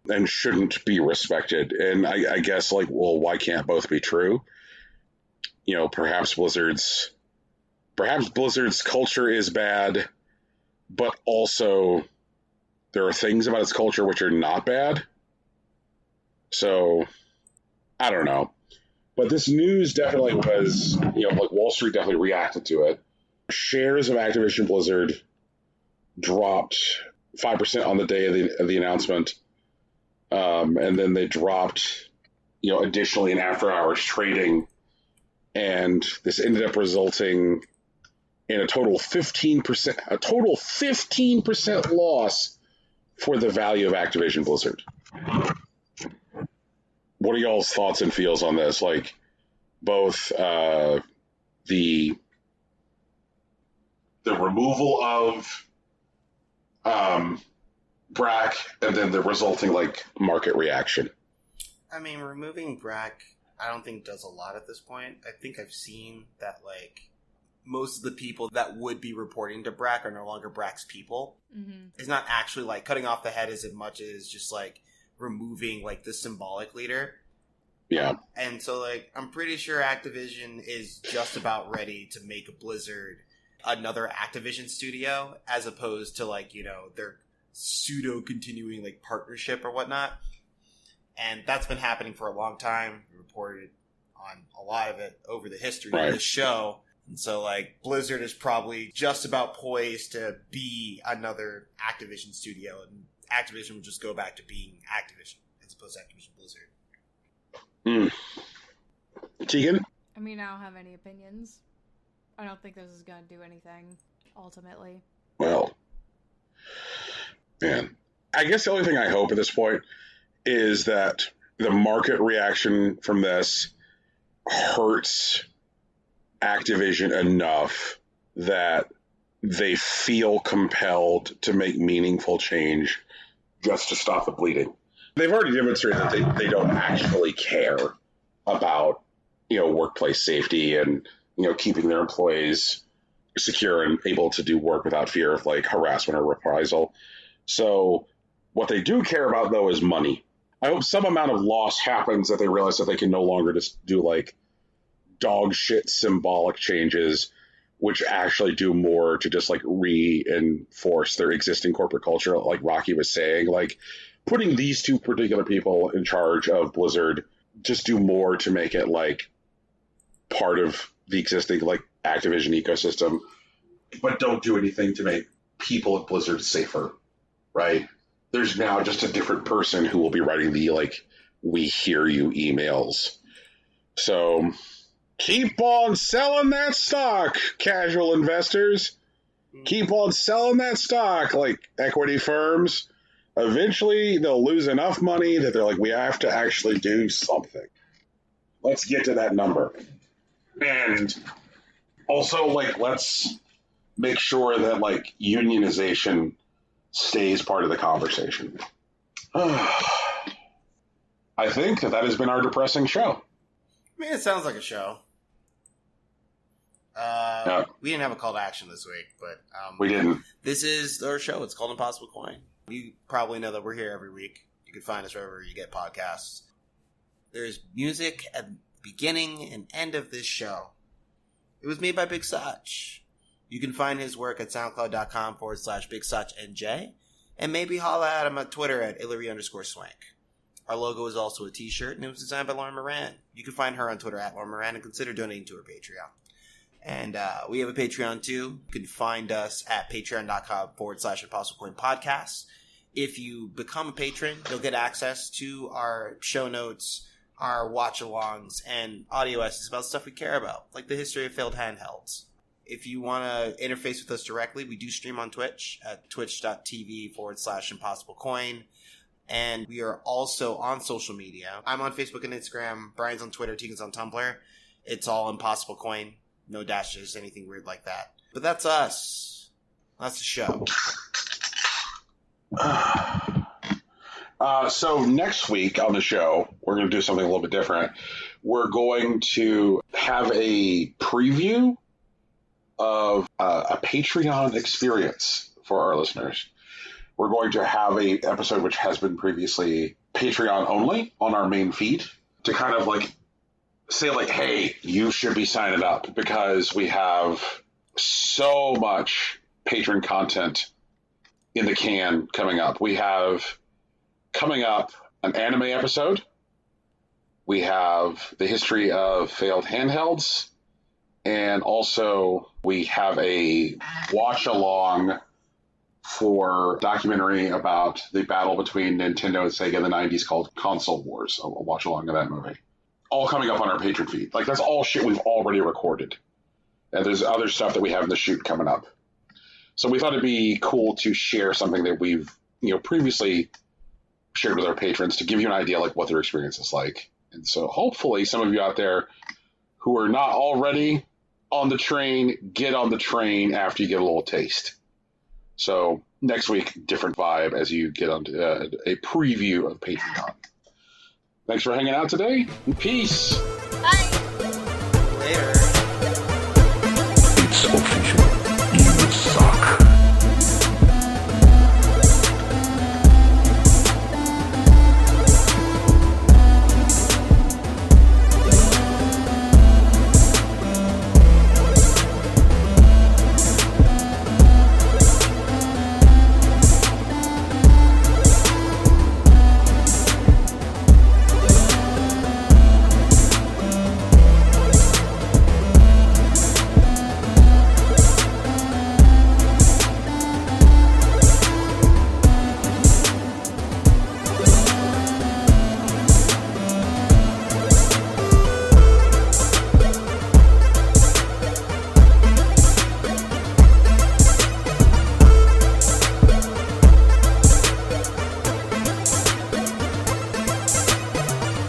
and shouldn't be respected. And I guess, like, well, why can't both be true? You know, perhaps Blizzard's culture is bad, but also there are things about its culture which are not bad. So, I don't know. But this news definitely was, you know, like, Wall Street definitely reacted to it. Shares of Activision Blizzard dropped 5% on the day of the announcement. And then they dropped, you know, additionally in after hours trading. And this ended up resulting in a total 15% loss for the value of Activision Blizzard. What are y'all's thoughts and feels on this? Like, both the removal of BRAC and then the resulting, like, market reaction. I mean, removing BRAC, I don't think does a lot at this point. I think I've seen that, like, most of the people that would be reporting to BRAC are no longer BRAC's people. Mm-hmm. It's not actually, like, cutting off the head as much as just, like, removing, like, the symbolic leader. Yeah. And so, like, I'm pretty sure Activision is just about ready to make Blizzard another Activision studio, as opposed to, like, you know, their pseudo-continuing, like, partnership or whatnot. And that's been happening for a long time. We reported on a lot of it over the history of this show. And so, like, Blizzard is probably just about poised to be another Activision studio, and Activision will just go back to being Activision as opposed to Activision Blizzard. Tegan? I mean, I don't have any opinions. I don't think this is going to do anything, ultimately. Well, man, I guess the only thing I hope at this point is that the market reaction from this hurts Activision enough that they feel compelled to make meaningful change just to stop the bleeding. They've already demonstrated that they don't actually care about, you know, workplace safety and, you know, keeping their employees secure and able to do work without fear of, like, harassment or reprisal. So what they do care about, though, is money. I hope some amount of loss happens, that they realize that they can no longer just do, like, dog shit symbolic changes, which actually do more to just, like, reinforce their existing corporate culture, like Rocky was saying. Like, putting these two particular people in charge of Blizzard just do more to make it, like, part of the existing, like, Activision ecosystem, but don't do anything to make people at Blizzard safer, right? There's now just a different person who will be writing the, like, we hear you emails. So keep on selling that stock, casual investors. Keep on selling that stock, like equity firms. Eventually, they'll lose enough money that they're like, we have to actually do something. Let's get to that number. And also, like, let's make sure that, like, unionization stays part of the conversation. I think that has been our depressing show. I mean, it sounds like a show. We didn't have a call to action this week, but we didn't. This is our show. It's called Impossible Coin. You probably know that we're here every week. You can find us wherever you get podcasts. There's music at the beginning and end of this show. It was made by Big Sach. You can find his work at soundcloud.com/BigSachNJ, and maybe holla at him on Twitter at Hillary_Swank. Our logo is also a t-shirt, and it was designed by Lauren Moran. You can find her on Twitter at Lauren Moran, and consider donating to her Patreon. And we have a Patreon too. You can find us at patreon.com/ImpossibleCoinPodcast. If you become a patron, you'll get access to our show notes, our watch-alongs, and audio essays about stuff we care about, like the history of failed handhelds. If you want to interface with us directly, we do stream on Twitch at twitch.tv/ImpossibleCoin. And we are also on social media. I'm on Facebook and Instagram. Brian's on Twitter. Tegan's on Tumblr. It's all Impossible Coin. No dashes, anything weird like that. But that's us. That's the show. So next week on the show, we're going to do something a little bit different. We're going to have a preview of a Patreon experience for our listeners. We're going to have a episode which has been previously Patreon only on our main feed to kind of like say like, hey, you should be signing up because we have so much patron content in the can coming up. We have coming up an anime episode. We have the history of failed handhelds. And also we have a watch along for a documentary about the battle between Nintendo and Sega in the 90s called Console Wars. I'll watch along to that movie. All coming up on our Patreon feed. Like, that's all shit we've already recorded. And there's other stuff that we have in the shoot coming up. So we thought it'd be cool to share something that we've previously shared with our patrons to give you an idea like what their experience is like. And so hopefully some of you out there who are not already on the train, get on the train after you get a little taste. So next week, different vibe as you get onto a preview of Patreon. Thanks for hanging out today. Peace.